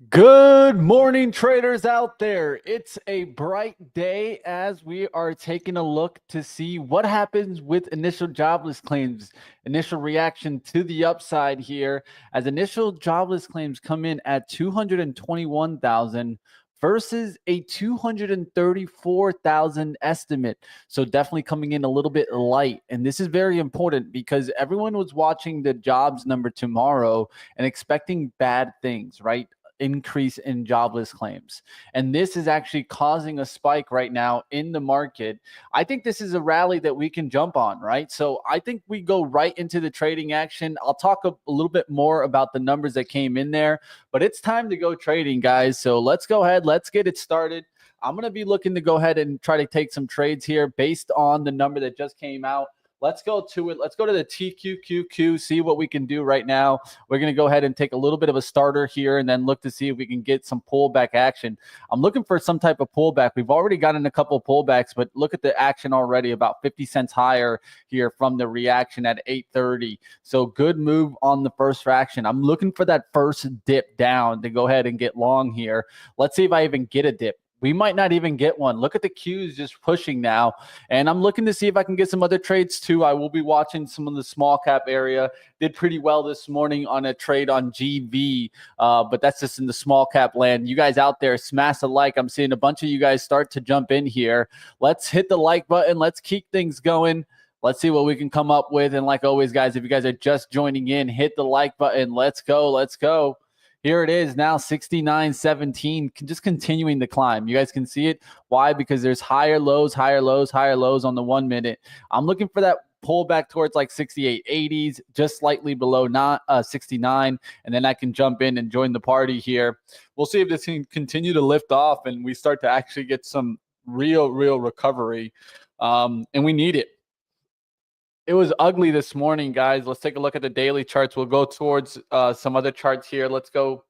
Good morning, traders out there. It's a bright day as we are taking a look to see what happens with initial jobless claims, initial reaction to the upside here, as initial jobless claims come in at 221,000 versus a 234,000 estimate. So definitely coming in a little bit light. And this is very important because everyone was watching the jobs number tomorrow and expecting bad things, right? Increase in jobless claims. And this is actually causing a spike right now in the market. I think this is a rally that we can jump on, right? So I think we go right into the trading action. I'll talk a little bit more about the numbers that came in there, but it's time to go trading, guys. So let's go ahead. Let's get it started. I'm going to be looking to go ahead and try to take some trades here based on the number that just came out. Let's go to it. Let's go to the TQQQ, see what we can do right now. We're going to go ahead and take a little bit of a starter here and then look to see if we can get some pullback action. I'm looking for some type of pullback. We've already gotten a couple of pullbacks, but look at the action already, about 50 cents higher here from the reaction at 8:30. So good move on the first fraction. I'm looking for that first dip down to go ahead and get long here. Let's see if I even get a dip. We might not even get one. Look at the Qs just pushing now. And I'm looking to see if I can get some other trades too. I will be watching some of the small cap area. Did pretty well this morning on a trade on GV, but that's just in the small cap land. You guys out there, smash a like. I'm seeing a bunch of you guys start to jump in here. Let's hit the like button. Let's keep things going. Let's see what we can come up with. And like always, guys, if you guys are just joining in, hit the like button. Let's go. Let's go. Here it is now, 69.17, just continuing the climb. You guys can see it. Why? Because there's higher lows, higher lows, higher lows on the 1 minute. I'm looking for that pullback towards like 68.80s, just slightly below not 69, and then I can jump in and join the party here. We'll see if this can continue to lift off and we start to actually get some real recovery, and we need it. It was ugly this morning, guys. Let's take a look at the daily charts. We'll go towards some other charts here. Let's go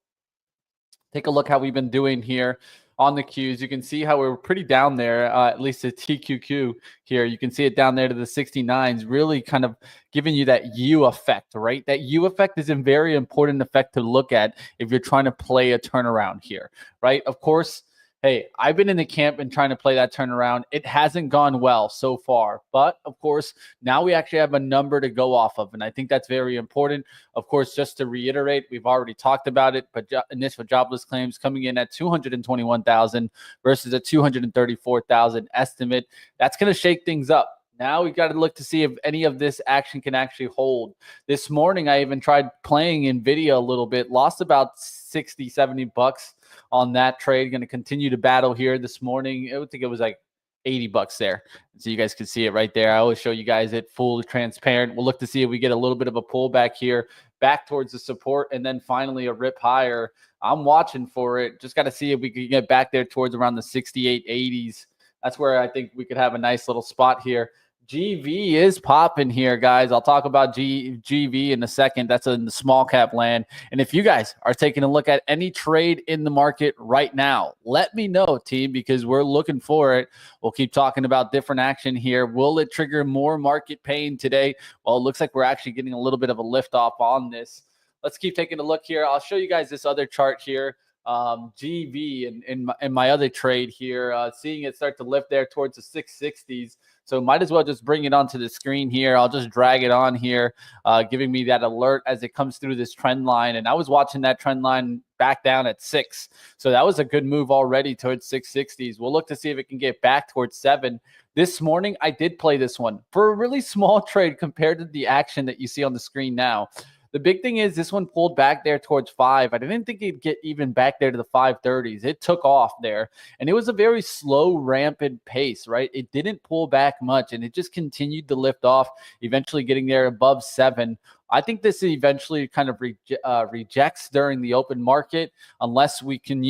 take a look how we've been doing here on the Qs. You can see how we're pretty down there, at least the TQQ here. You can see it down there to the 69s, really kind of giving you that U effect, right? That U effect is a very important effect to look at if you're trying to play a turnaround here, right? Of course, hey, I've been in the camp and trying to play that turnaround. It hasn't gone well so far. But, of course, now we actually have a number to go off of, and I think that's very important. Of course, just to reiterate, we've already talked about it, but initial jobless claims coming in at 221,000 versus a 234,000 estimate. That's going to shake things up. Now we got to look to see if any of this action can actually hold. This morning, I even tried playing NVIDIA a little bit, lost about 60, 70 bucks on that trade. Going to continue to battle here this morning. I would think it was like 80 bucks there. So you guys can see it right there. I always show you guys it full transparent. We'll look to see if we get a little bit of a pullback here back towards the support and then finally a rip higher. I'm watching for it. Just got to see if we can get back there towards around the 68, 80s. That's where I think we could have a nice little spot here. GV is popping here, guys. I'll talk about GV in a second. That's in the small cap land. And if you guys are taking a look at any trade in the market right now, let me know, team, because we're looking for it. We'll keep talking about different action here. Will it trigger more market pain today? Well, it looks like we're actually getting a little bit of a lift off on this. Let's keep taking a look here. I'll show you guys this other chart here. GV in my other trade here, seeing it start to lift there towards the 660s. So might as well just bring it onto the screen here. I'll just drag it on here, giving me that alert as it comes through this trend line. And I was watching that trend line back down at 6. So that was a good move already towards 660s. We'll look to see if it can get back towards 7. This morning, I did play this one for a really small trade compared to the action that you see on the screen now. The big thing is this one pulled back there towards 5. I didn't think it'd get even back there to the 530s. It took off there, and it was a very slow, rampant pace, right? It didn't pull back much, and it just continued to lift off, eventually getting there above 7. I think this eventually kind of rejects during the open market unless we can,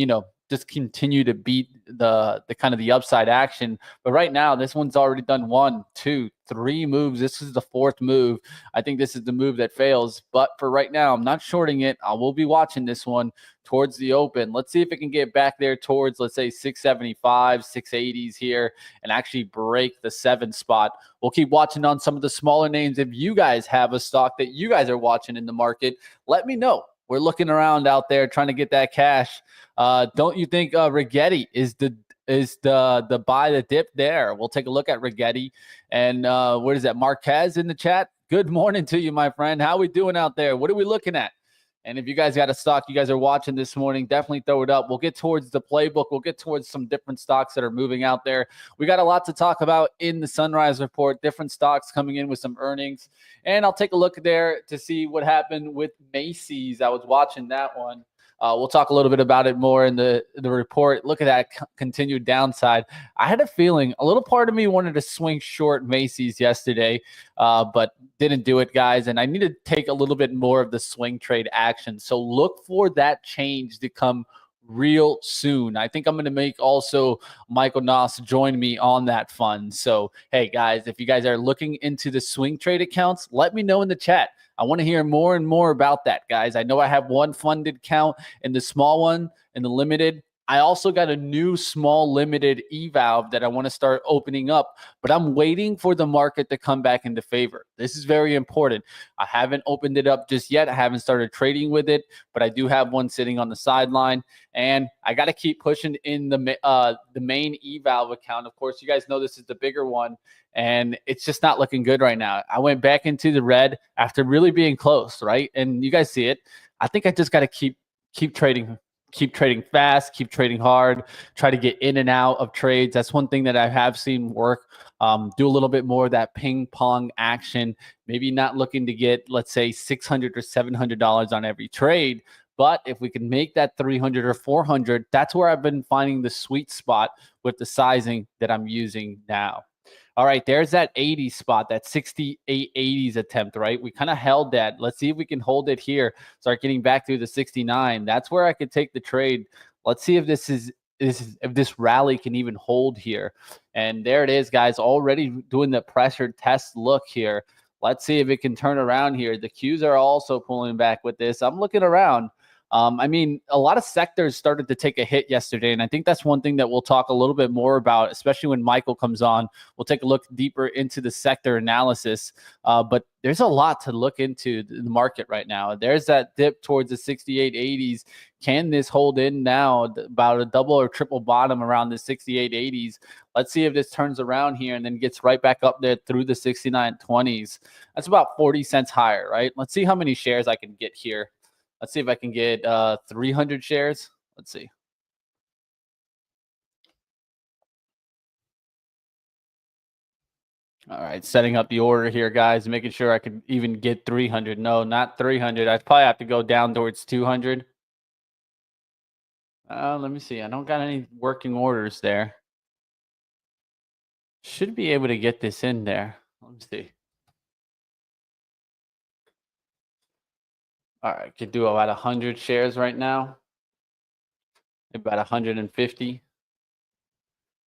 just continue to beat the kind of the upside action. But right now, this one's already done 1, 2, 3 moves. This is the 4th move. I think this is the move that fails. But for right now, I'm not shorting it. I will be watching this one towards the open. Let's see if it can get back there towards, let's say, 675, 680s here and actually break the 7 spot. We'll keep watching on some of the smaller names. If you guys have a stock that you guys are watching in the market, let me know. we're looking around out there trying to get that cash. Don't you think Rigetti is the buy the dip there? We'll take a look at Rigetti. And what is that? Marquez in the chat. Good morning to you, my friend. How we doing out there? What are we looking at? And if you guys got a stock you guys are watching this morning, definitely throw it up. We'll get towards the playbook. We'll get towards some different stocks that are moving out there. We got a lot to talk about in the Sunrise Report, different stocks coming in with some earnings. And I'll take a look there to see what happened with Macy's. I was watching that one. We'll talk a little bit about it more in the report. Look at that continued downside. I had a feeling, a little part of me wanted to swing short Macy's yesterday, but didn't do it, guys. And I need to take a little bit more of the swing trade action. So look for that change to come real soon. I think I'm going to make also Michael Noss join me on that fund. So, hey, guys, if you guys are looking into the swing trade accounts, let me know in the chat. I want to hear more and more about that, guys. I know I have one funded account and the small one and the limited. I also got a new small limited eValve that I want to start opening up, but I'm waiting for the market to come back into favor. This is very important. I haven't opened it up just yet. I haven't started trading with it, but I do have one sitting on the sideline, and I got to keep pushing in the main eValve account. Of course, you guys know this is the bigger one, and it's just not looking good right now. I went back into the red after really being close, right? And you guys see it. I think I just got to keep trading. Keep trading fast, keep trading hard, try to get in and out of trades. That's one thing that I have seen work. Do a little bit more of that ping pong action. Maybe not looking to get, let's say, $600 or $700 on every trade. But if we can make that 300 or 400, that's where I've been finding the sweet spot with the sizing that I'm using now. All right, there's that 80 spot, that 68.80s attempt, right? We kind of held that. Let's see if we can hold it here, start getting back through the 69. That's where I could take the trade. Let's see if if this rally can even hold here. And there it is, guys, already doing the pressure test look here. Let's see if it can turn around here. The Qs are also pulling back with this. I'm looking around. I mean, a lot of sectors started to take a hit yesterday, and I think that's one thing that we'll talk a little bit more about, especially when Michael comes on. We'll take a look deeper into the sector analysis, but there's a lot to look into the market right now. There's that dip towards the 68.80s. Can this hold in now, about a double or triple bottom around the 68.80s? Let's see if this turns around here and then gets right back up there through the 69.20s. That's about 40 cents higher, right? Let's see how many shares I can get here. Let's see if I can get 300 shares. Let's see. All right, setting up the order here, guys, making sure I could even get 300. No, not 300. I'd probably have to go down towards 200. Let me see. I don't got any working orders there. Should be able to get this in there. Let me see. All right, could do about 100 shares right now. About 150.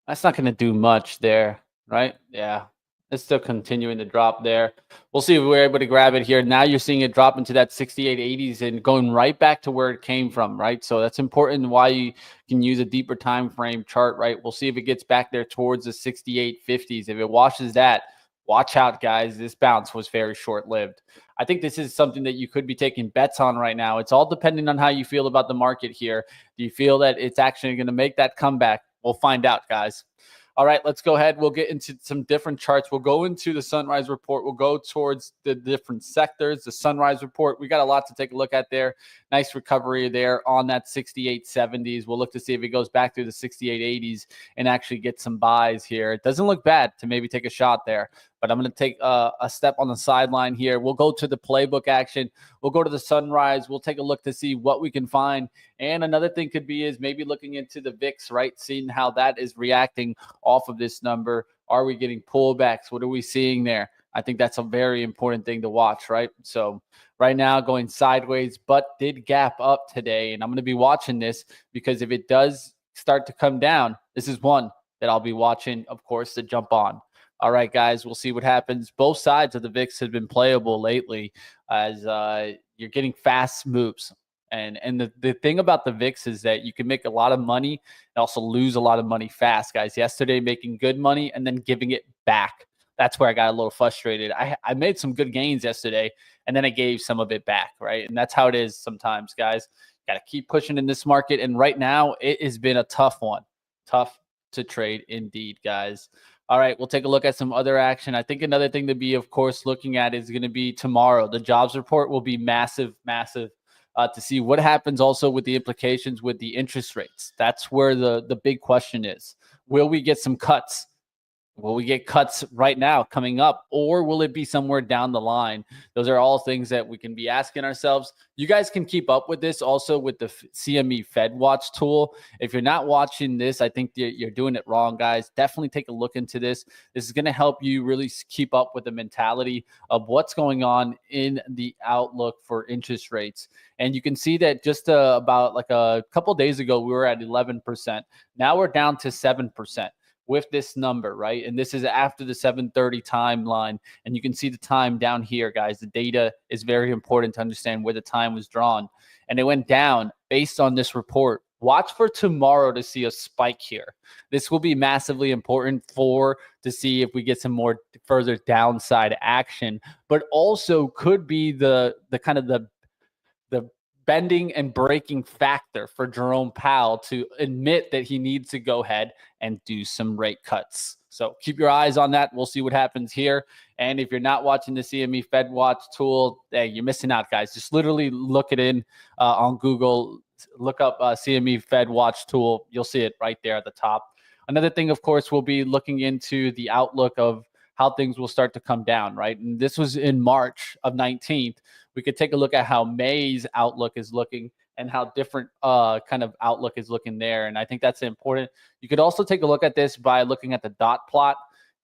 That's not going to do much there, right? Yeah, it's still continuing to drop there. We'll see if we're able to grab it here. Now you're seeing it drop into that 68.80s and going right back to where it came from, right? So that's important why you can use a deeper time frame chart, right? We'll see if it gets back there towards the 68.50s. If it washes that, watch out, guys. This bounce was very short-lived. I think this is something that you could be taking bets on right now. It's all depending on how you feel about the market here. Do you feel that it's actually going to make that comeback? We'll find out, guys. All right, let's go ahead. We'll get into some different charts. We'll go into the Sunrise Report. We'll go towards the different sectors. The Sunrise Report, we got a lot to take a look at there. Nice recovery there on that 68.70s. We'll look to see if it goes back through the 68.80s and actually get some buys here. It doesn't look bad to maybe take a shot there, but I'm going to take a step on the sideline here. We'll go to the playbook action. We'll go to the Sunrise. We'll take a look to see what we can find. And another thing could be is maybe looking into the VIX, right? Seeing how that is reacting off of this number. Are we getting pullbacks? What are we seeing there? I think that's a very important thing to watch, right? So right now going sideways, but did gap up today. And I'm going to be watching this because if it does start to come down, this is one that I'll be watching, of course, to jump on. All right, guys, we'll see what happens. Both sides of the VIX have been playable lately as you're getting fast moves. And the thing about the VIX is that you can make a lot of money and also lose a lot of money fast, guys. Yesterday, making good money and then giving it back. that's where I got a little frustrated. I made some good gains yesterday, and then I gave some of it back, right? And that's how it is sometimes, guys. Got to keep pushing in this market. And right now, it has been a tough one. Tough to trade indeed, guys. All right, we'll take a look at some other action. I think another thing to be, of course, looking at is going to be tomorrow. The jobs report will be massive, massive to see what happens also with the implications with the interest rates. That's where the big question is. Will we get some cuts? Will we get cuts right now coming up, or will it be somewhere down the line? Those are all things that we can be asking ourselves. You guys can keep up with this also with the CME Fed Watch tool. If you're not watching this, I think you're doing it wrong, guys. Definitely take a look into this. This is going to help you really keep up with the mentality of what's going on in the outlook for interest rates. And you can see that just about like a couple days ago, we were at 11%. Now we're down to 7%. With this number, right? And this is after the 7:30 timeline. And you can see the time down here, guys. The data is very important to understand where the time was drawn. And it went down based on this report. Watch for tomorrow to see a spike here. This will be massively important to see if we get some more further downside action, but also could be the kind of the bending and breaking factor for Jerome Powell to admit that he needs to go ahead and do some rate cuts. So keep your eyes on that. We'll see what happens here. And if you're not watching the CME Fed Watch tool, hey, you're missing out, guys. Just literally look it in on Google. Look up CME Fed Watch tool. You'll see it right there at the top. Another thing, of course, we'll be looking into the outlook of how things will start to come down, right? And this was in March of 19th. We could take a look at how May's outlook is looking and how different kind of outlook is looking there. And I think that's important. You could also take a look at this by looking at the dot plot,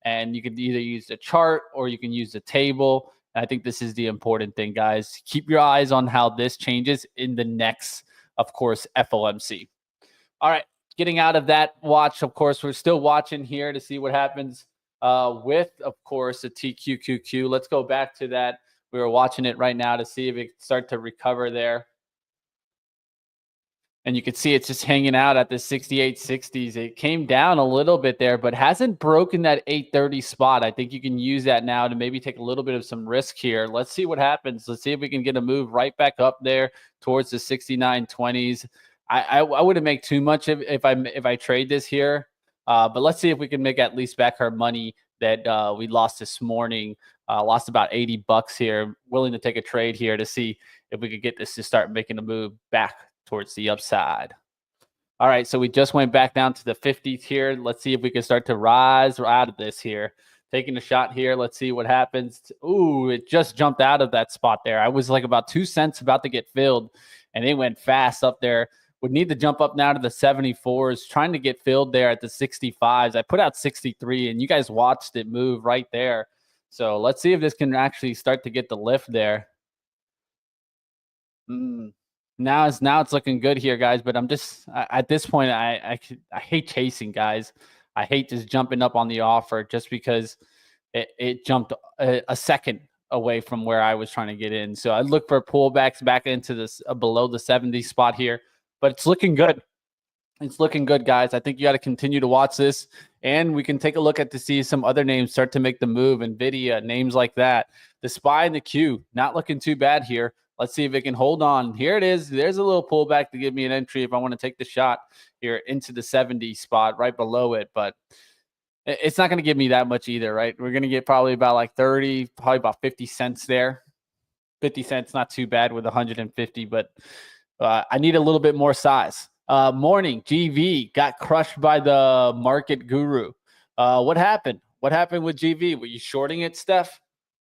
and you could either use the chart or you can use the table. And I think this is the important thing, guys. Keep your eyes on how this changes in the next, of course, FOMC. All right, getting out of that watch, of course, we're still watching here to see what happens with, of course, the TQQQ. Let's go back to that. We were watching it right now to see if it can start to recover there. And you can see it's just hanging out at the 68.60s. It came down a little bit there, but hasn't broken that 830 spot. I think you can use that now to maybe take a little bit of some risk here. Let's see what happens. Let's see if we can get a move right back up there towards the 69.20s. I wouldn't make too much if I trade this here. But let's see if we can make at least back our money that we lost this morning. Lost about $80 here. Willing to take a trade here to see if we could get this to start making a move back towards the upside. All right, so we just went back down to the 50s here. Let's see if we can start to rise out of this here. Taking a shot here. Let's see what happens. Ooh, it just jumped out of that spot there. I was like about 2 cents about to get filled, and it went fast up there. Would need to jump up now to the 74s, trying to get filled there at the 65s. I put out 63, and you guys watched it move right there. So let's see if this can actually start to get the lift there. Now it's looking good here, guys. But I'm just at this point, I hate chasing, guys. I hate just jumping up on the offer just because it jumped a second away from where I was trying to get in. So I look for pullbacks back into this below the 70 spot here. But it's looking good. It's looking good, guys. I think you got to continue to watch this, and we can take a look at to see some other names start to make the move. NVIDIA, names like that. The SPY and the Q, not looking too bad here. Let's see if it can hold on. Here it is. There's a little pullback to give me an entry if I want to take the shot here into the 70 spot right below it. But it's not going to give me that much either, right? We're going to get probably about like 30, probably about 50 cents there. 50 cents, not too bad with 150, but I need a little bit more size. Morning, GV got crushed by the market guru. What happened? What happened with GV? Were you shorting it, Steph?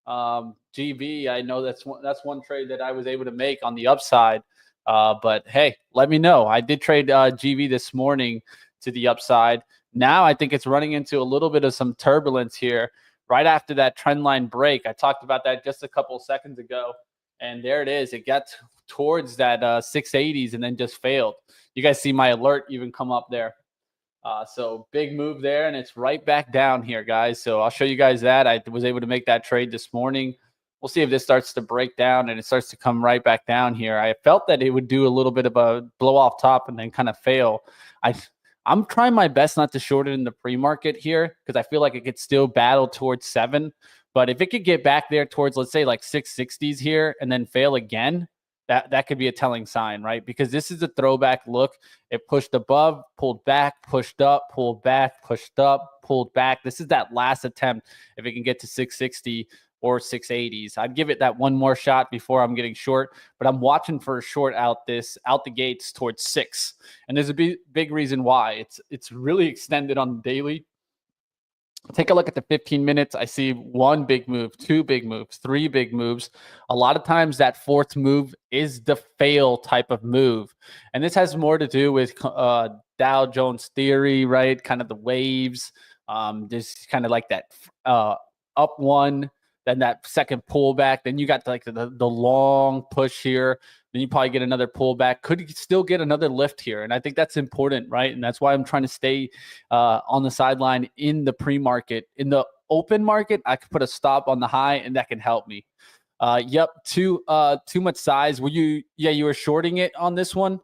GV, I know that's one trade that I was able to make on the upside. But hey, let me know. I did trade GV this morning to the upside. Now I think it's running into a little bit of some turbulence here right after that trend line break. I talked about that just a couple seconds ago. And there it is. It got towards that 680s and then just failed. You guys see my alert even come up there. So big move there, and it's right back down here, guys. So I'll show you guys that. I was able to make that trade this morning. We'll see if this starts to break down and it starts to come right back down here. I felt that it would do a little bit of a blow off top and then kind of fail. I'm trying my best not to short it in the pre-market here because I feel like it could still battle towards 7. But if it could get back there towards, let's say, like 660s here and then fail again, that could be a telling sign, right? Because this is a throwback look. It pushed above, pulled back, pushed up, pulled back, pushed up, pulled back. This is that last attempt if it can get to 660 or 680s. I'd give it that one more shot before I'm getting short, but I'm watching for a short out the gates towards 6. And there's a big reason why. It's really extended on the daily. Take a look at the 15 minutes. I see one big move, two big moves, three big moves. A lot of times that fourth move is the fail type of move. And this has more to do with Dow Jones theory, right? Kind of the waves. There's kind of like that up one, then that second pullback. Then you got like the long push here. Then you probably get another pullback. Could still get another lift here. And I think that's important, right? And that's why I'm trying to stay on the sideline in the pre-market. In the open market, I could put a stop on the high, and that can help me. Yep, too much size. Were you were shorting it on this one,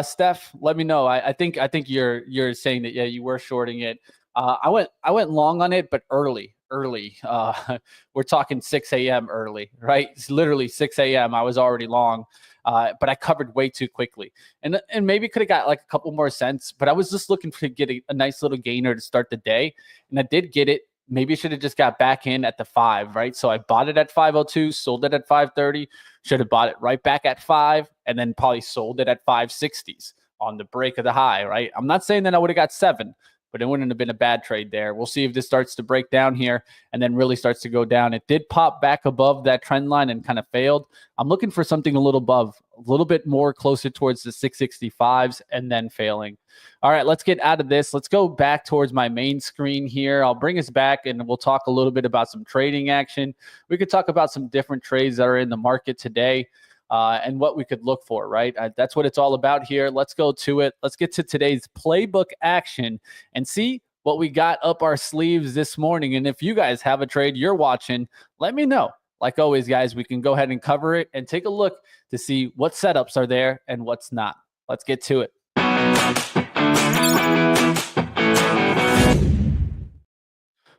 Steph? Let me know. I think you're saying that, yeah, you were shorting it. I went long on it, but early. We're talking 6 a.m. early, right? It's literally 6 a.m. I was already long, but I covered way too quickly. And maybe could have got like a couple more cents, but I was just looking to get a nice little gainer to start the day. And I did get it. Maybe I should have just got back in at the 5, right? So I bought it at 502, sold it at 530, should have bought it right back at 5, and then probably sold it at 560s on the break of the high, right? I'm not saying that I would have got 7, but it wouldn't have been a bad trade there. We'll see if this starts to break down here and then really starts to go down. It did pop back above that trend line and kind of failed. I'm looking for something a little above, a little bit more closer towards the 665s and then failing. All right, let's get out of this. Let's go back towards my main screen here. I'll bring us back and we'll talk a little bit about some trading action. We could talk about some different trades that are in the market today. And what we could look for, right? That's what it's all about here. Let's go to it. Let's get to today's playbook action and see what we got up our sleeves this morning. And if you guys have a trade you're watching, let me know. Like always, guys, we can go ahead and cover it and take a look to see what setups are there and what's not. Let's get to it.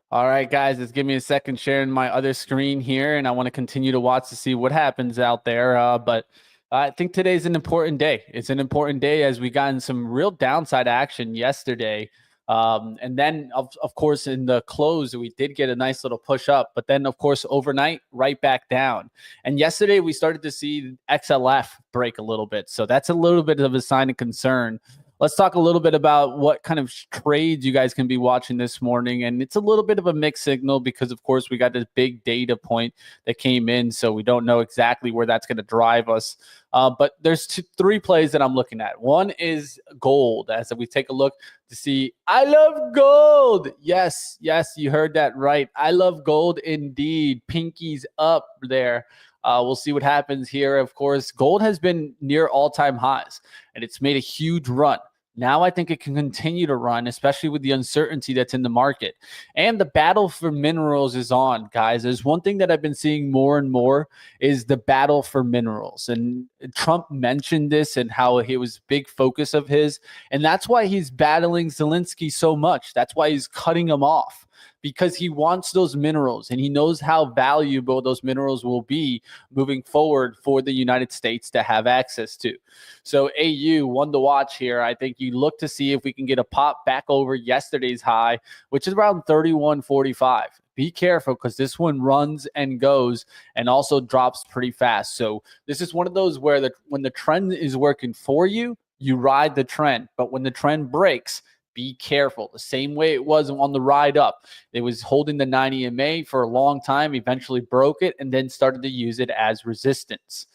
All right, guys, just give me a second sharing my other screen here, and I want to continue to watch to see what happens out there. But I think today's an important day. It's an important day as we got in some real downside action yesterday. And then, of course, in the close, we did get a nice little push up. But then, of course, overnight, right back down. And yesterday, we started to see XLF break a little bit. So that's a little bit of a sign of concern. Let's talk a little bit about what kind of trades you guys can be watching this morning. And it's a little bit of a mixed signal because, of course, we got this big data point that came in. So we don't know exactly where that's going to drive us. But there's three plays that I'm looking at. One is gold, as we take a look to see. I love gold. Yes, you heard that right. I love gold indeed. Pinkies up there. We'll see what happens here. Of course, gold has been near all-time highs, and it's made a huge run. Now I think it can continue to run, especially with the uncertainty that's in the market. And the battle for minerals is on, guys. There's one thing that I've been seeing more and more is the battle for minerals. And Trump mentioned this and how it was a big focus of his. And that's why he's battling Zelensky so much. That's why he's cutting him off. Because he wants those minerals and he knows how valuable those minerals will be moving forward for the United States to have access to. So AU, one to watch here. I think you look to see if we can get a pop back over yesterday's high, which is around 31.45. Be careful because this one runs and goes and also drops pretty fast. So this is one of those where when the trend is working for you, you ride the trend. But when the trend breaks, be careful. The same way it was on the ride up. It was holding the 90 EMA for a long time, eventually broke it, and then started to use it as resistance.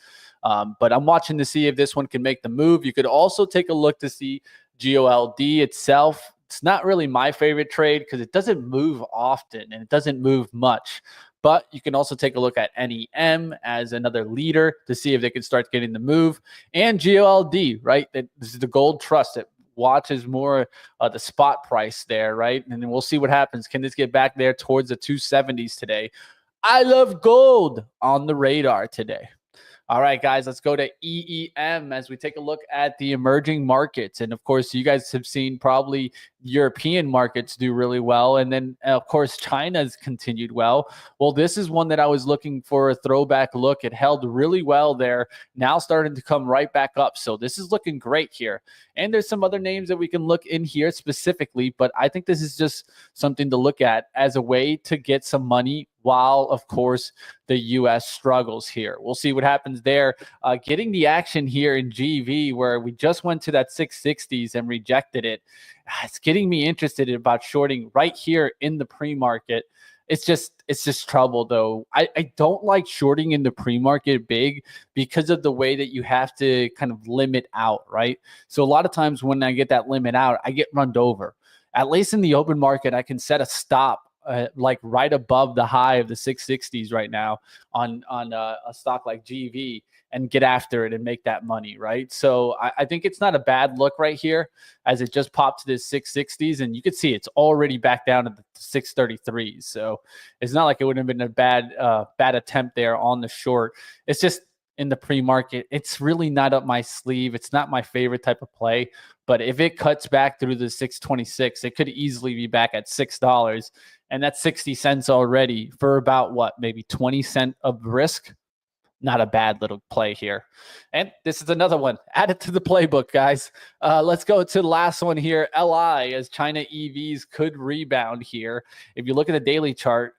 But I'm watching to see if this one can make the move. You could also take a look to see GOLD itself. It's not really my favorite trade because it doesn't move often and it doesn't move much. But you can also take a look at NEM as another leader to see if they can start getting the move. And GOLD, right? This is the gold trust that watches more the spot price there, right? And then we'll see what happens. Can this get back there towards the 270s today? I love gold on the radar today. All right, guys, let's go to EEM as we take a look at the emerging markets. And of course, you guys have seen probably European markets do really well. And then, of course, China's continued well. Well, this is one that I was looking for a throwback look. It held really well there, now starting to come right back up. So this is looking great here. And there's some other names that we can look in here specifically, but I think this is just something to look at as a way to get some money while, of course, the U.S. struggles here. We'll see what happens there. Getting the action here in GV where we just went to that 660s and rejected it. It's getting me interested about shorting right here in the pre-market. It's just trouble though. I don't like shorting in the pre-market big because of the way that you have to kind of limit out, right? So a lot of times when I get that limit out, I get run over. At least in the open market, I can set a stop like right above the high of the 660s right now on a stock like GV and get after it and make that money, right? So I think it's not a bad look right here as it just popped to this 660s, and you can see it's already back down to the 633s. So it's not like it would have been a bad attempt there on the short. It's just in the pre-market, it's really not up my sleeve. It's not my favorite type of play. But if it cuts back through the 626, it could easily be back at $6. And that's 60 cents already for about what, maybe 20 cents of risk. Not a bad little play here. And this is another one. Add it to the playbook, guys. Let's go to the last one here. LI, as China EVs could rebound here. If you look at the daily chart,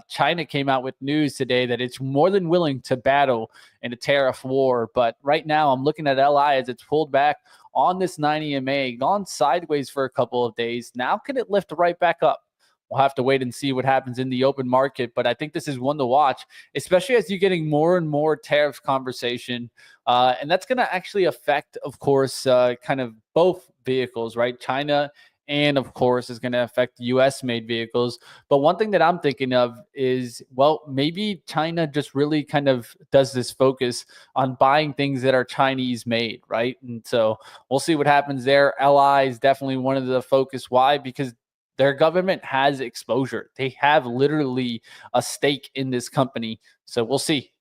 China came out with news today that it's more than willing to battle in a tariff war. But right now, I'm looking at LI as it's pulled back on this 90 EMA, gone sideways for a couple of days. Now can it lift right back up? We'll have to wait and see what happens in the open market, but I think this is one to watch, especially as you're getting more and more tariff conversation. And that's going to actually affect, of course, kind of both vehicles, right? China and, of course, is going to affect U.S.-made vehicles. But one thing that I'm thinking of is, well, maybe China just really kind of does this focus on buying things that are Chinese-made, right? And so we'll see what happens there. LI is definitely one of the focus. Why? Because their government has exposure. They have literally a stake in this company. So we'll see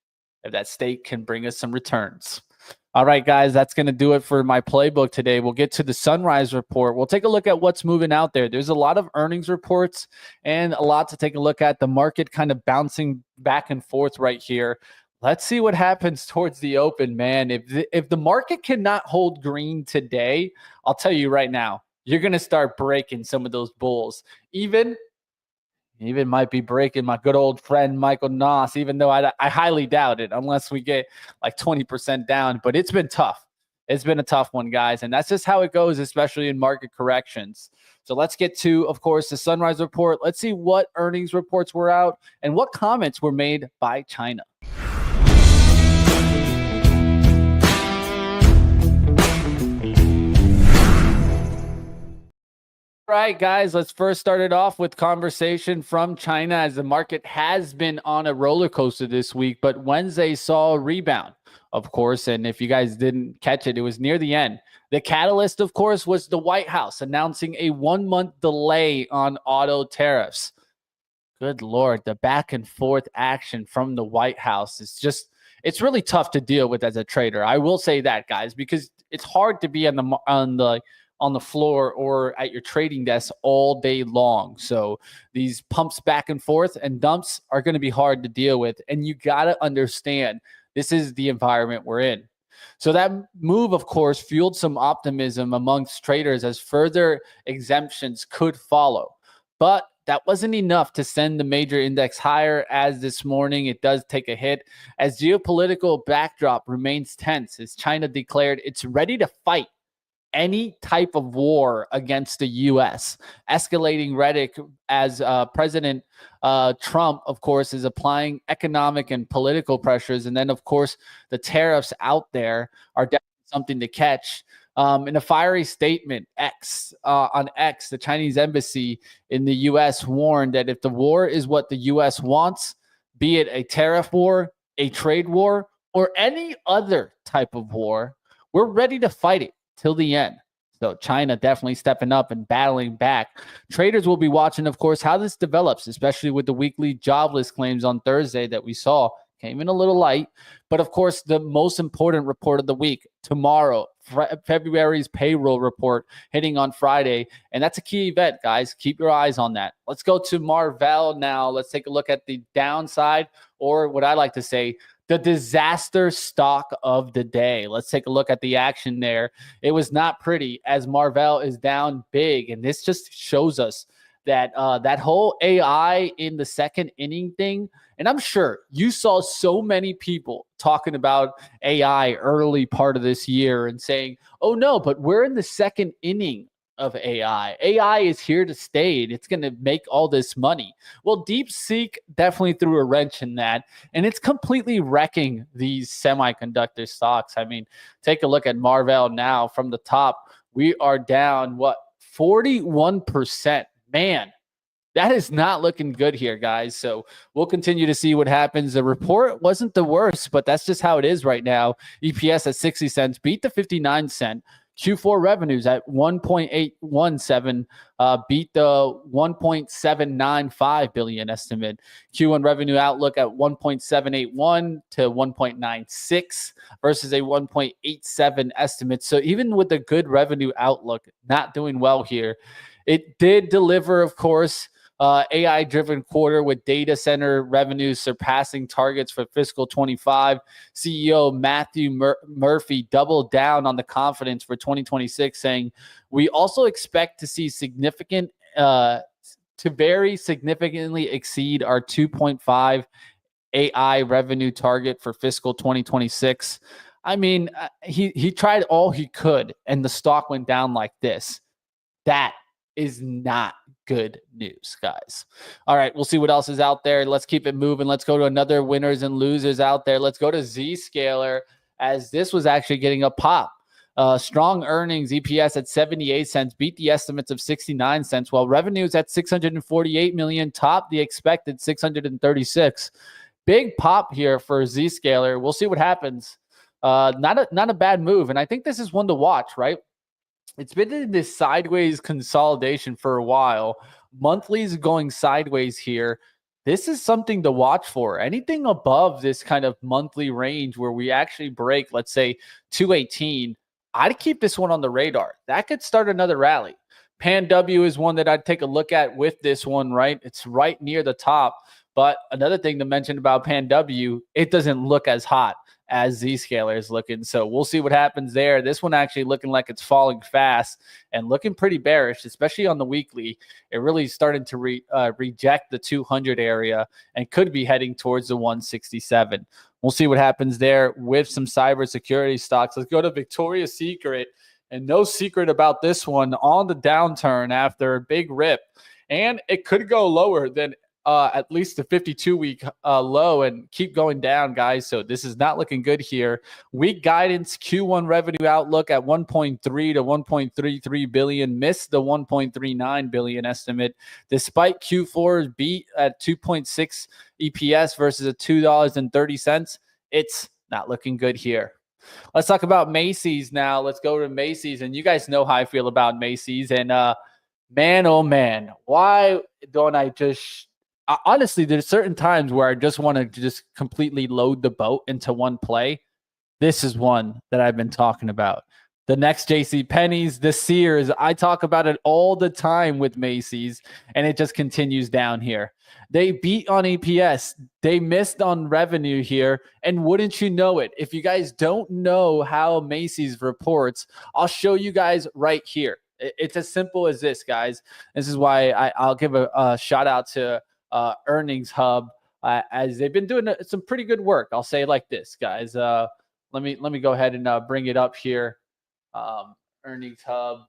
if that stake can bring us some returns. All right, guys, that's going to do it for my playbook today. We'll get to the Sunrise report. We'll take a look at what's moving out there. There's a lot of earnings reports and a lot to take a look at. The market kind of bouncing back and forth right here. Let's see what happens towards the open, man. If the market cannot hold green today, I'll tell you right now, you're going to start breaking some of those bulls. Even might be breaking my good old friend Michael Noss, even though I highly doubt it unless we get like 20% down. But it's been tough. It's been a tough one, guys. And that's just how it goes, especially in market corrections. So let's get to, of course, the Sunrise report. Let's see what earnings reports were out and what comments were made by China. All right, guys, let's first start it off with conversation from China as the market has been on a roller coaster this week, but Wednesday saw a rebound, of course. And if you guys didn't catch it, it was near the end. The catalyst, of course, was the White House announcing a 1-month delay on auto tariffs. Good Lord, the back and forth action from the White House is just, it's really tough to deal with as a trader. I will say that, guys, because it's hard to be on the floor or at your trading desk all day long. So these pumps back and forth and dumps are going to be hard to deal with. And you got to understand this is the environment we're in. So that move, of course, fueled some optimism amongst traders as further exemptions could follow. But that wasn't enough to send the major index higher, as this morning it does take a hit as geopolitical backdrop remains tense as China declared it's ready to fight any type of war against the U.S. Escalating rhetoric as President Trump, of course, is applying economic and political pressures. And then, of course, the tariffs out there are definitely something to catch. In a fiery statement, on X, the Chinese embassy in the U.S. warned that if the war is what the U.S. wants, be it a tariff war, a trade war, or any other type of war, we're ready to fight it till the end. So China definitely stepping up and battling back. Traders will be watching, of course, how this develops, especially with the weekly jobless claims on Thursday that we saw came in a little light. But of course, the most important report of the week tomorrow, February's payroll report hitting on Friday. And that's a key event, guys. Keep your eyes on that. Let's go to Marvell now. Let's take a look at the downside, or what I like to say, the disaster stock of the day. Let's take a look at the action there. It was not pretty as Marvell is down big. And this just shows us that that whole AI in the second inning thing. And I'm sure you saw so many people talking about AI early part of this year and saying, oh no, but we're in the second inning of AI. AI is here to stay and it's going to make all this money. Well, DeepSeek definitely threw a wrench in that, and it's completely wrecking these semiconductor stocks. I mean, take a look at Marvell now from the top. We are down, what, 41%. Man, that is not looking good here, guys. So we'll continue to see what happens. The report wasn't the worst, but that's just how it is right now. EPS at 60 cents, beat the 59-cent. Q4 revenues at 1.817, beat the 1.795 billion estimate. Q1 revenue outlook at 1.781 to 1.96 versus a 1.87 estimate. So even with a good revenue outlook, not doing well here. It did deliver, of course, AI-driven quarter with data center revenues surpassing targets for fiscal 25. CEO Matthew Murphy doubled down on the confidence for 2026, saying, we also expect to see significant, to very significantly exceed our 2.5 AI revenue target for fiscal 2026. I mean, he tried all he could, and the stock went down like this. That is not good news, guys. All right, we'll see what else is out there. Let's keep it moving. Let's go to another winners and losers out there. Let's go to Zscaler, as this was actually getting a pop. Strong earnings, EPS at 78 cents, beat the estimates of 69 cents, while revenues at 648 million, top the expected 636. Big pop here for Zscaler. We'll see what happens. Not a bad move, and I think this is one to watch, right? It's been in this sideways consolidation for a while. Monthlies going sideways here. This is something to watch for. Anything above this kind of monthly range where we actually break, let's say 218, I'd keep this one on the radar. That could start another rally. Pan W is one that I'd take a look at with this one, right? It's right near the top. But another thing to mention about Pan W, it doesn't look as hot as Zscaler is looking. So we'll see what happens there. This one actually looking like it's falling fast and looking pretty bearish, especially on the weekly. It really started to reject the 200 area and could be heading towards the 167. We'll see what happens there with some cybersecurity stocks. Let's go to Victoria's Secret. And no secret about this one, on the downturn after a big rip. And it could go lower than at least the 52-week low and keep going down, guys. So this is not looking good here. Weak guidance, Q1 revenue outlook at 1.3 to 1.33 billion, missed the 1.39 billion estimate, despite Q4's beat at 2.6 EPS versus a $2.30. It's not looking good here. Let's talk about Macy's now. Let's go to Macy's, and you guys know how I feel about Macy's. And man, oh man, why don't I just honestly, there's certain times where I just want to just completely load the boat into one play. This is one that I've been talking about. The next JCPenney's, the Sears. I talk about it all the time with Macy's, and it just continues down here. They beat on EPS. They missed on revenue here. And wouldn't you know it, if you guys don't know how Macy's reports, I'll show you guys right here. It's as simple as this, guys. This is why I'll give a shout out to Earnings Hub, as they've been doing some pretty good work. I'll say it like this, guys. Let me go ahead and bring it up here. Earnings Hub.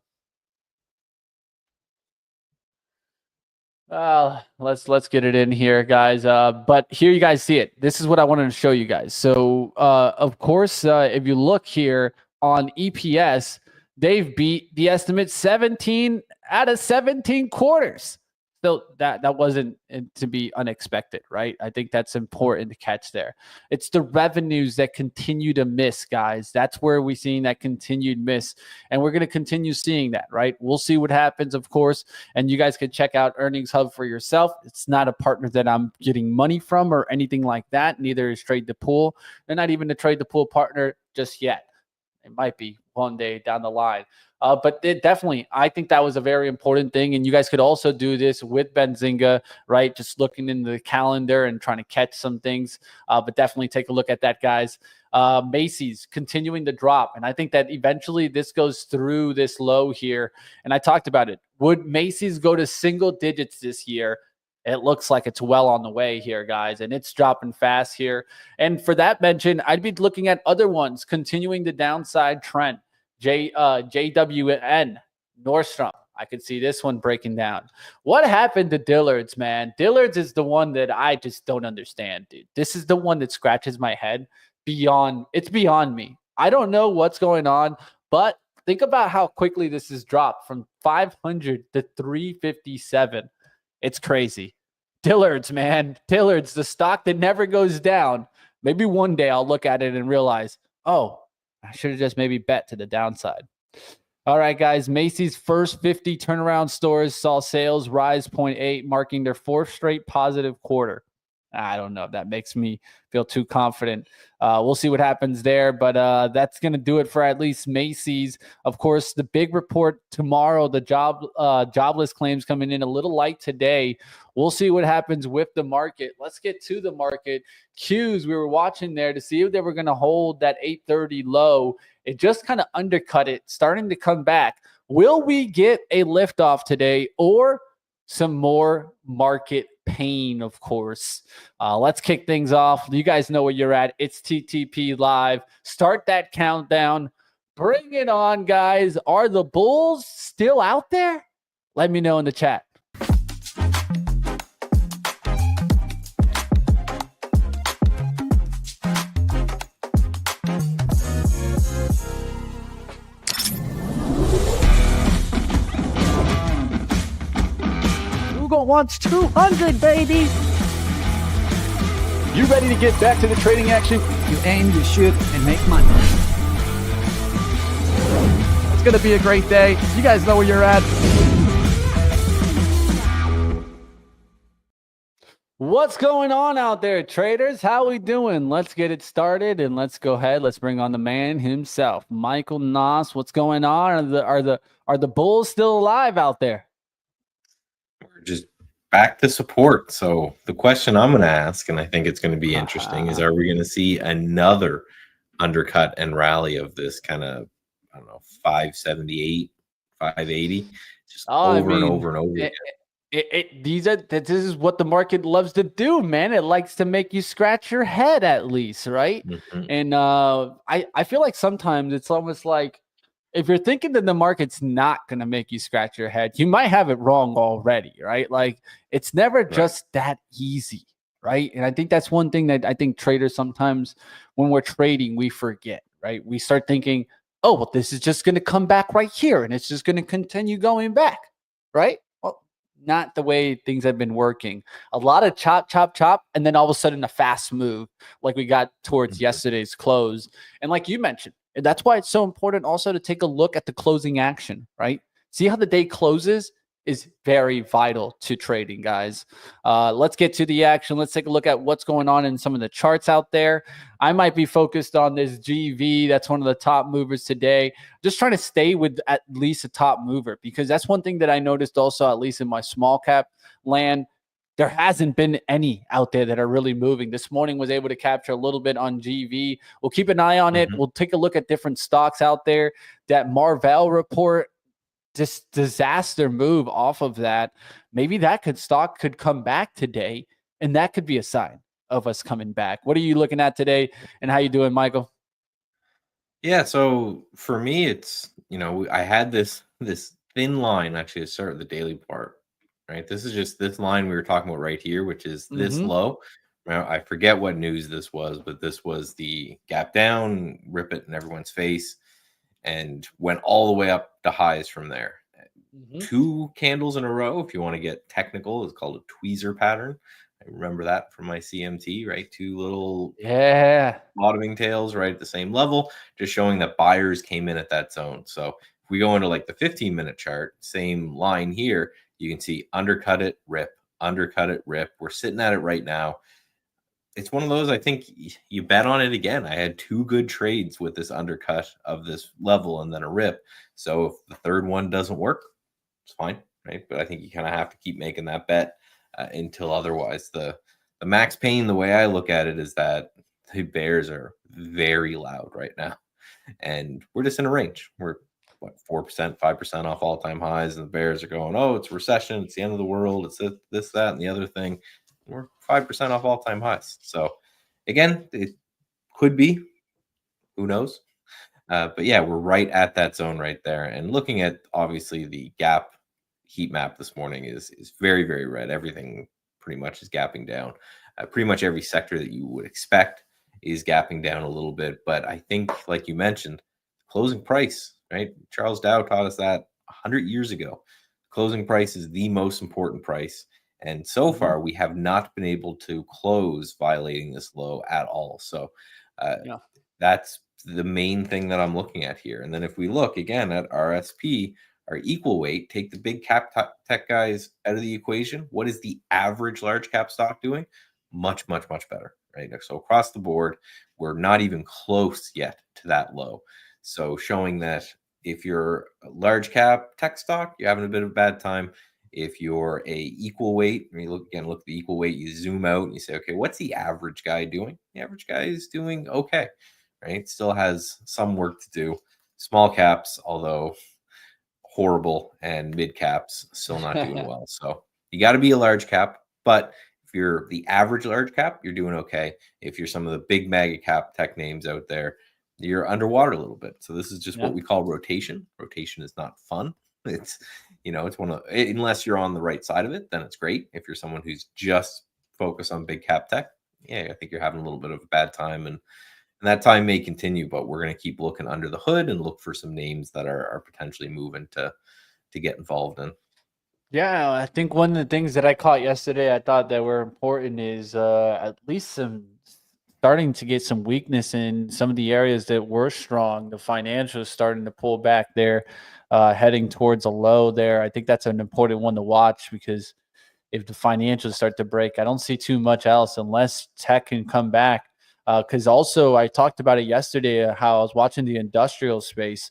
Let's get it in here, guys. But here you guys see it. This is what I wanted to show you guys. So, of course, if you look here on EPS, they've beat the estimate 17 out of 17 quarters. still that wasn't to be unexpected, right? I think that's important to catch there. It's the revenues that continue to miss, guys. That's where we're seeing that continued miss, and we're going to continue seeing that, right? We'll see what happens, of course, and you guys can check out Earnings Hub for yourself. It's not a partner that I'm getting money from or anything like that. Neither is Trade the Pool. They're not even a Trade the Pool partner just yet. It might be one day down the line. But it definitely, I think that was a very important thing. And you guys could also do this with Benzinga, right? Just looking in the calendar and trying to catch some things. But definitely take a look at that, guys. Macy's continuing to drop. And I think that eventually this goes through this low here. And I talked about it. Would Macy's go to single digits this year? It looks like it's well on the way here, guys, and it's dropping fast here. And for that mention, I'd be looking at other ones continuing the downside trend. JWN, Nordstrom. I could see this one breaking down. What happened to Dillard's, man? Dillard's is the one that I just don't understand, dude. This is the one that scratches my head it's beyond me. I don't know what's going on, but think about how quickly this has dropped from 500 to 357. It's crazy. Dillard's, man. Dillard's, the stock that never goes down. Maybe one day I'll look at it and realize, oh, I should have just maybe bet to the downside. All right, guys. Macy's first 50 turnaround stores saw sales rise 0.8, marking their fourth straight positive quarter. I don't know if that makes me feel too confident. We'll see what happens there, but that's going to do it for at least Macy's. Of course, the big report tomorrow, the jobless claims coming in a little light today. We'll see what happens with the market. Let's get to the market. Qs, we were watching there to see if they were going to hold that 830 low. It just kind of undercut it, starting to come back. Will we get a liftoff today or some more market pain, of course? Let's kick things off. You guys know where you're at. It's TTP Live. Start that countdown. Bring it on, guys. Are the bulls still out there? Let me know in the chat. Wants 200, baby. You ready to get back to the trading action? You aim, you shoot, and make money. It's going to be a great day. You guys know where you're at. What's going on out there, traders? How we doing? Let's get it started and let's go ahead. Let's bring on the man himself, Michael Noss. What's going on? Are the bulls still alive out there? We're just back to support. So the question I'm going to ask, and I think it's going to be interesting, is are we going to see another undercut and rally of this kind of, I don't know, 578, 580, just over and over and over again? This is what the market loves to do, man. It likes to make you scratch your head at least, right? Mm-hmm. And I feel like sometimes it's almost like, if you're thinking that the market's not going to make you scratch your head, you might have it wrong already, right? Like, it's never just that easy, right? And I think that's one thing that I think traders sometimes, when we're trading, we forget, right? We start thinking, oh, well, this is just going to come back right here, and it's just going to continue going back, right? Well, not the way things have been working. A lot of chop, chop, chop, and then all of a sudden a fast move like we got towards yesterday's close. And like you mentioned, and that's why it's so important also to take a look at the closing action, right? See how the day closes is very vital to trading, guys. Let's get to the action. Let's take a look at what's going on in some of the charts out there. I might be focused on this GV. That's one of the top movers today. Just trying to stay with at least a top mover, because that's one thing that I noticed also, at least in my small cap land. There hasn't been any out there that are really moving. This morning was able to capture a little bit on GV. We'll keep an eye on it. We'll take a look at different stocks out there. That Marvell report, this disaster move off of that. Maybe that stock could come back today, and that could be a sign of us coming back. What are you looking at today, and how you doing, Michael? Yeah, so for me, it's, I had this thin line actually to start the daily part. Right, this is just this line we were talking about right here, which is this low. Now, I forget what news this was, but this was the gap down, rip it in everyone's face, and went all the way up to highs from there. 2 candles in a row. If you want to get technical, it's called a tweezer pattern. I remember that from my CMT, right? 2 little Yeah. bottoming tails right at the same level, just showing that buyers came in at that zone. So if we go into like the 15-minute chart, same line here, you can see undercut it, rip, undercut it, rip. We're sitting at it right now. It's one of those, I think you bet on it again. I had 2 good trades with this undercut of this level and then a rip. So if the third one doesn't work, it's fine, right? But I think you kind of have to keep making that bet until otherwise. The max pain, the way I look at it, is that the bears are very loud right now, and we're just in a range. We're what 4%, 5% off all-time highs, and the bears are going, oh, it's a recession, it's the end of the world, it's this, that, and the other thing. We're 5% off all-time highs. So again, it could be, who knows? But yeah, we're right at that zone right there. And looking at obviously the gap heat map this morning is very, very red. Everything pretty much is gapping down. Pretty much every sector that you would expect is gapping down a little bit. But I think, like you mentioned, closing price, right? Charles Dow taught us that 100 years ago. Closing price is the most important price. And so far, we have not been able to close violating this low at all. So Yeah. that's the main thing that I'm looking at here. And then if we look again at RSP, our equal weight, take the big cap tech guys out of the equation. What is the average large cap stock doing? Much, much, much better, right? So across the board, we're not even close yet to that low. So showing that if you're a large cap tech stock, you're having a bit of a bad time. If you're a equal weight, when you look at the equal weight, you zoom out and you say, okay, what's the average guy doing? The average guy is doing okay, right? Still has some work to do. Small caps, although horrible, and mid caps still not doing well. So you got to be a large cap, but if you're the average large cap, you're doing okay. If you're some of the big mega cap tech names out there, you're underwater a little bit. So this is just what we call rotation. Rotation is not fun. It's it's one of, unless you're on the right side of it, then it's great. If you're someone who's just focused on big cap tech, yeah, I think you're having a little bit of a bad time, and that time may continue, but we're going to keep looking under the hood and look for some names that are potentially moving to get involved in. Yeah, I think one of the things that I caught yesterday, I thought that were important is at least some starting to get some weakness in some of the areas that were strong. The financials starting to pull back there, heading towards a low there. I think that's an important one to watch because if the financials start to break, I don't see too much else unless tech can come back. Because also, I talked about it yesterday, how I was watching the industrial space,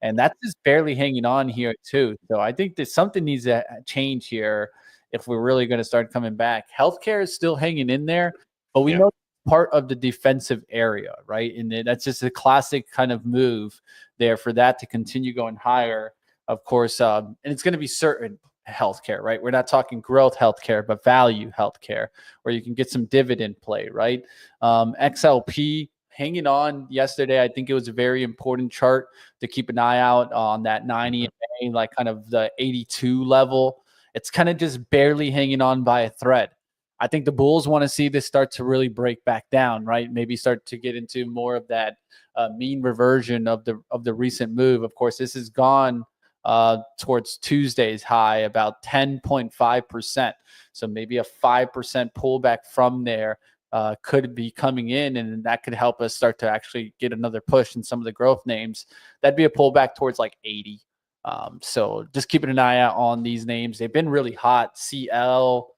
and that's just barely hanging on here too. So I think that something needs to change here if we're really going to start coming back. Healthcare is still hanging in there, but we know part of the defensive area, right? And that's just a classic kind of move there for that to continue going higher. Of course, and it's going to be certain healthcare, right? We're not talking growth healthcare, but value healthcare, where you can get some dividend play, right? XLP hanging on yesterday. I think it was a very important chart to keep an eye out on that 90 MA, like kind of the 82 level. It's kind of just barely hanging on by a thread. I think the bulls want to see this start to really break back down, right? Maybe start to get into more of that mean reversion of the recent move. Of course, this has gone towards Tuesday's high about 10.5%. So maybe a 5% pullback from there could be coming in, and that could help us start to actually get another push in some of the growth names. That'd be a pullback towards like 80. So just keeping an eye out on these names. They've been really hot. CL,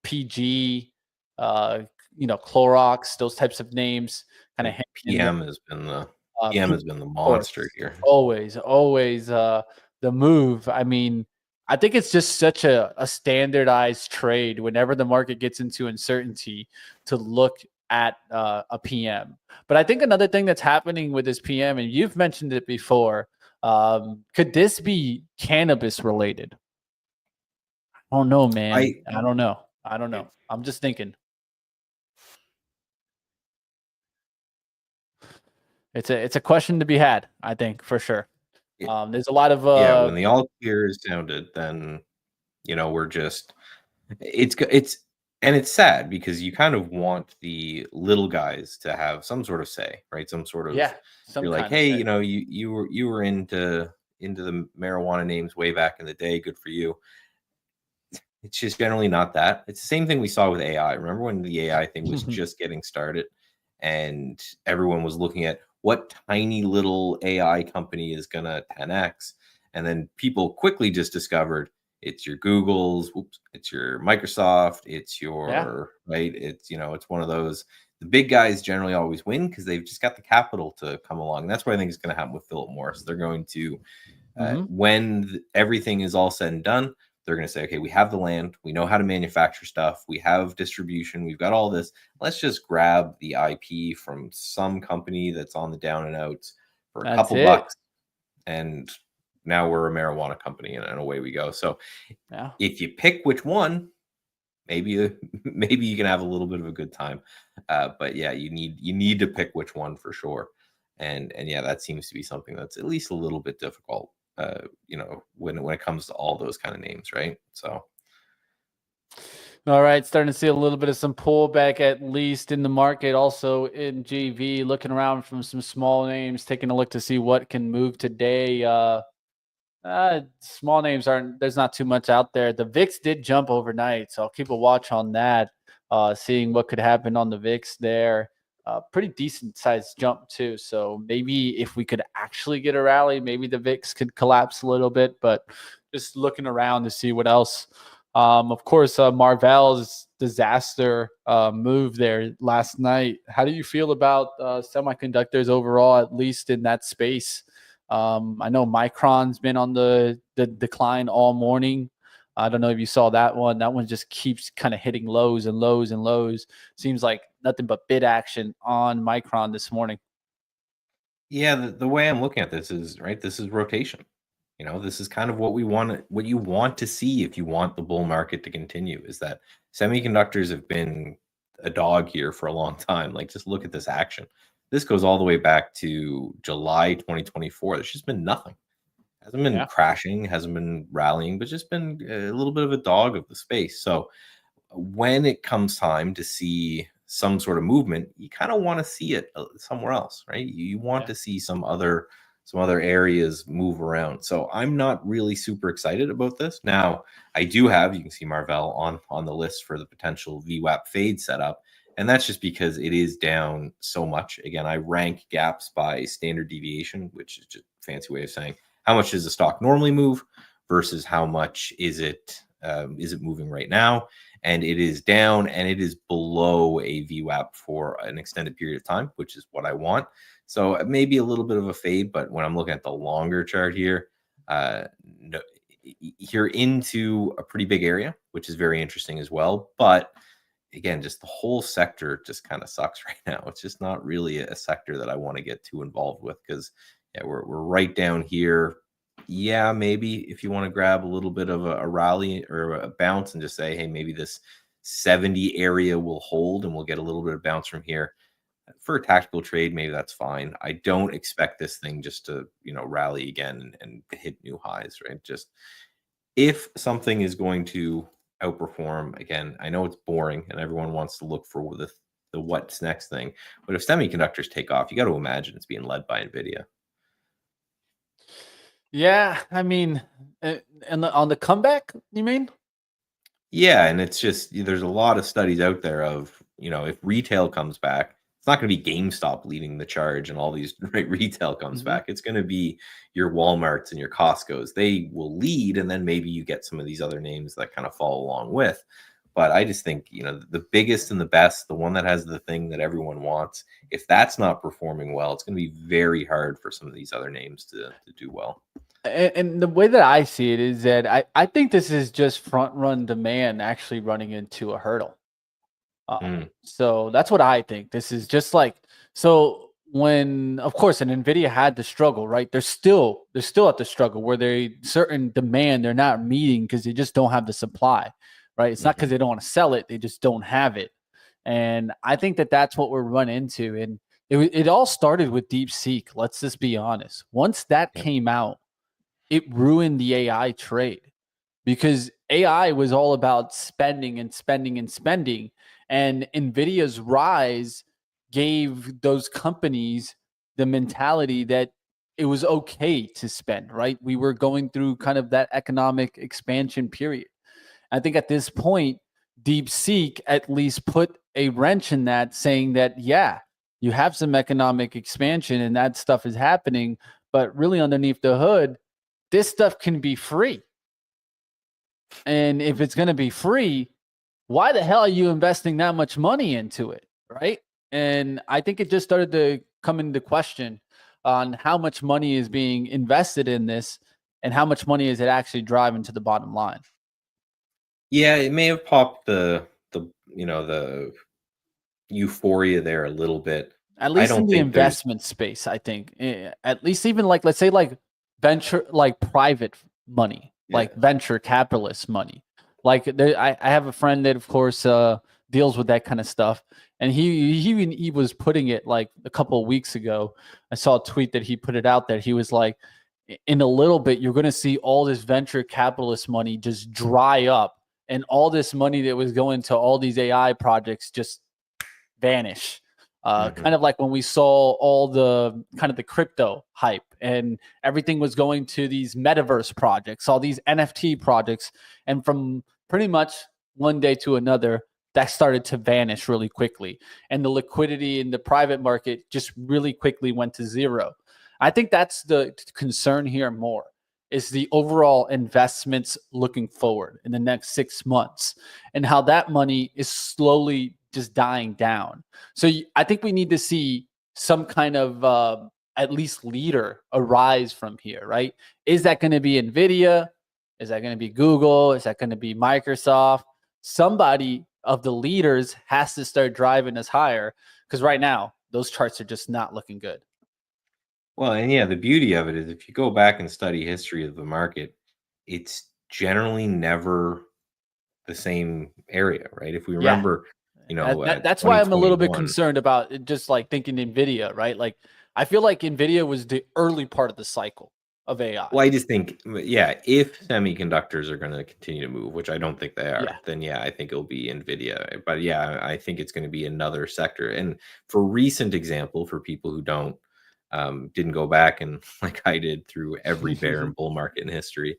PG, Clorox, those types of names kind of PM has been the monster here. Always the move. I mean, I think it's just such a standardized trade whenever the market gets into uncertainty to look at a PM. But I think another thing that's happening with this PM, and you've mentioned it before, could this be cannabis related? I don't know, man. I don't know. I'm just thinking. It's a question to be had, I think, for sure. There's a lot of when the all clear is sounded, then we're just it's sad because you kind of want the little guys to have some sort of say, right? Some sort of you're like, hey, you were into into the marijuana names way back in the day. Good for you. It's just generally not that. It's the same thing we saw with AI. Remember when the AI thing was just getting started and everyone was looking at what tiny little AI company is going to 10x? And then people quickly just discovered it's your Googles, it's your Microsoft, it's your, right? It's, it's one of those. The big guys generally always win because they've just got the capital to come along. And that's what I think is going to happen with Philip Morris. They're going to, when everything is all said and done, they're going to say, okay, we have the land, we know how to manufacture stuff, we have distribution, we've got all this. Let's just grab the IP from some company that's on the down and outs for a couple bucks. And now we're a marijuana company, and away we go. So if you pick which one, maybe you can have a little bit of a good time. But yeah, you need to pick which one for sure. And yeah, that seems to be something that's at least a little bit difficult. When it comes to all those kind of names, right? So, all right, starting to see a little bit of some pullback, at least in the market. Also in GV, looking around from some small names, taking a look to see what can move today. Small names there's not too much out there. The VIX did jump overnight, so I'll keep a watch on that, seeing what could happen on the VIX there. Pretty decent sized jump too. So maybe if we could actually get a rally, maybe the VIX could collapse a little bit, but just looking around to see what else. Of course, Marvell's disaster move there last night. How do you feel about semiconductors overall, at least in that space? I know Micron's been on the decline all morning. I don't know if you saw that one. That one just keeps kind of hitting lows and lows and lows. Seems like nothing but bid action on Micron this morning. Yeah, the way I'm looking at this is, right, this is rotation. This is kind of what you want to see if you want the bull market to continue, is that semiconductors have been a dog here for a long time. Like, just look at this action. This goes all the way back to July 2024. There's just been nothing. Hasn't been crashing, hasn't been rallying, but just been a little bit of a dog of the space. So when it comes time to see some sort of movement, you kind of want to see it somewhere else, right? You want to see some other areas move around. So I'm not really super excited about this. Now, I do have, you can see Marvell on the list for the potential VWAP fade setup. And that's just because it is down so much. Again, I rank gaps by standard deviation, which is just a fancy way of saying how much does the stock normally move versus how much is it moving right now. And it is down, and it is below a VWAP for an extended period of time, which is what I want. So maybe a little bit of a fade, but when I'm looking at the longer chart here, you're into a pretty big area, which is very interesting as well. But again, just the whole sector just kind of sucks right now. It's just not really a sector that I want to get too involved with, because we're right down here. Yeah, maybe if you want to grab a little bit of a rally or a bounce and just say, hey, maybe this 70 area will hold and we'll get a little bit of bounce from here. For a tactical trade, maybe that's fine. I don't expect this thing just to, rally again and hit new highs, right? Just if something is going to outperform, again, I know it's boring and everyone wants to look for the what's next thing, but if semiconductors take off, you got to imagine it's being led by NVIDIA. Yeah, I mean, and on the comeback, you mean? Yeah, and it's just, there's a lot of studies out there of, if retail comes back, it's not going to be GameStop leading the charge and all these retail comes back. It's going to be your Walmarts and your Costcos. They will lead, and then maybe you get some of these other names that kind of follow along with. But I just think, the biggest and the best, the one that has the thing that everyone wants, if that's not performing well, it's going to be very hard for some of these other names to do well. And the way that I see it is that I think this is just front run demand actually running into a hurdle. So that's what I think. This is just like, so when, of course, and NVIDIA had the struggle, right? They're still at the struggle where certain demand they're not meeting because they just don't have the supply, right? It's not because they don't want to sell it. They just don't have it. And I think that that's what we're running into. And it all started with DeepSeek. Let's just be honest. Once that came out, it ruined the AI trade, because AI was all about spending and spending and spending. And NVIDIA's rise gave those companies the mentality that it was okay to spend, right? We were going through kind of that economic expansion period. I think at this point, DeepSeek at least put a wrench in that, saying that, yeah, you have some economic expansion and that stuff is happening, but really underneath the hood, this stuff can be free. And if it's going to be free, why the hell are you investing that much money into it? Right. And I think it just started to come into question on how much money is being invested in this and how much money is it actually driving to the bottom line. Yeah, it may have popped the euphoria there a little bit. At I least in don't the think there's investment space, I think. At least even like, let's say like venture, like private money, yeah. like venture capitalist money. Like I have a friend that of course deals with that kind of stuff. And he was putting it like a couple of weeks ago. I saw a tweet that he put it out there. He was like, in a little bit, you're going to see all this venture capitalist money just dry up, and all this money that was going to all these AI projects just vanish. Mhm. Kind of like when we saw all the kind of the crypto hype and everything was going to these metaverse projects, all these NFT projects. And from pretty much one day to another, that started to vanish really quickly. And the liquidity in the private market just really quickly went to zero. I think that's the concern here more is the overall investments looking forward in the next 6 months and how that money is slowly just dying down. So I think we need to see some kind of at least leader arise from here, right? Is that going to be Nvidia? Is that going to be Google? Is that going to be Microsoft? Somebody of the leaders has to start driving us higher because right now those charts are just not looking good. Well, and yeah, the beauty of it is if you go back and study history of the market, it's generally never the same area, right? If we Yeah, remember, that's why I'm a little bit 2021. concerned about it, just like thinking Nvidia, right? Like I feel like Nvidia was the early part of the cycle of AI. Well, I just think, yeah, if semiconductors are going to continue to move, which I don't think they Yeah. are, then yeah, I think it'll be Nvidia. But yeah, I think it's going to be another sector. And for recent example, for people who didn't go back and like I did through every bear and bull market in history,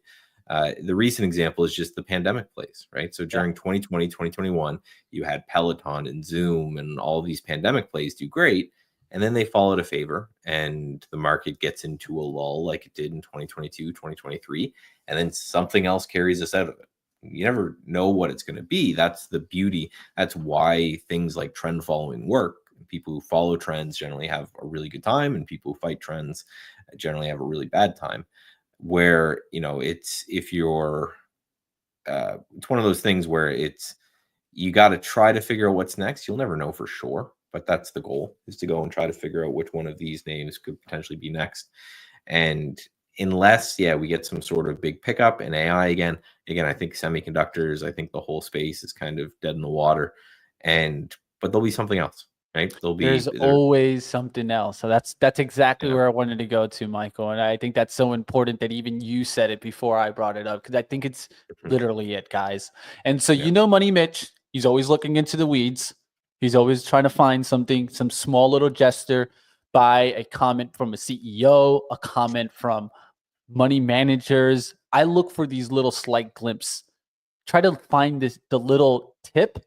the recent example is just the pandemic plays, right? So Yeah. during 2020, 2021, you had Peloton and Zoom and all these pandemic plays do great. And then they fall out of favor and the market gets into a lull like it did in 2022, 2023. And then something else carries us out of it. You never know what it's going to be. That's the beauty. That's why things like trend following work. People who follow trends generally have a really good time, and people who fight trends generally have a really bad time. Where, it's one of those things where you got to try to figure out what's next. You'll never know for sure, but that's the goal, is to go and try to figure out which one of these names could potentially be next. And unless, yeah, we get some sort of big pickup in AI again, I think semiconductors, I think the whole space is kind of dead in the water. But there'll be something else, right? There's There. always something else. So that's exactly Yeah. where I wanted to go to, Michael. And I think that's so important that even you said it before I brought it up because I think it's Mhm. literally it, guys. And so Yeah. Money Mitch, he's always looking into the weeds. He's always trying to find something, some small little gesture by a comment from a CEO, a comment from money managers. I look for these little slight glimpses, try to find the little tip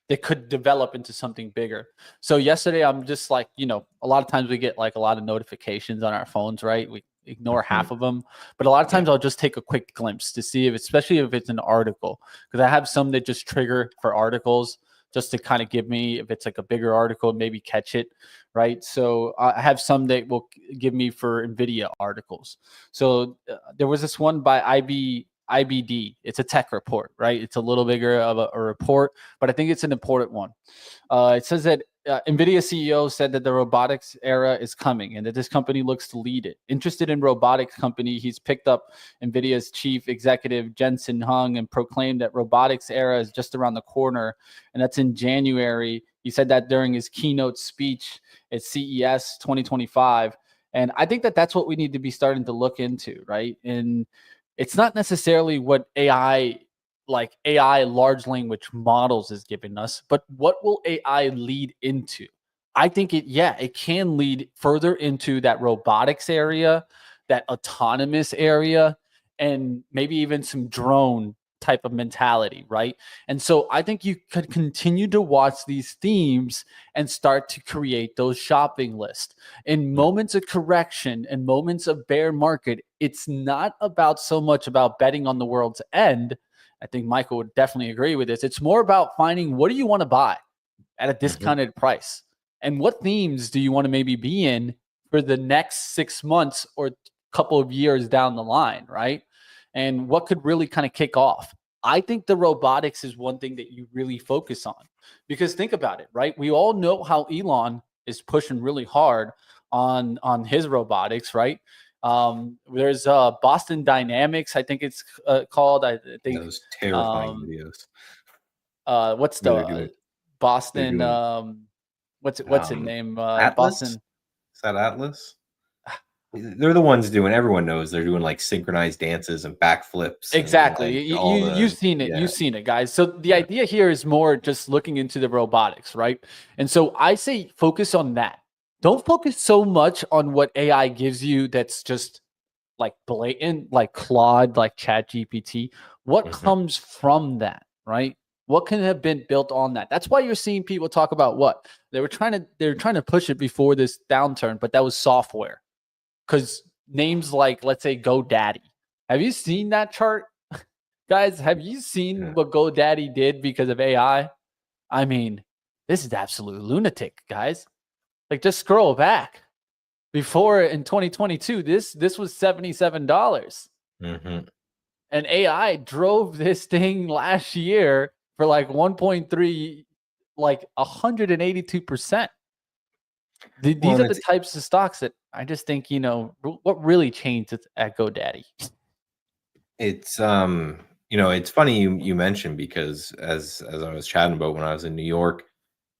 that could develop into something bigger. So yesterday I'm just like, a lot of times we get like a lot of notifications on our phones, right? We ignore half Mhm. of them, but a lot of Yeah. times I'll just take a quick glimpse to see if, especially if it's an article, because I have some that just trigger for articles just to kind of give me, if it's like a bigger article, maybe catch it, right? So I have some that will give me for NVIDIA articles. So there was this one by IBD. It's a tech report, right? It's a little bigger of a report, but I think it's an important one. It says that NVIDIA CEO said that the robotics era is coming and that this company looks to lead it. Interested in robotics company, he's picked up NVIDIA's chief executive, Jensen Huang, and proclaimed that robotics era is just around the corner, and that's in January. He said that during his keynote speech at CES 2025. And I think that that's what we need to be starting to look into, right? And it's not necessarily what AI large language models is giving us, but what will AI lead into? I think it can lead further into that robotics area, that autonomous area, and maybe even some drone type of mentality, right? And so I think you could continue to watch these themes and start to create those shopping lists. In moments of correction and moments of bear market, it's not about so much about betting on the world's end. I think Michael would definitely agree with this. It's more about finding, what do you want to buy at a Mhm. discounted price? And what themes do you want to maybe be in for the next 6 months or couple of years down the line, right? And what could really kind of kick off? I think the robotics is one thing that you really focus on, because think about it, right? We all know how Elon is pushing really hard on his robotics, right? There's Boston Dynamics, I think it's called. I Yeah, think those terrifying um, videos what's where the they're Boston? doing What's it um, name? Atlas. Boston. Is that Atlas? They're the ones doing. Everyone knows they're doing like synchronized dances and backflips and Exactly. like You, all you've the seen it. yeah You've seen it, guys. So the yeah. idea here is more just looking into the robotics, right? And so I say focus on that. Don't focus so much on what AI gives you that's just like blatant, like Claude, like Chat GPT. What Mhm. comes from that, right? What can have been built on that? That's why you're seeing people talk about what they were trying to push it before this downturn, but that was software. Because names like, let's say, GoDaddy. Have you seen that chart? Guys, have you seen Yeah. what GoDaddy did because of AI? I mean, this is absolute lunatic, guys. Like, just scroll back. Before in 2022, this was $77. Mhm. And AI drove this thing last year for like 1.3, like 182%. Well, These are and the types of stocks that I just think, what really changed at GoDaddy. it's funny you mentioned because as I was chatting about when I was in New York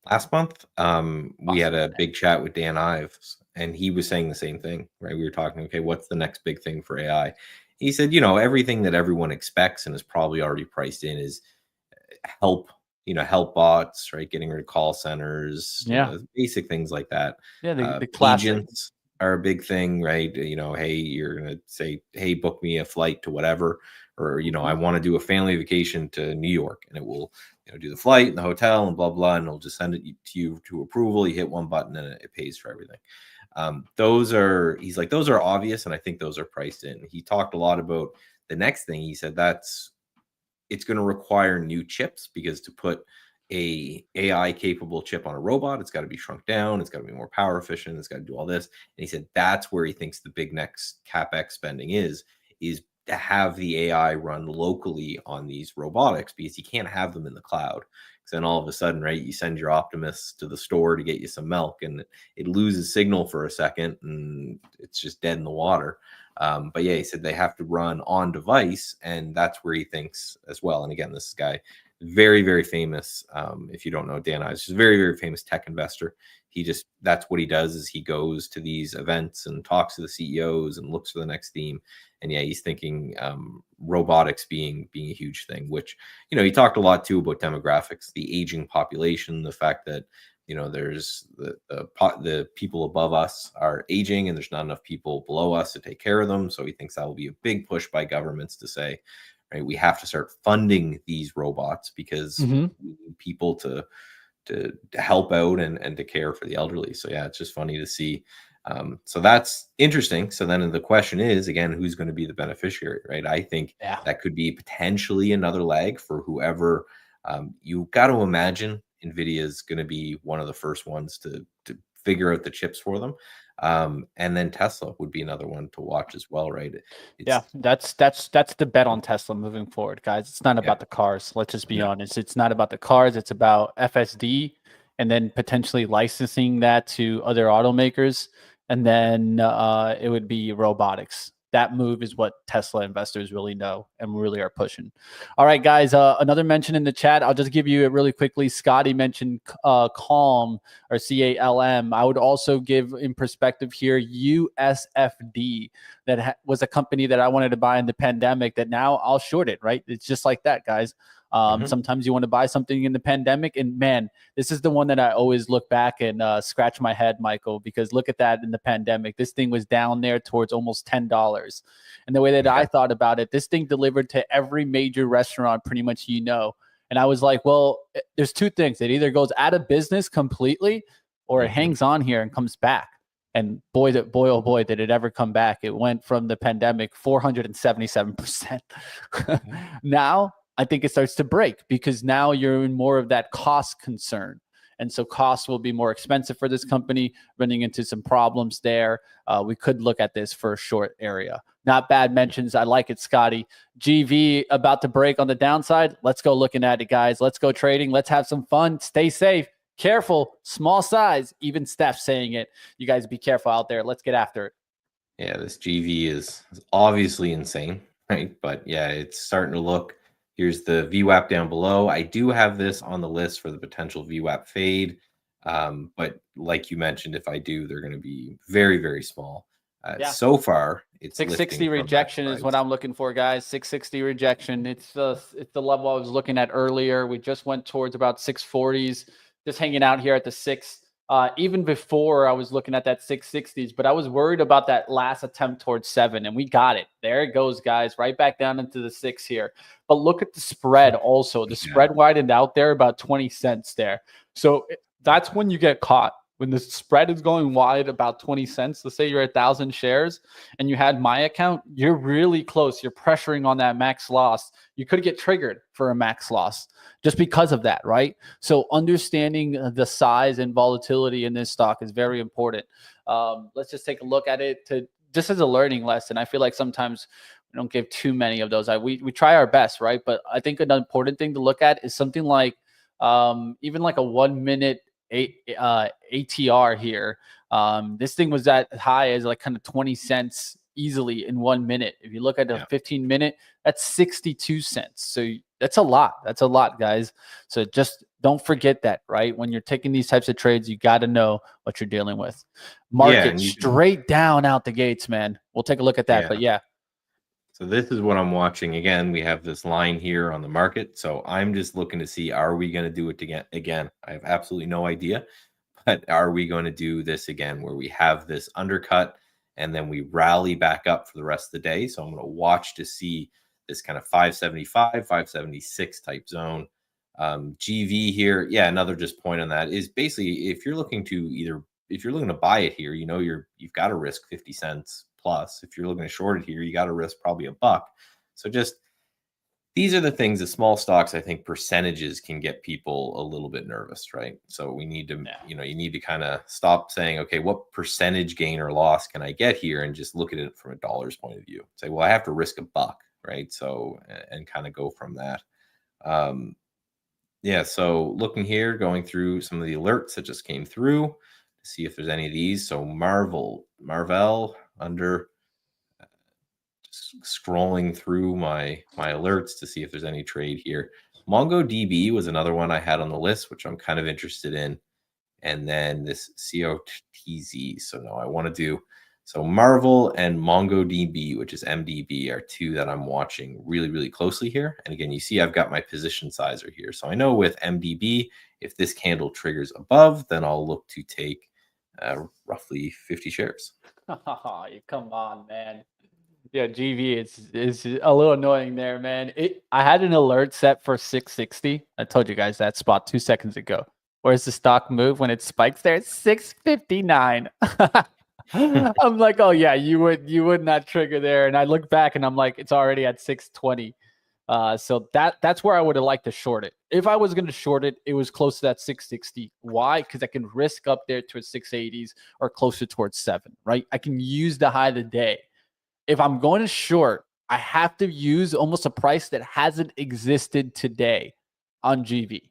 last month, we had Boston a big Dynamics. chat with Dan Ives, and he was saying the same thing, right? We were talking, okay, what's the next big thing for AI? He said, everything that everyone expects and is probably already priced in is help, help bots, right? Getting rid of call centers, Yeah. basic things like that. Yeah, the classic. Agents are a big thing, right? Hey, you're gonna say, hey, book me a flight to whatever, or I Mhm. want to do a family vacation to New York, and it will, do the flight and the hotel and blah blah, and it'll just send it to you to approval. You hit one button and it pays for everything. He's like, those are obvious, and I think those are priced in. He talked a lot about the next thing. He said it's going to require new chips because to put a AI capable chip on a robot, it's got to be shrunk down, it's got to be more power efficient, it's got to do all this. And he said that's where he thinks the big next capex spending is to have the AI run locally on these robotics because you can't have them in the cloud. Because then all of a sudden, right, you send your Optimus to the store to get you some milk, and it loses signal for a second, and it's just dead in the water. But yeah, he said they have to run on device, and that's where he thinks as well. And again, this guy, very, very famous. If you don't know Dan Ives, he's a very, very famous tech investor. That's what he does is he goes to these events and talks to the CEOs and looks for the next theme. And yeah, he's thinking robotics being a huge thing, which, he talked a lot too about demographics, the aging population, the fact that there's the people above us are aging and there's not enough people below us to take care of them. So he thinks that will be a big push by governments to say, right, we have to start funding these robots because Mhm. we need people to help out and to care for the elderly. So yeah, it's just funny to see. So that's interesting. So then the question is again, who's going to be the beneficiary, right? I think Yeah. that could be potentially another leg for whoever. You got to imagine Nvidia is going to be one of the first ones to figure out the chips for them, and then Tesla would be another one to watch as well, right? Yeah, It's that's the bet on Tesla moving forward, guys. It's not yeah, about the cars. Let's just be no, honest. It's not about the cars. It's about FSD and then potentially licensing that to other automakers. And then it would be robotics. That move is what Tesla investors really know and really are pushing. All right, guys. Another mention in the chat. I'll just give you it really quickly. Scotty mentioned Calm or CALM. I would also give in perspective here USFD. that was a company that I wanted to buy in the pandemic that now I'll short it, right? It's just like that, guys. Sometimes you want to buy something in the pandemic, and man, this is the one that I always look back and scratch my head, Michael, because look at that in the pandemic. This thing was down there towards almost $10. And the way that I thought about it, this thing delivered to every major restaurant pretty much, and I was like, well, there's two things. It either goes out of business completely or it hangs on here and comes back. And boy, oh boy, did it ever come back. It went from the pandemic 477%. Now, I think it starts to break because now you're in more of that cost concern. And so costs will be more expensive for this company, running into some problems there. We could look at this for a short area. Not bad mentions. I like it, Scotty. GV about to break on the downside. Let's go looking at it, guys. Let's go trading. Let's have some fun. Stay safe. Careful. Small size. Even Steph saying it. You guys be careful out there. Let's get after it. Yeah, this GV is obviously insane, right? But yeah, it's starting to look. Here's the VWAP down below. I do have this on the list for the potential VWAP fade. But like you mentioned, if I do, they're going to be very, very small. So far, it's 660 rejection is what I'm looking for, guys. 660 rejection. It's the level I was looking at earlier. We just went towards about 640s, just hanging out here at the 6. Even before I was looking at that 660s, but I was worried about that last attempt towards 7, and we got it. There it goes, guys, right back down into the 6 here. But look at the spread also. The spread widened out there about 20 cents there. So that's when you get caught. When the spread is going wide about 20 cents, let's say you're 1,000 shares and you had my account, you're really close. You're pressuring on that max loss. You could get triggered for a max loss just because of that, right? So understanding the size and volatility in this stock is very important. Let's just take a look at it just as a learning lesson. I feel like sometimes we don't give too many of those. We try our best, right? But I think an important thing to look at is something like even like a 1 minute ATR here. This thing was that high as like kind of 20 cents easily in 1 minute. If you look at the 15 minute, that's 62 cents. So that's a lot. That's a lot, guys. So just don't forget that, right? When you're taking these types of trades, you got to know what you're dealing with. Market straight down out the gates, man. We'll take a look at that. But so this is what I'm watching. Again, we have this line here on the market. So I'm just looking to see, are we going to do it again? I have absolutely no idea. But are we going to do this again where we have this undercut and then we rally back up for the rest of the day? So I'm going to watch to see this kind of 575, 576 type zone. GV here. Yeah, another just point on that is basically if you're looking to buy it here, you've got to risk 50 cents plus. If you're looking to short it here, you got to risk probably $1. So just these are the things, the small stocks, I think percentages can get people a little bit nervous, right? So we need to, you need to kind of stop saying, okay, what percentage gain or loss can I get here? And just look at it from a dollar's point of view. Say, well, I have to risk $1, right? So, and kind of go from that. So looking here, going through some of the alerts that just came through to see if there's any of these. So Marvel under, just scrolling through my alerts to see if there's any trade here. MongoDB was another one I had on the list, which I'm kind of interested in. And then this COTZ. So no, I want to do, so Marvel and MongoDB, which is MDB, are two that I'm watching really, really closely here. And again, you see I've got my position sizer here. So I know with MDB, if this candle triggers above, then I'll look to take roughly 50 shares. Come on, man. Yeah, GV is a little annoying there, man. I had an alert set for 660. I told you guys that spot 2 seconds ago. Where's the stock move when it spikes there? It's 659. I'm like, oh yeah, you would not trigger there. And I look back and I'm like, it's already at 620. So that's where I would have liked to short it. If I was going to short it, it was close to that 660. Why? Because I can risk up there to 680s or closer towards 7, right? I can use the high of the day. If I'm going to short, I have to use almost a price that hasn't existed today on GV.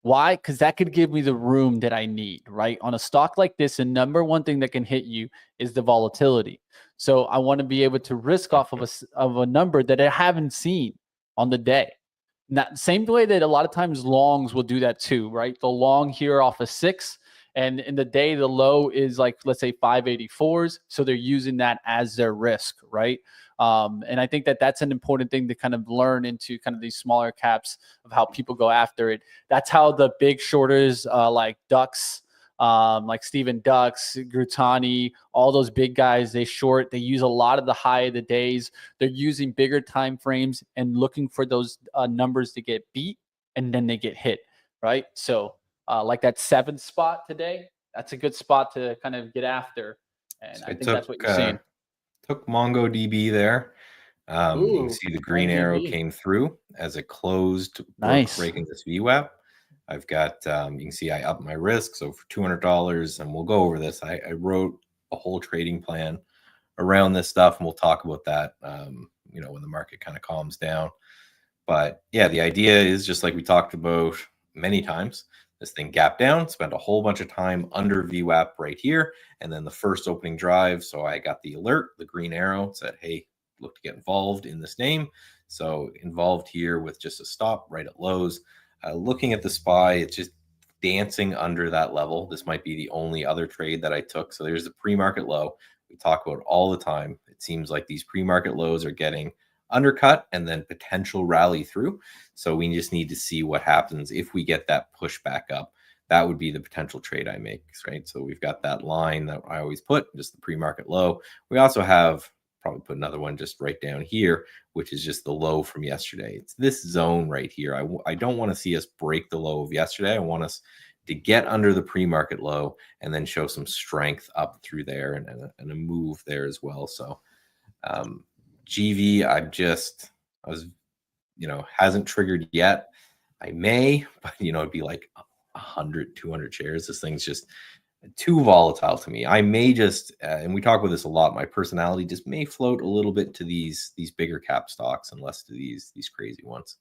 Why? Because that could give me the room that I need, right? On a stock like this, the number one thing that can hit you is the volatility. So I want to be able to risk off of a number that I haven't seen on the day. Now, same way that a lot of times longs will do that too, right? The long here off of 6, And in the day, the low is like, let's say 584s. So they're using that as their risk, right? And I think that that's an important thing to kind of learn into kind of these smaller caps of how people go after it. That's how the big shorters like Ducks, like Steven Ducks, Grutani, all those big guys, they short. They use a lot of the high of the days. They're using bigger time frames and looking for those numbers to get beat, and then they get hit, right? So like that 7th spot today, that's a good spot to kind of get after. And So I think that's what you're seeing. Took MongoDB there. You can Ooh, see the green arrow MongoDB. came through as it closed, Nice. breaking this VWAP. I've got, you can see I upped my risk. So for $200, and we'll go over this, I wrote a whole trading plan around this stuff, and we'll talk about that, when the market kind of calms down. But yeah, the idea is just like we talked about many times. This thing gapped down, spent a whole bunch of time under VWAP right here, and then the first opening drive. So I got the alert, the green arrow said, "Hey, look to get involved in this name." So involved here with just a stop right at lows. Looking at the SPY, it's just dancing under that level. This might be the only other trade that I took. So there's the pre-market low we talk about all the time. It seems like these pre-market lows are getting undercut and then potential rally through. So we just need to see what happens if we get that push back up. That would be the potential trade I make, right? So we've got that line that I always put, just the pre-market low. We also have probably put another one just right down here, which is just the low from yesterday. It's this zone right here. I don't want to see us break the low of yesterday. I want us to get under the pre-market low and then show some strength up through there and a move there as well. So GV, hasn't triggered yet. I may, but it'd be like 100, 200 shares. This thing's just too volatile to me. I may just, and we talk about this a lot, my personality just may float a little bit to these bigger cap stocks and less to these crazy ones.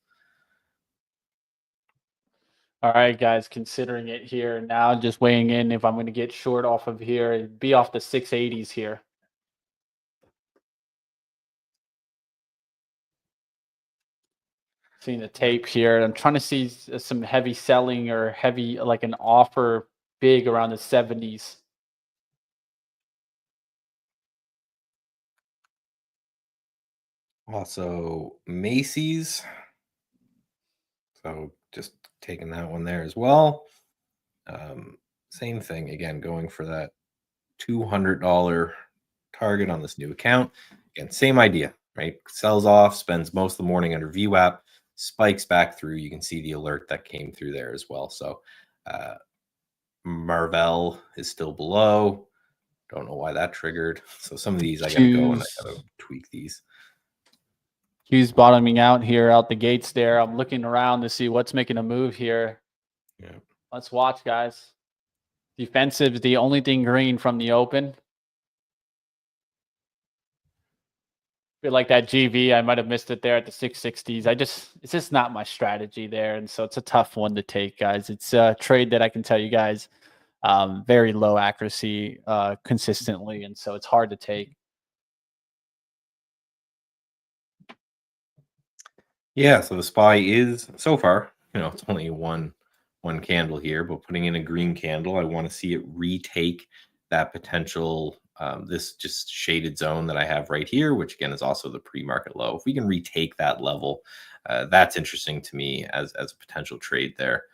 All right, guys, considering it here now, just weighing in if I'm going to get short off of here, it'd be off the 680s here. Seeing the tape here. I'm trying to see some heavy selling or heavy, like an offer big around the 70s. Also, Macy's. So just taking that one there as well. Same thing again, going for that $200 target on this new account. Again, same idea, right? Sells off, spends most of the morning under VWAP, spikes back through. You can see the alert that came through there as well. So Marvell is still below. Don't know why that triggered. So some of these I got to go and I got to tweak these. Q's bottoming out here out the gates there. I'm looking around to see what's making a move here. Yeah. Let's watch, guys. Defensive is the only thing green from the open. Feel like that GV, I might have missed it there at the 660s. It's just not my strategy there. And so it's a tough one to take, guys. It's a trade that I can tell you guys, very low accuracy consistently. And so it's hard to take. Yeah, so the SPY is so far, it's only one candle here, but putting in a green candle, I want to see it retake that potential, this just shaded zone that I have right here, which again is also the pre-market low. If we can retake that level, that's interesting to me as a potential trade there.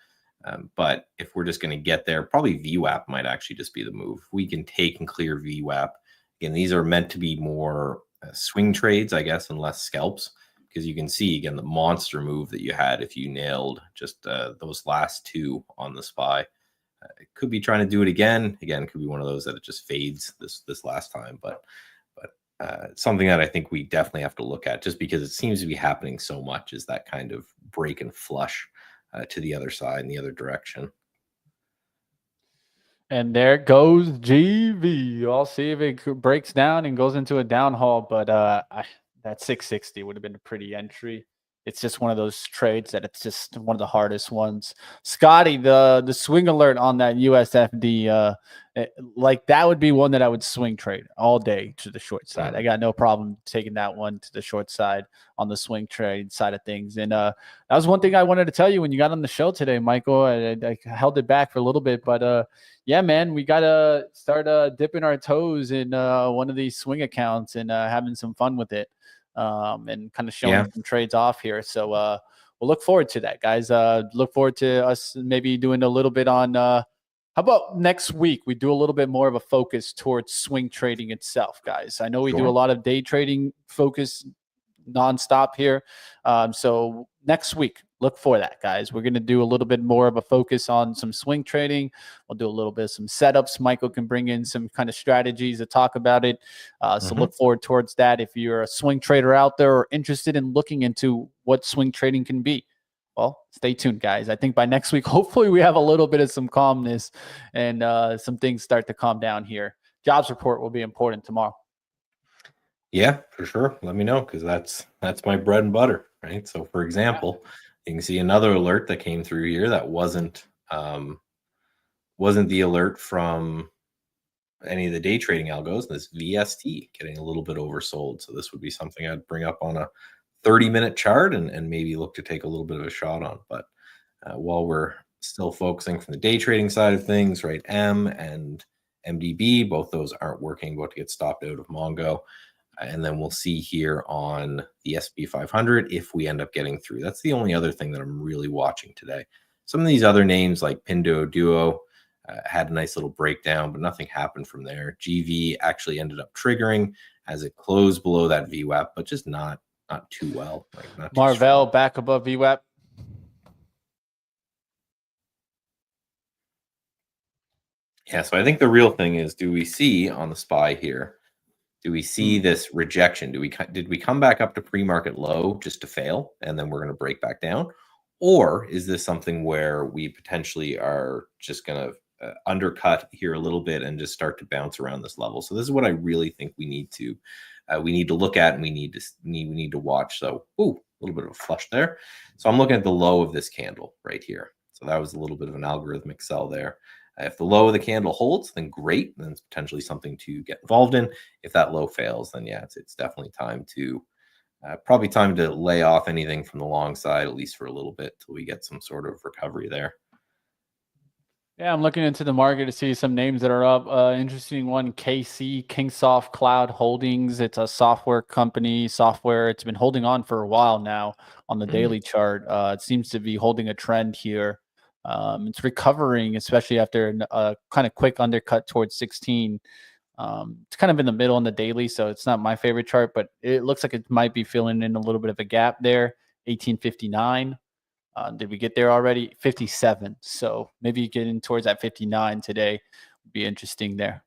But if we're just going to get there, probably VWAP might actually just be the move. We can take and clear VWAP. Again, these are meant to be more swing trades, I guess, and less scalps. Because you can see, again, the monster move that you had if you nailed just those last two on the SPY. It could be trying to do it again. Again, it could be one of those that it just fades this last time. But something that I think we definitely have to look at, just because it seems to be happening so much, is that kind of break and flush to the other side and the other direction. And there goes GV. I'll see if it breaks down and goes into a down haul. But that 660 would have been a pretty entry. it's just one of those trades that it's just one of the hardest ones. Scotty, the swing alert on that USFD, like that would be one that I would swing trade all day to the short side. I got no problem taking that one to the short side on the swing trade side of things. And that was one thing I wanted to tell you when you got on the show today, Michael. I held it back for a little bit, but yeah, man, we got to start dipping our toes in one of these swing accounts and having some fun with it, and kind of showing some trades off here. So we'll look forward to that, guys. Look forward to us maybe doing a little bit on how about next week we do a little bit more of a focus towards swing trading itself, guys. I know we do a lot of day trading focus nonstop here. So next week, look for that, guys. We're going to do a little bit more of a focus on some swing trading. We'll do a little bit of some setups. Michael can bring in some kind of strategies to talk about it. So look forward towards that. If you're a swing trader out there or interested in looking into what swing trading can be, well, stay tuned, guys. I think by next week, hopefully we have a little bit of some calmness and some things start to calm down here. Jobs report will be important tomorrow. Yeah, for sure. Let me know, because that's my bread and butter, right? So, for example, you can see another alert that came through here that wasn't the alert from any of the day trading algos. This VST getting a little bit oversold. So this would be something I'd bring up on a 30-minute chart and maybe look to take a little bit of a shot on. But while we're still focusing from the day trading side of things, right? M and MDB, both those aren't working, about to get stopped out of Mongo. And then we'll see here on the S&P 500 if we end up getting through. That's the only other thing that I'm really watching today. Some of these other names like Pinduoduo had a nice little breakdown, but nothing happened from there. GV actually ended up triggering as it closed below that VWAP, but just not too well. Like not too Marvell strong. back above VWAP. Yeah, so I think the real thing is, do we see on the SPY here, do we see this rejection? Did we come back up to pre-market low just to fail, and then we're going to break back down? Or is this something where we potentially are just going to undercut here a little bit and just start to bounce around this level? So this is what I really think we need to look at, and we need to watch. So, a little bit of a flush there. So I'm looking at the low of this candle right here. So that was a little bit of an algorithmic sell there. If the low of the candle holds, then great. Then it's potentially something to get involved in. If that low fails, then yeah, it's definitely time to probably time to lay off anything from the long side, at least for a little bit, till we get some sort of recovery there. Yeah, I'm looking into the market to see some names that are up. Interesting one, KC, Kingsoft Cloud Holdings. It's a software company, It's been holding on for a while now on the daily chart. It seems to be holding a trend here. It's recovering, especially after a kind of quick undercut towards 16. It's kind of in the middle on the daily, so it's not my favorite chart, but it looks like it might be filling in a little bit of a gap there. 1859. Did we get there already? 57. So maybe getting towards that 59 today would be interesting there.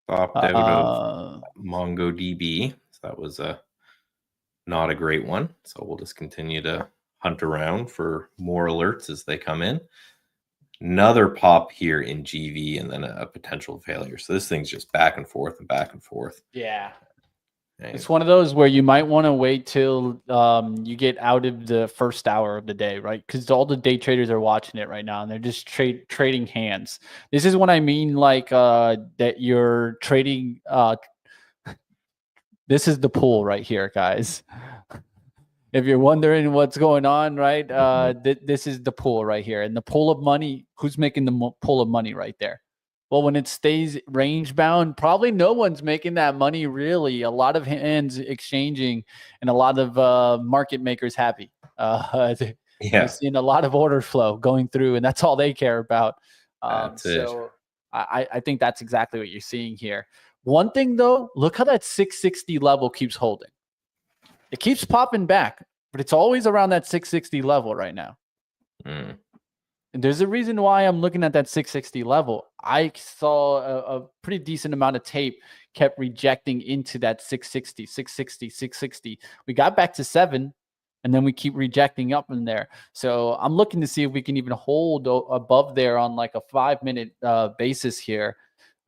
Popped out of MongoDB. So that was not a great one. So we'll just continue to hunt around for more alerts as they come in. Another pop here in GV, and then a potential failure. So this thing's just back and forth and back and forth. Yeah. It's one of those where you might want to wait till you get out of the first hour of the day, right? Because all the day traders are watching it right now, and they're just trading hands. This is what I mean, like that you're trading. This is the pool right here, guys. If you're wondering what's going on, right? This is the pool right here. And the pool of money, who's making the pool of money right there? Well, when it stays range bound, probably no one's making that money really. A lot of hands exchanging and a lot of market makers happy. You're seeing a lot of order flow going through, and that's all they care about. So I think that's exactly what you're seeing here. One thing, though, look how that 660 level keeps holding. It keeps popping back, but it's always around that 660 level right now. And there's a reason why I'm looking at that 660 level. I saw a pretty decent amount of tape kept rejecting into that 660, 660, 660. We got back to 7, and then we keep rejecting up in there. So I'm looking to see if we can even hold above there on like a 5-minute basis here.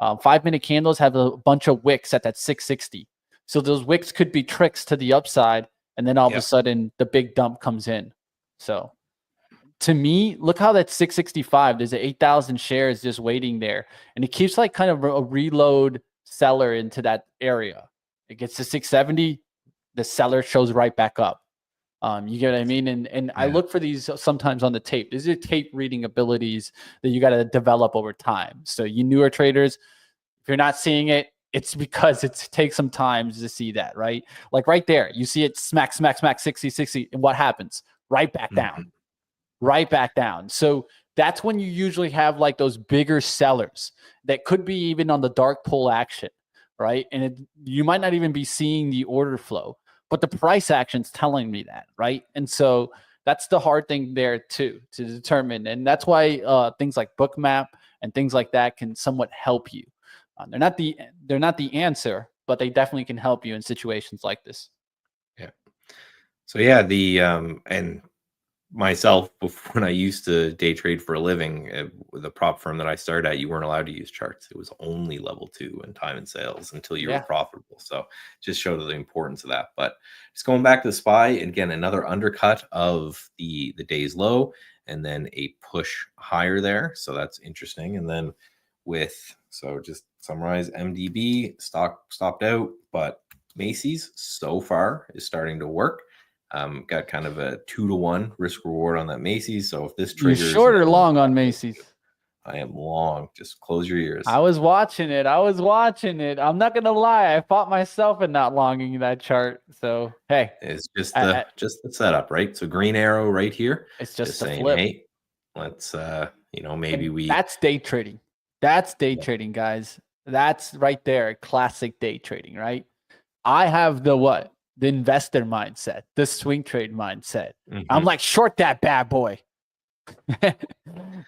5-minute candles have a bunch of wicks at that 660. So those wicks could be tricks to the upside and then all of a Yep. sudden the big dump comes in. So to me, look how that's 665. There's 8,000 shares just waiting there, and it keeps like kind of a reload seller into that area. It gets to 670, the seller shows right back up. You get what I mean? And I look for these sometimes on the tape. These are tape reading abilities that you got to develop over time. So you newer traders, if you're not seeing it, it's because it takes some time to see that, right? Like right there, you see it smack, 60, and what happens? Right back down, right back down. So that's when you usually have like those bigger sellers that could be even on the dark pool action, right? And you might not even be seeing the order flow, but the price action's telling me that, right? And so that's the hard thing there too to determine, and that's why things like Bookmap and things like that can somewhat help you. They're not the answer, but they definitely can help you in situations like this. Yeah. So yeah, and myself, when I used to day trade for a living, with the prop firm that I started at, you weren't allowed to use charts. It was only level 2 and time and sales until you were profitable. So just showed the importance of that. But just going back to the SPY, again, another undercut of the day's low, and then a push higher there. So that's interesting. And then so just summarize, MDB stock stopped out, but Macy's so far is starting to work. Got kind of a 2-to-1 risk reward on that Macy's. So if this triggers, you're short or long on Macy's? I am long. Just close your ears. I was watching it. I'm not gonna lie. I fought myself in not longing that chart. So hey, it's just the setup, right? So green arrow right here. It's just saying, flip. hey, let's maybe that's day trading. That's day trading, guys. That's right there, classic day trading, right? I have the investor mindset, the swing trade mindset. I'm like, short that bad boy.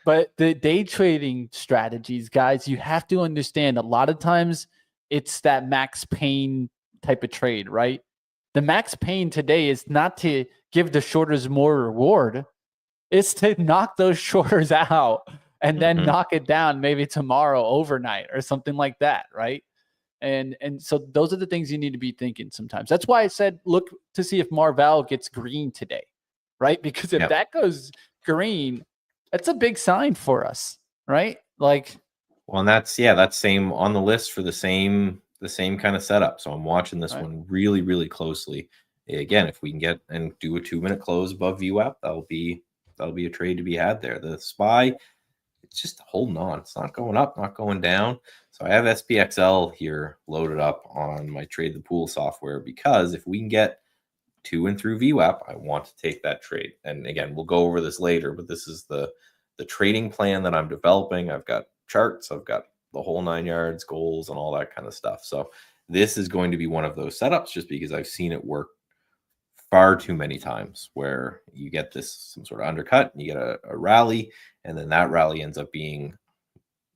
But the day trading strategies, guys, you have to understand a lot of times it's that max pain type of trade, right? The max pain today is not to give the shorters more reward. It's to knock those shorters out and then knock it down maybe tomorrow overnight or something like that, right? And so those are the things you need to be thinking sometimes. That's why I said look to see if Marvell gets green today, right? Because if that goes green, that's a big sign for us, right? Like, well, and that's same on the list for the same kind of setup. So I'm watching this one really, really closely. Again, if we can get and do a 2-minute close above VWAP, that'll be a trade to be had there. The SPY, it's just holding on. It's not going up, not going down. So I have SPXL here loaded up on my Trade the Pool software, because if we can get to and through VWAP, I want to take that trade. And again, we'll go over this later, but this is the trading plan that I'm developing. I've got charts, I've got the whole 9 yards, goals, and all that kind of stuff. So this is going to be one of those setups, just because I've seen it work far too many times, where you get some sort of undercut, and you get a rally, and then that rally ends up being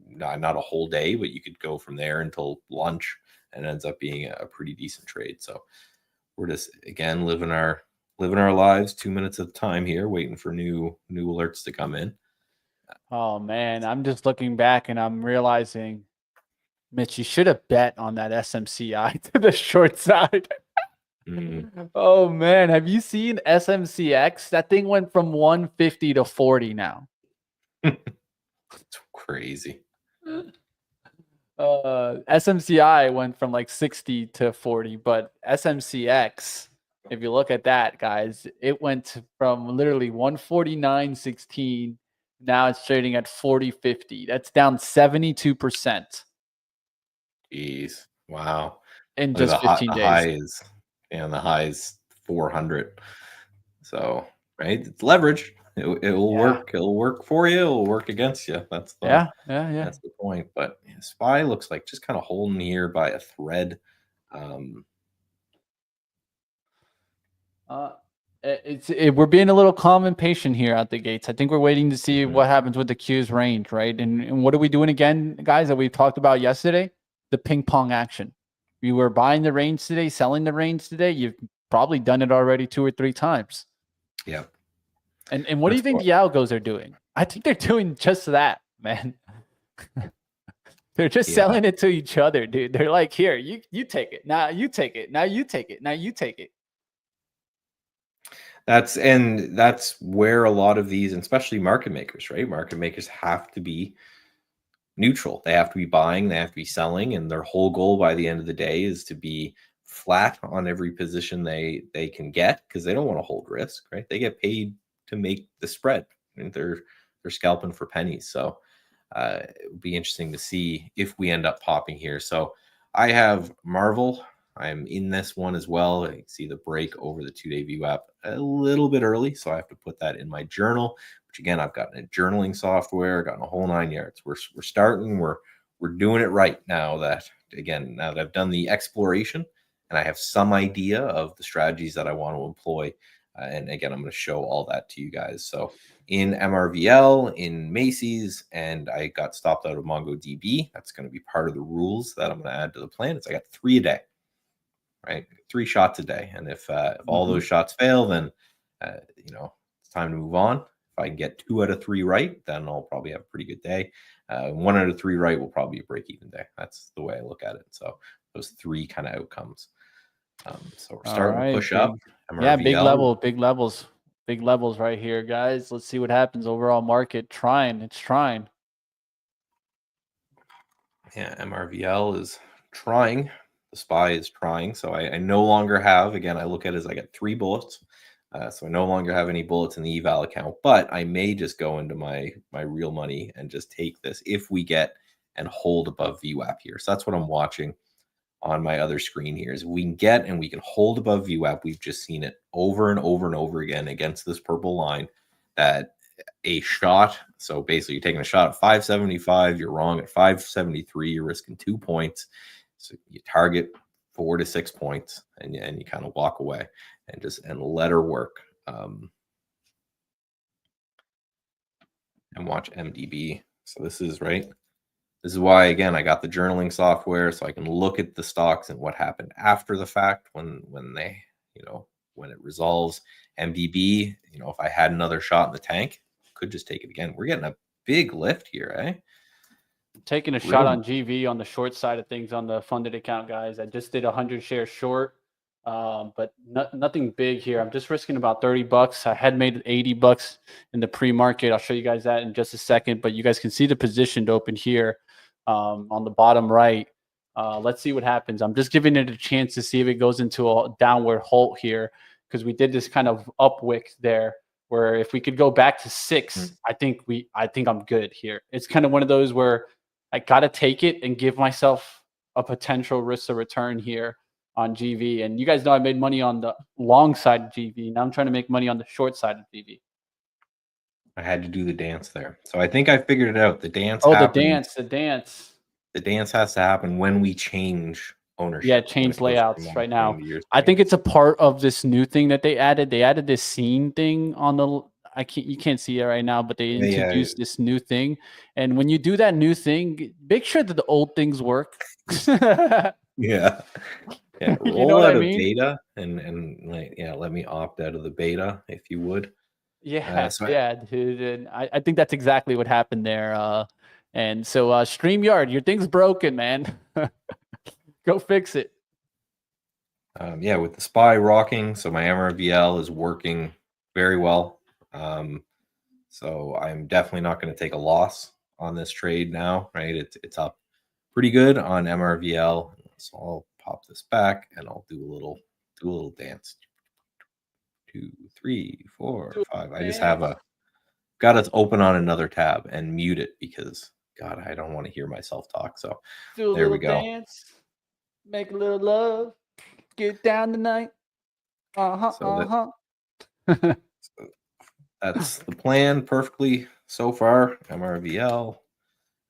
not a whole day, but you could go from there until lunch, and it ends up being a pretty decent trade. So we're just, again, living our lives 2 minutes at a time here, waiting for new alerts to come in. Oh man, I'm just looking back and I'm realizing, Mitch, you should have bet on that SMCI to the short side. Oh man, have you seen SMCX? That thing went from 150 to 40 now. It's crazy. SMCI went from like 60 to 40, but SMCX, if you look at that, guys, it went from literally 149.16. Now it's trading at 40.50. That's down 72%. Jeez, wow! In just 15 days. The high is 400. So right, it's leverage. It will work. It'll work for you. It'll work against you. That's the That's the point. But SPY looks like just kind of holding here by a thread. We're being a little calm and patient here at the gates. I think we're waiting to see what happens with the Q's range, right? And what are we doing again, guys, that we talked about yesterday? The ping pong action. You were buying the range today, selling the range today. You've probably done it already 2 or 3 times. Yeah. And what do you think the algos are doing? I think they're doing just that, man. They're just selling it to each other, dude. They're like, here, you take it. Now you take it. Now you take it. Now you take it. That's where a lot of these, and especially market makers, right? Market makers have to be neutral. They have to be buying, they have to be selling, and their whole goal by the end of the day is to be flat on every position they can get, because they don't want to hold risk, right? They get paid to make the spread, and they're scalping for pennies. So it would be interesting to see if we end up popping here. So I have Marvel. I'm in this one as well. I can see the break over the 2-day VWAP a little bit early, so I have to put that in my journal. Which again, I've gotten a journaling software, gotten a whole 9 yards. We're starting. We're doing it right now. That now that I've done the exploration and I have some idea of the strategies that I want to employ. And again, I'm going to show all that to you guys. So in MRVL, in Macy's, and I got stopped out of MongoDB. That's going to be part of the rules that I'm going to add to the plan. It's I got 3 a day, right? 3 shots a day. And if all those shots fail, then, it's time to move on. If I can get 2 out of 3 right, then I'll probably have a pretty good day. 1 out of 3 right will probably be a break-even day. That's the way I look at it. So those 3 kind of outcomes. So we're starting to push up. MRVL. Yeah, big levels right here, guys. Let's see what happens. Overall market it's trying. Yeah, MRVL is trying. The SPY is trying. So I no longer have, again, I look at it as I got 3 bullets. So I no longer have any bullets in the eval account, but I may just go into my real money and just take this if we get and hold above VWAP here. So that's what I'm watching on my other screen here, is we can get and we can hold above VWAP. We've just seen it over and over and over again against this purple line, that a shot. So basically you're taking a shot at 575, you're wrong at 573, you're risking 2 points. So you target 4 to 6 points and you kind of walk away and let her work. And watch MDB. So this is right. This is why, again, I got the journaling software so I can look at the stocks and what happened after the fact when they, when it resolves. MDB, if I had another shot in the tank, could just take it again. We're getting a big lift here, eh? Taking a shot on GV on the short side of things on the funded account, guys. I just did 100 shares short, but nothing big here. I'm just risking about $30. I had made $80 in the pre-market. I'll show you guys that in just a second, but you guys can see the positioned open here on the bottom right. Let's see what happens. I'm just giving it a chance to see if it goes into a downward halt here, because we did this kind of up wick there, where if we could go back to 6, I think I'm good here. It's kind of one of those where I got to take it and give myself a potential risk of return here on GV. And you guys know I made money on the long side of GV. Now I'm trying to make money on the short side of GV. I had to do the dance there. So I think I figured it out. The dance. Oh, happens. the dance. The dance has to happen when we change ownership. Yeah, change layouts right now. I think it's a part of this new thing that they added. They added this scene thing on the, you can't see it right now, but they introduced this new thing. And when you do that new thing, make sure that the old things work. Yeah. Roll out of beta and let me opt out of the beta if you would. Yeah, dude. And I think that's exactly what happened there. And so StreamYard, your thing's broken, man. Go fix it. With the SPY rocking, so my MRVL is working very well. So I'm definitely not going to take a loss on this trade now, right? It's up pretty good on MRVL. So I'll pop this back and I'll do a little dance. 2, 3, 4, 5. I just have got us open on another tab and mute it because God, I don't want to hear myself talk. So there we go. Dance, make a little love, get down tonight. So that's the plan perfectly so far. MRVL,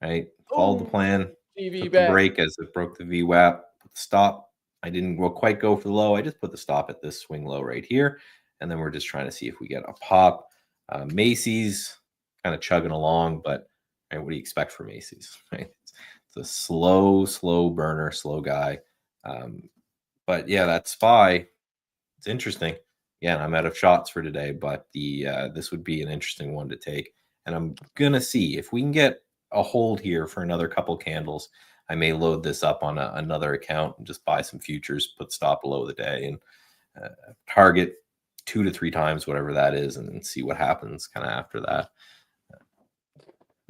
right? Followed the plan. Took the break as it broke the VWAP. Put the stop. I didn't quite go for the low. I just put the stop at this swing low right here. And then we're just trying to see if we get a pop. Macy's kind of chugging along, but right, what do you expect from Macy's? Right? It's a slow burner, slow guy. But yeah, that SPY, it's interesting. Yeah, I'm out of shots for today, but this would be an interesting one to take. And I'm gonna see if we can get a hold here for another couple candles. I may load this up on another account and just buy some futures, put stop below the day, and target 2 to 3 times, whatever that is, and see what happens kind of after that.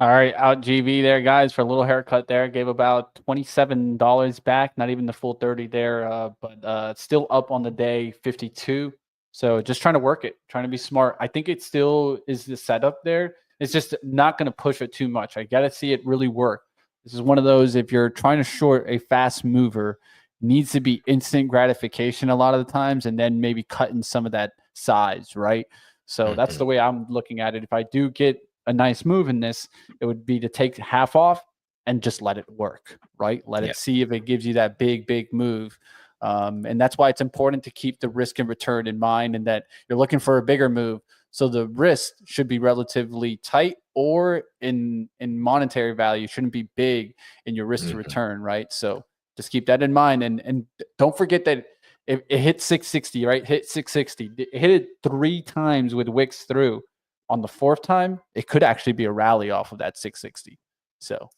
All right, out GV there, guys, for a little haircut there. Gave about $27 back, not even the full 30 there, but still up on the day, 52. So just trying to work it, trying to be smart. I think it still is the setup there. It's just not going to push it too much. I got to see it really work. This is one of those, if you're trying to short a fast mover, needs to be instant gratification a lot of the times, and then maybe cutting some of that size, right? So that's the way I'm looking at it. If I do get a nice move in this, it would be to take half off and just let it work, right? Let it see if it gives you that big move. And that's why it's important to keep the risk and return in mind, and that you're looking for a bigger move. So the risk should be relatively tight, or in monetary value shouldn't be big in your risk to return, right? So just keep that in mind. And don't forget that it hit 660, right? Hit 660. It hit it 3 times with wicks through. On the 4th time, it could actually be a rally off of that 660. So,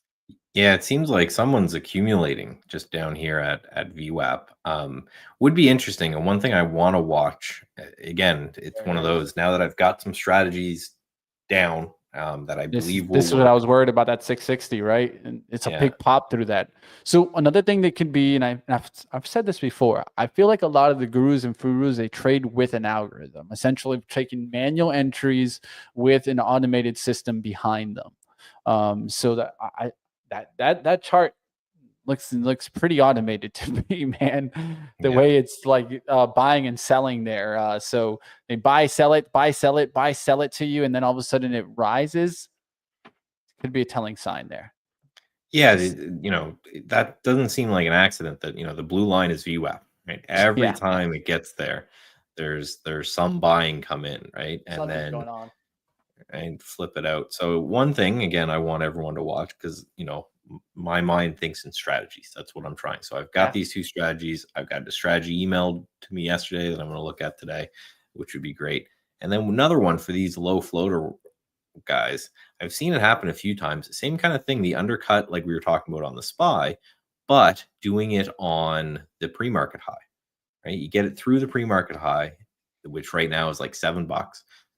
yeah, it seems like someone's accumulating just down here at VWAP. Would be interesting. And one thing I want to watch, again, it's one of those, now that I've got some strategies down that I believe will this is what I was worried about, that 660, right? And it's a big pop through that. So another thing that could be, and I've said this before, I feel like a lot of the gurus and gurus, they trade with an algorithm, essentially taking manual entries with an automated system behind them. So that that chart looks pretty automated to me, man. The way it's like buying and selling there. So they buy, sell it, buy, sell it, buy, sell it to you, and then all of a sudden it rises. Could be a telling sign there. Yeah, you know, that doesn't seem like an accident that, you know, the blue line is VWAP, right? Every time it gets there, there's some buying come in, right? And Something's then going on. and flip it out. So one thing, again, I want everyone to watch, because, you know, my mind thinks in strategies. That's what I'm trying. So I've got these 2 strategies. I've got the strategy emailed to me yesterday that I'm going to look at today, which would be great. And then another one for these low floater guys. I've seen it happen a few times. Same kind of thing, the undercut, like we were talking about on the SPY, but doing it on the pre-market high, right? You get it through the pre-market high, which right now is like $7.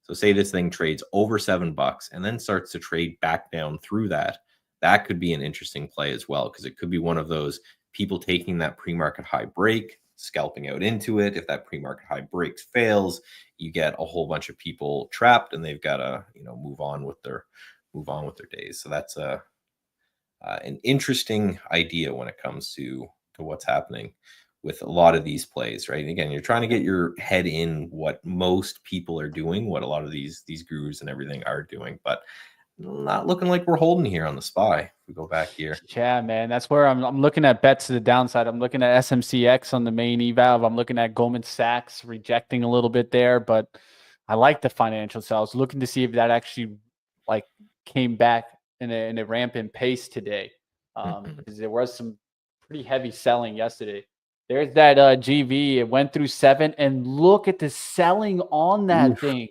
So say this thing trades over $7 and then starts to trade back down through that. That could be an interesting play as well, because it could be one of those people taking that pre-market high break, scalping out into it. If that pre-market high breaks fails, you get a whole bunch of people trapped, and they've got to, you know, move on with their days. So that's an interesting idea when it comes to what's happening with a lot of these plays, right? And again, you're trying to get your head in what most people are doing, what a lot of these gurus and everything are doing, but not looking like we're holding here on the SPY. If we go back here, yeah, man, that's where I'm looking at bets to the downside. I'm looking at SMCX on the main eval. I'm looking at Goldman Sachs rejecting a little bit there, but I like the financial. So I was looking to see if that actually like came back in a rampant pace today, because there was some pretty heavy selling yesterday. There's that GV. It went through 7, and look at the selling on that thing.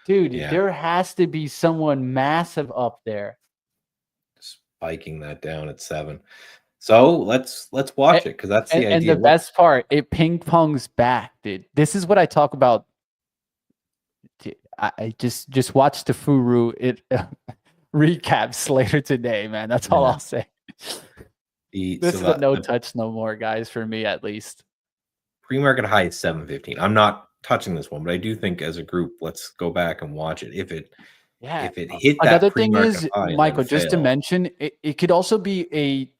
Dude, there has to be someone massive up there. Spiking that down at 7. So let's watch it, because that's the idea. And the best part, it ping pongs back, dude. This is what I talk about. I just watch the Furu recaps later today, man. That's all I'll say. This is a no touch no more, guys, for me at least. Pre-market high is 715. I'm not touching this one, but I do think as a group, let's go back and watch it. If it hit that another thing pre-market is, high, Michael, just to mention, it could also be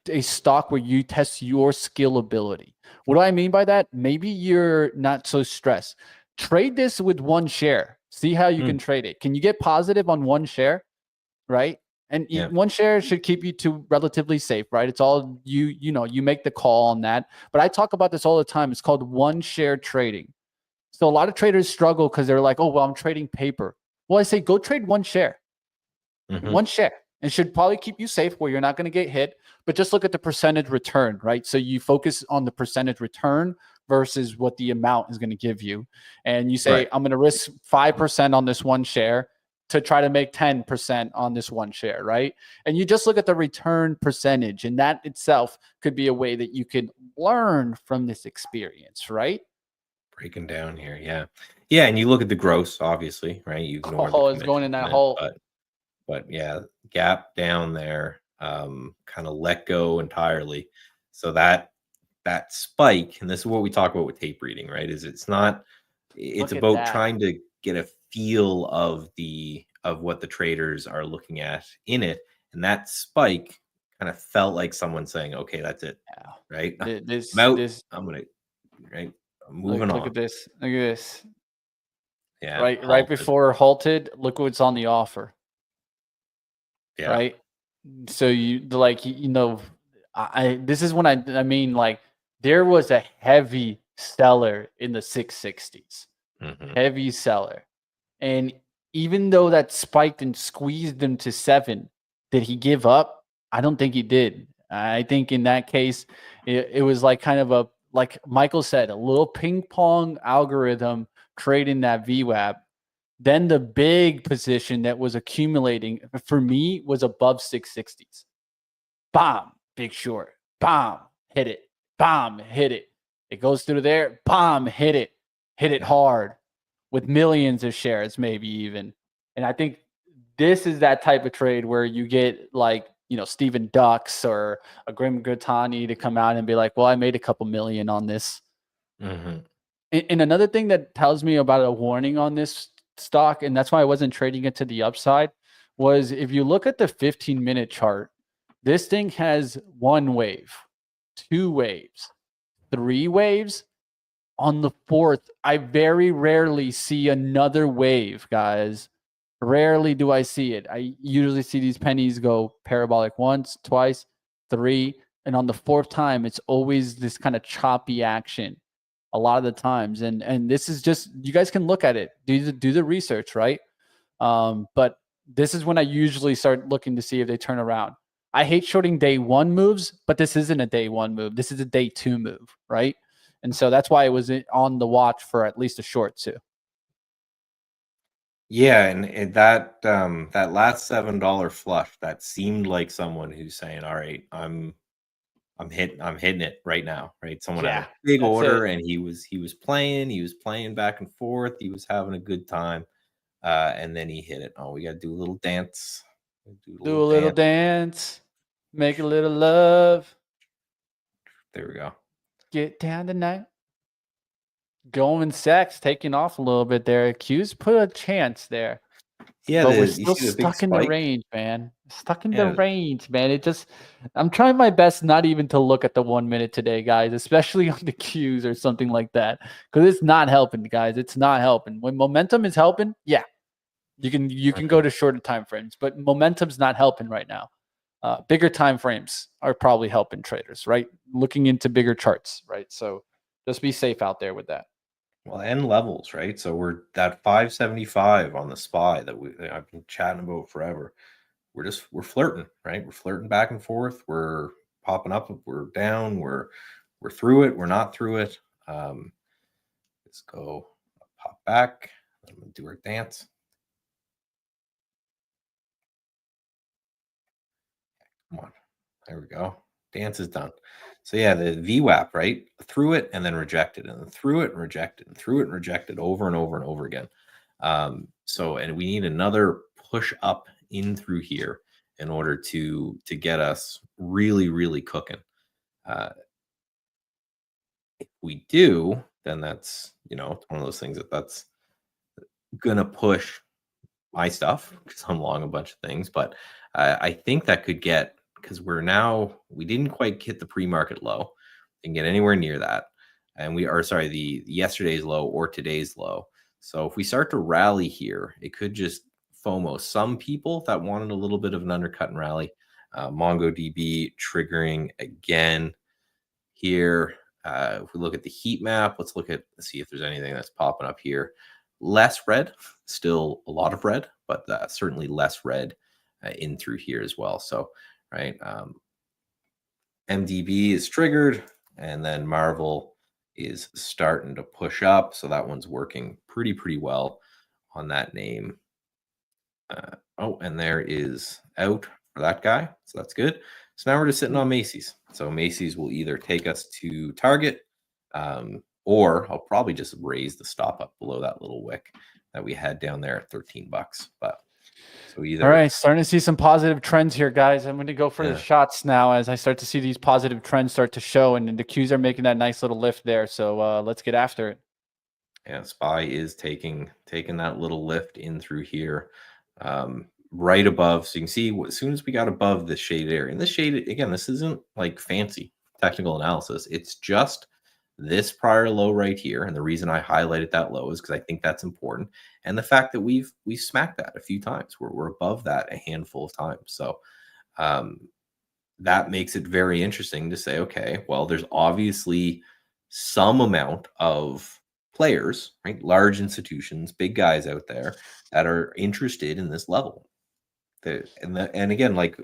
a stock where you test your scalability. What do I mean by that? Maybe you're not so stressed. Trade this with 1 share. See how you can trade it. Can you get positive on 1 share? Right? And 1 share should keep you to relatively safe, right? It's all you know, you make the call on that. But I talk about this all the time. It's called 1 share trading. So a lot of traders struggle because they're like, oh, well, I'm trading paper. Well, I say go trade 1 share. 1 share. It should probably keep you safe where you're not going to get hit, but just look at the percentage return, right? So you focus on the percentage return versus what the amount is going to give you. And you say, I'm going to risk 5% on this 1 share to try to make 10% on this 1 share, right? And you just look at the return percentage, and that itself could be a way that you could learn from this experience, right? Breaking down here, Yeah, and you look at the gross, obviously, right? You ignore the Oh, it's going in commission that from it, hole. but yeah, gap down there, kind of let go entirely. So that spike, and this is what we talk about with tape reading, right? Is it's Look at about that. trying to get a feel of what the traders are looking at in it, and that spike kind of felt like someone saying, "Okay, that's it, Yeah. right? I'm This out. this I'm gonna right. I'm moving look on." at this. Look at this. Yeah, Right halted. before halted, look what's on the offer. Yeah. Right. So I this is when I mean, like, there was a heavy seller in the 660s. Hmm. Heavy seller. And even though that spiked and squeezed him to 7, did he give up? I don't think he did. I think in that case, it was like kind of like Michael said, a little ping pong algorithm creating that VWAP. Then the big position that was accumulating for me was above 660s. Bomb, big short. Bomb, hit it. Bomb, hit it. It goes through there. Bomb, hit it. Hit it Yeah. hard with millions of shares, maybe even. And I think this is that type of trade where you get, like, Steven Ducks or a Grim Gutani to come out and be like, well, I made a couple million on this. Hmm. And another thing that tells me about a warning on this stock, and that's why I wasn't trading it to the upside, was if you look at the 15-minute chart, this thing has 1 wave, 2 waves, 3 waves. On the 4th, I very rarely see another wave, guys. Rarely do I see it. I usually see these pennies go parabolic once, twice, 3, and on the 4th time, it's always this kind of choppy action a lot of the times. And this is just, you guys can look at it, do the research, right? But this is when I usually start looking to see if they turn around. I hate shorting day 1 moves, but this isn't a day 1 move. This is a day 2 move, right? And so that's why it was on the watch for at least a short too. Yeah, and that last $7 flush, that seemed like someone who's saying, "All right, I'm hitting it right now," right? Someone had Yeah, a big that's order, it. and he was playing back and forth, he was having a good time, and then he hit it. Oh, we gotta do a little dance. Do a Do little a little dance. dance, make a little love, There we go. get down tonight. Goldman Sachs taking off a little bit there. Q's put a chance there. Yeah, But we're you still see the big stuck in the spike? range, man. Stuck in the Yeah. range, man. I'm trying my best not even to look at the 1 minute today, guys, especially on the Qs or something like that. Because it's not helping, guys. It's not helping. When momentum is helping, yeah, you can go Mhm. to shorter time frames, but momentum's not helping right now. Bigger time frames are probably helping traders, right? Looking into bigger charts, right? So just be safe out there with that. Well, end levels, right? So we're that 575 on the SPY that I've been chatting about forever. We're flirting, right? We're flirting back and forth. We're popping up, we're down, we're through it, we're not through it. Let's go pop back. I'm gonna do our dance. Come on. There we go. Dance is done. So yeah, the VWAP, right? Through it and then rejected, and then through it and rejected, and through it and rejected over and over and over again. And we need another push up in through here in order to get us really, really cooking. If we do, then that's it's one of those things that's gonna push my stuff because I'm long a bunch of things. But I think that could get because we didn't quite hit the pre-market low and get anywhere near that, and we are sorry the yesterday's low or today's low. So if we start to rally here, it could just FOMO some people that wanted a little bit of an undercut and rally. MongoDB triggering again here. If we look at the heat map, let's see if there's anything that's popping up here. Less red, still a lot of red, but certainly less red in through here as well. So, right, MDB is triggered, and then Marvel is starting to push up. So that one's working pretty well on that name. And there is out for that guy. So that's good. So now we're just sitting on Macy's. So Macy's will either take us to target or I'll probably just raise the stop up below that little wick that we had down there at $13. But so either. All right, starting to see some positive trends here, guys. I'm going to go for the shots now as I start to see these positive trends start to show, and the Qs are making that nice little lift there. So let's get after it. Yeah, SPY is taking that little lift in through here, right above. So you can see as soon as we got above this shaded area, and this shaded, again, this isn't like fancy technical analysis. It's just this prior low right here. And the reason I highlighted that low is because I think that's important. And the fact that we've smacked that a few times. We're above that a handful of times. So that makes it very interesting to say, okay, well, there's obviously some amount of players, right? Large institutions, big guys out there that are interested in this level. And again, like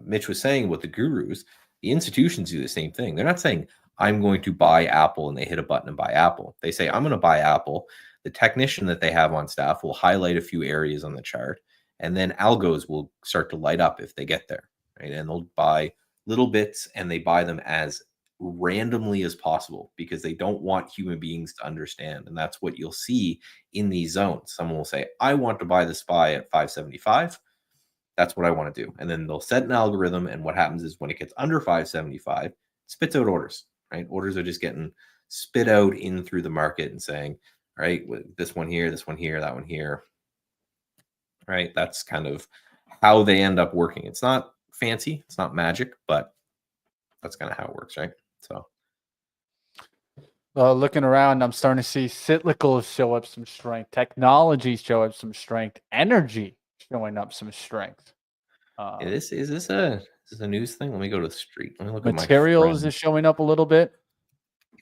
Mitch was saying with the gurus, the institutions do the same thing. They're not saying, I'm going to buy Apple, and they hit a button and buy Apple. They say, I'm going to buy Apple. The technician that they have on staff will highlight a few areas on the chart, and then algos will start to light up if they get there, right? And they'll buy little bits, and they buy them as randomly as possible because they don't want human beings to understand. And that's what you'll see in these zones. Someone will say, I want to buy the SPY at 575. That's what I want to do. And then they'll set an algorithm. And what happens is when it gets under 575, it spits out orders, right? Orders are just getting spit out in through the market and saying, all right, this one here, that one here, right? That's kind of how they end up working. It's not fancy. It's not magic, but that's kind of how it works, right? So looking around, I'm starting to see cyclicals show up some strength, technology show up some strength, energy showing up some strength. Is this a news thing? Let me go to the street. Let me look materials at my friend, is showing up a little bit.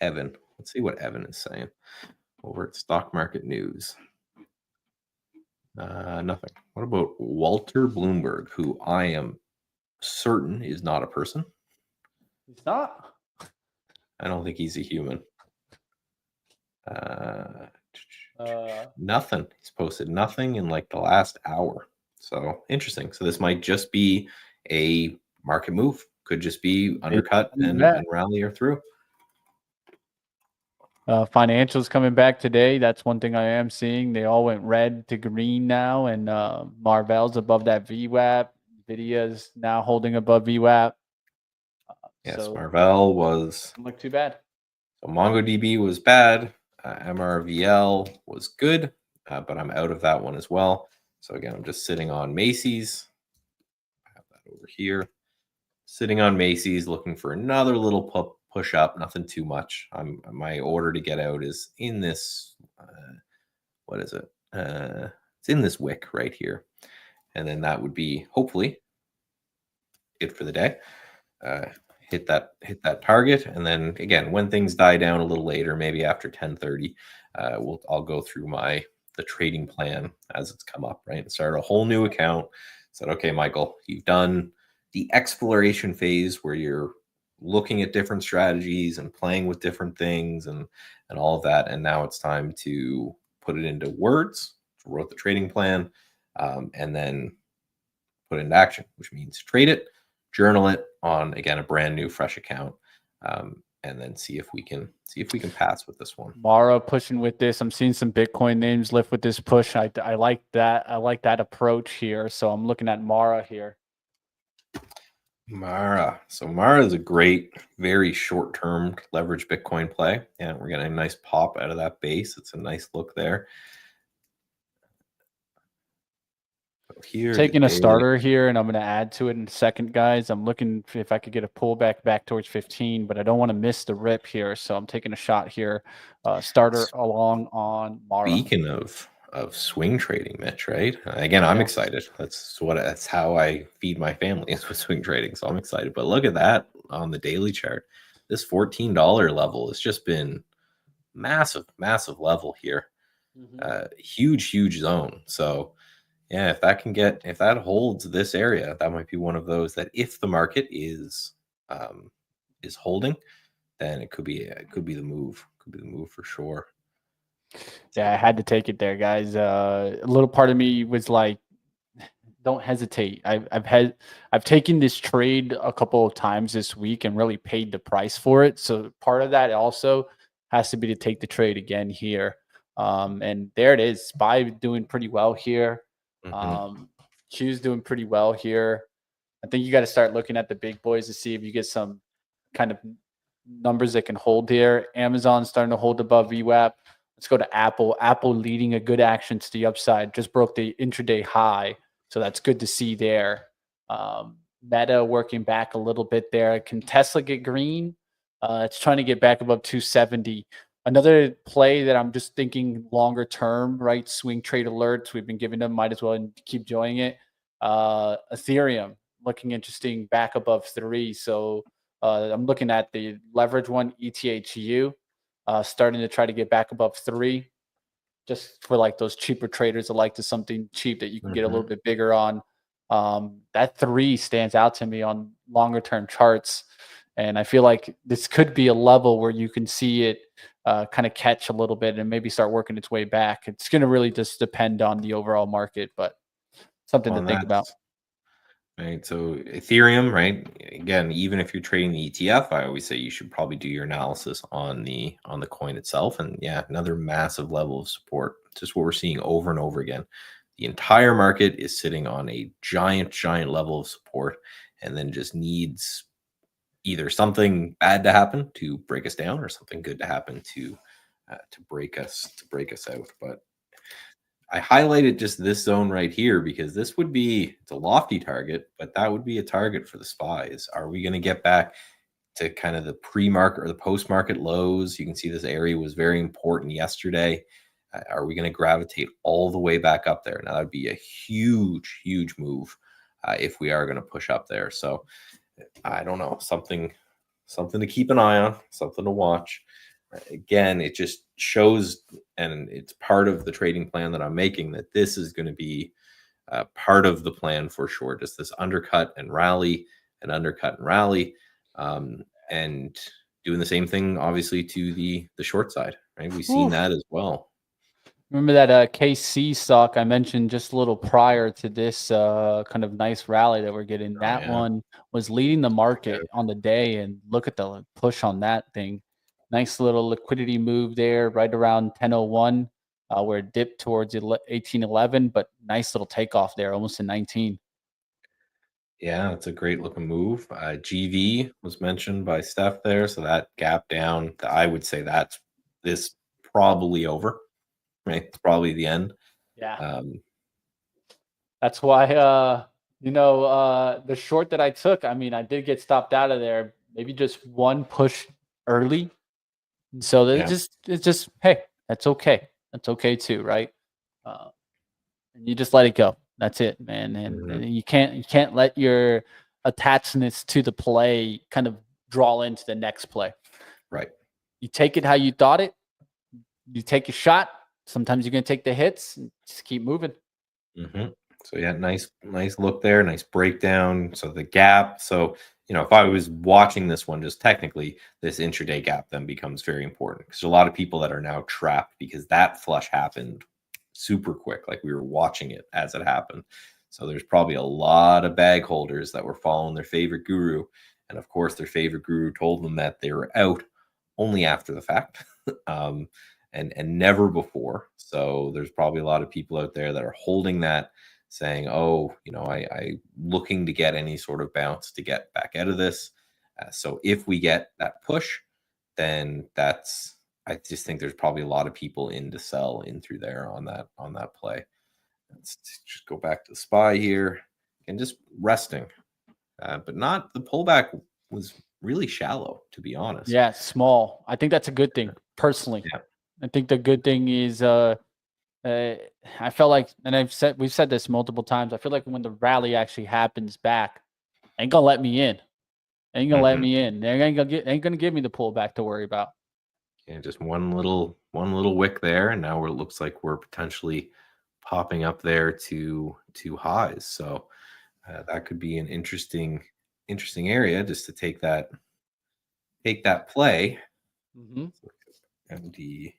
Evan. Let's see what Evan is saying over at Stock Market News. Nothing. What about Walter Bloomberg, who I am certain is not a person? He's not. I don't think he's a human. Nothing. He's posted nothing in like the last hour. So interesting. So this might just be a market move. Could just be undercut and rally or through. Financials coming back today. That's one thing I am seeing. They all went red to green now, and Marvell's above that VWAP. Nvidia's now holding above VWAP. Yes, so Marvell doesn't look too bad. So MongoDB was bad. MRVL was good, but I'm out of that one as well. So again, I'm just sitting on Macy's. I have that over here. Sitting on Macy's, looking for another little push up. Nothing too much. My order to get out is in this. What is it? It's in this wick right here, and then that would be hopefully it for the day. Hit that target, and then again, when things die down a little later, maybe after 10:30, I'll go through the trading plan as it's come up, right? And start a whole new account. Said, okay, Michael, you've done the exploration phase where you're looking at different strategies and playing with different things and all of that, and now it's time to put it into words. Wrote the trading plan, and then put it into action, which means trade it, journal it on, again, a brand new fresh account, and then see if we can pass with this one. Mara pushing with this. I'm seeing some Bitcoin names lift with this push. I like that. I like that approach here. So I'm looking at Mara here. Mara. So Mara is a great, very short-term leverage Bitcoin play. And we're getting a nice pop out of that base. It's a nice look there. Here, taking a starter here, and I'm going to add to it in a second, guys. I'm looking if I could get a pullback back towards 15, but I don't want to miss the rip here, so I'm taking a shot here. Starter along on Mara. Speaking of swing trading, Mitch, right? Again, I'm excited. That's how I feed my family is with swing trading, so I'm excited. But look at that on the daily chart. This $14 level has just been massive level here. Huge zone. So yeah, if that holds this area, that might be one of those that if the market is holding, then it could be the move. Could be the move for sure. Yeah, I had to take it there, guys. A little part of me was like, don't hesitate. I've taken this trade a couple of times this week and really paid the price for it. So part of that also has to be to take the trade again here. And there it is. SPY doing pretty well here. Mhm. Um, Q's doing pretty well here. I think you got to start looking at the big boys to see if you get some kind of numbers that can hold here. Amazon starting to hold above VWAP. Let's go to Apple. Apple leading a good action to the upside. Just broke the intraday high. So that's good to see there. Meta working back a little bit there. Can Tesla get green? It's trying to get back above 270. Another play that I'm just thinking longer term, right? Swing trade alerts. We've been giving them, might as well keep enjoying it. Ethereum looking interesting back above 3. So I'm looking at the leverage one, ETHU, starting to try to get back above 3, just for like those cheaper traders that like to something cheap that you can get a little Mhm. bit bigger on. That 3 stands out to me on longer term charts. And I feel like this could be a level where you can see it kind of catch a little bit and maybe start working its way back. It's going to really just depend on the overall market, but something Well, to and think about. that's right. So Ethereum, right? Again, even if you're trading the ETF, I always say you should probably do your analysis on the coin itself. And yeah, another massive level of support. Just what we're seeing over and over again. The entire market is sitting on a giant level of support, and then just needs either something bad to happen to break us down, or something good to happen to break us out. But I highlighted just this zone right here because this would be, it's a lofty target, but that would be a target for the SPYs. Are we going to get back to kind of the pre-market or the post-market lows? You can see this area was very important yesterday. Are we going to gravitate all the way back up there? Now that'd be a huge move if we are going to push up there. So I don't know, something to keep an eye on, something to watch. Again, it just shows, and it's part of the trading plan that I'm making, that this is going to be part of the plan for sure. Just this undercut and rally, and undercut and rally, and doing the same thing, obviously, to the short side. Right, we've seen Oof. that as well. Remember that KC stock I mentioned just a little prior to this kind of nice rally that we're getting? Oh That yeah, one was leading the market on the day, and look at the push on that thing. Nice little liquidity move there, right around 10:01, where it dipped towards 1811, but nice little takeoff there, almost to 19. yeah, it's a great looking move. GV was mentioned by Steph there, so that gap down, I would say that's this probably over. Right, it's probably the end. Yeah. Um, That's why, the short that I took, I mean, I did get stopped out of there, maybe just one push early. So yeah. it's just, hey, that's okay. That's okay too, right? Uh, and you just let it go. That's it, man. And Mhm. you can't let your attachments to the play kind of draw into the next play. Right. You take it how you thought it. You take a shot. Sometimes you're gonna take the hits. And just keep moving. So yeah, nice look there, nice breakdown. So the gap. So if I was watching this one, just technically, this intraday gap then becomes very important, because a lot of people that are now trapped because that flush happened super quick. Like, we were watching it as it happened. So there's probably a lot of bag holders that were following their favorite guru, and of course, their favorite guru told them that they were out only after the fact. um, and never before. So there's probably a lot of people out there that are holding that, saying, "Oh, I looking to get any sort of bounce to get back out of this." So if we get that push, then I just think there's probably a lot of people in to sell in through there on that play. Let's just go back to the SPY here, and just resting, but not the pullback was really shallow, to be honest. Yeah, small. I think that's a good thing, personally. Yeah. I think the good thing is Uh, I felt like, and we've said this multiple times. I feel like when the rally actually happens back, ain't gonna let me in. Ain't gonna let Mhm. me in. They ain't gonna give me the pullback to worry about. Yeah, just one little wick there, and now it looks like we're potentially popping up there to highs. So that could be an interesting area just to take that play. Hmm. MD.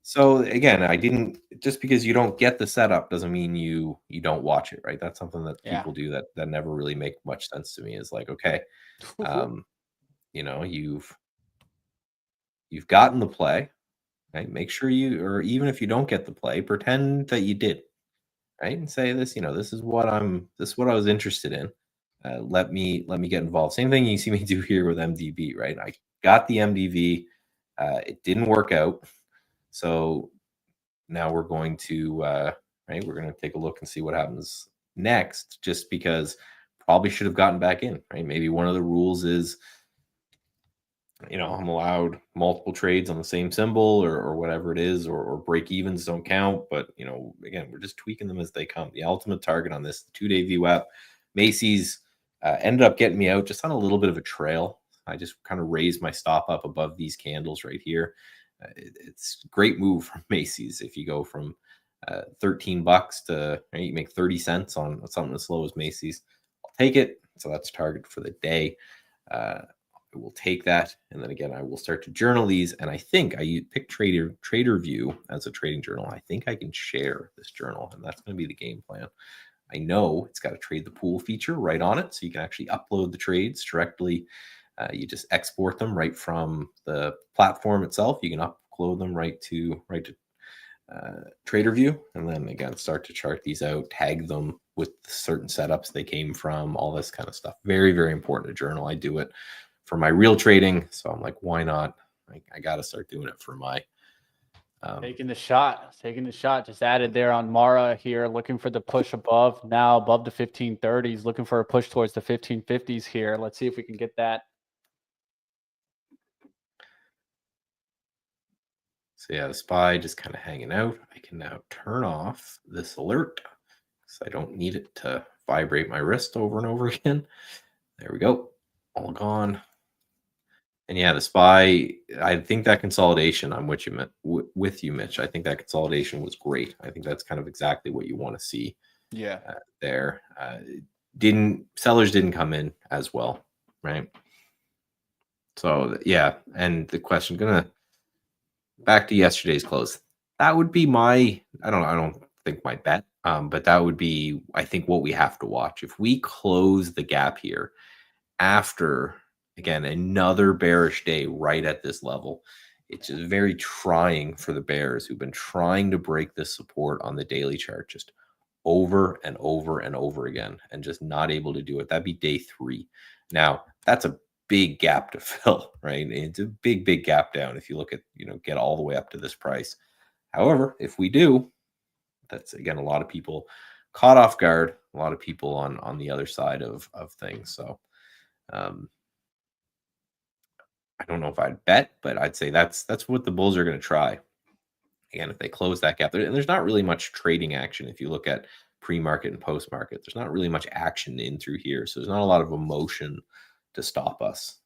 So again, I didn't, just because you don't get the setup doesn't mean you don't watch it, right? That's something that Yeah. people do that never really make much sense to me. Is like, okay, um, you've you've gotten the play, right? Make sure or even if you don't get the play, pretend that you did, right? And say this, this is what I was interested in. Let me get involved. Same thing you see me do here with MDV, right? I got the MDV. It didn't work out. So now we're going to, right, we're going to take a look and see what happens next, just because probably should have gotten back in, right? Maybe one of the rules is, I'm allowed multiple trades on the same symbol or whatever it is, or break evens don't count. But, again, we're just tweaking them as they come. The ultimate target on this 2-day VWAP, Macy's ended up getting me out just on a little bit of a trail. I just kind of raised my stop up above these candles right here. It's a great move from Macy's. If you go from $13 to, right, you make 30 cents on something as slow as Macy's, I'll take it. So that's target for the day. I will take that, and then again, I will start to journal these. And I think I picked Trader View as a trading journal. I think I can share this journal, and that's going to be the game plan. I know it's got a trade the pool feature right on it, so you can actually upload the trades directly. You just export them right from the platform itself. You can upload them right to Trader View, and then again start to chart these out, tag them with certain setups they came from, all this kind of stuff. Very, very important to journal. I do it for my real trading, so I'm like, why not? I got to start doing it for my taking the shot. Just added there on Mara here, looking for the push above, now above the 1530s, looking for a push towards the 1550s here. Let's see if we can get that. So yeah, the SPY just kind of hanging out. I can now turn off this alert because I don't need it to vibrate my wrist over and over again. There we go. All gone. And yeah, the SPY, I think that consolidation, I'm with you, Mitch. I think that consolidation was great. I think that's kind of exactly what you want to see. Yeah. There. Sellers didn't come in as well, right? So yeah, and the question, back to yesterday's close. That would be I don't think my bet, but that would be, I think, what we have to watch. If we close the gap here after, again, another bearish day right at this level, it's just very trying for the bears who've been trying to break this support on the daily chart just over and over and over again and just not able to do it. That'd be day 3. Now, that's a big gap to fill, right? It's a big, big gap down if you look at, get all the way up to this price. However, if we do, that's, again, a lot of people caught off guard, a lot of people on the other side of things. So I don't know if I'd bet, but I'd say that's what the bulls are going to try. Again, if they close that gap, and there's not really much trading action. If you look at pre-market and post-market, there's not really much action in through here. So there's not a lot of emotion to stop us.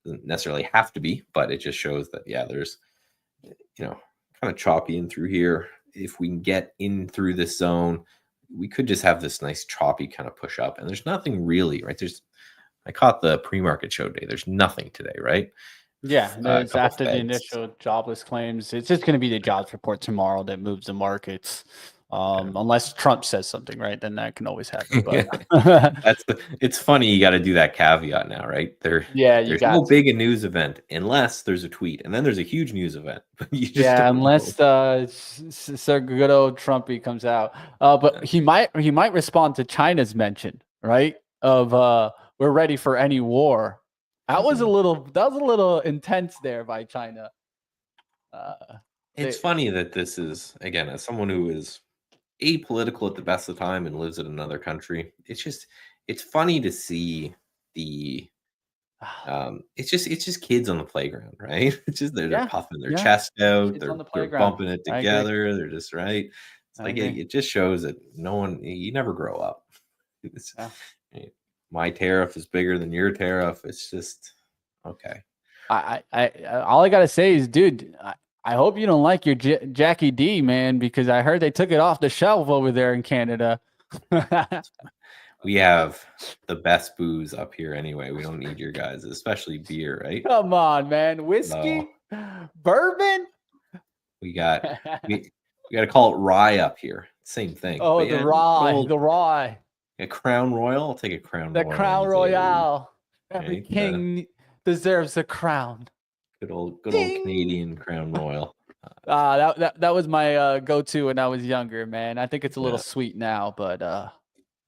Doesn't necessarily have to be, but it just shows that, yeah, there's, kind of choppy in through here. If we can get in through this zone, we could just have this nice choppy kind of push up. And there's nothing really, right? I caught the pre-market show day. There's nothing today, right? Yeah, there's after the initial jobless claims, it's just going to be the jobs report tomorrow that moves the markets. Unless Trump says something, right? Then that can always happen. But it's funny. You got to do that caveat now, right? There's no big news event unless there's a tweet, and then there's a huge news event. Unless Sir good old Trumpy comes out. But he might respond to China's mention, right? Of we're ready for any war. That was a little intense there by China. It's funny that this is, again, as someone who is apolitical at the best of the time and lives in another country, it's funny to see the it's just kids on the playground, right? It's just they're puffing their chest out, they're bumping it together, they're just right. It's like it just shows that you never grow up. My tariff is bigger than your tariff. It's just okay. I all I gotta say is, dude, I hope you don't like your Jackie D, man, because I heard they took it off the shelf over there in Canada. We have the best booze up here anyway. We don't need your guys, especially beer, right? Come on, man. Whiskey, bourbon. We got to call it rye up here. Same thing. Oh, the rye. A Crown Royal. I'll take a Crown Royal. The Crown Royale. Every king deserves a crown. Good old Ding! Canadian Crown Royal. That was my go-to when I was younger, man. I think it's a little Yeah. sweet now, but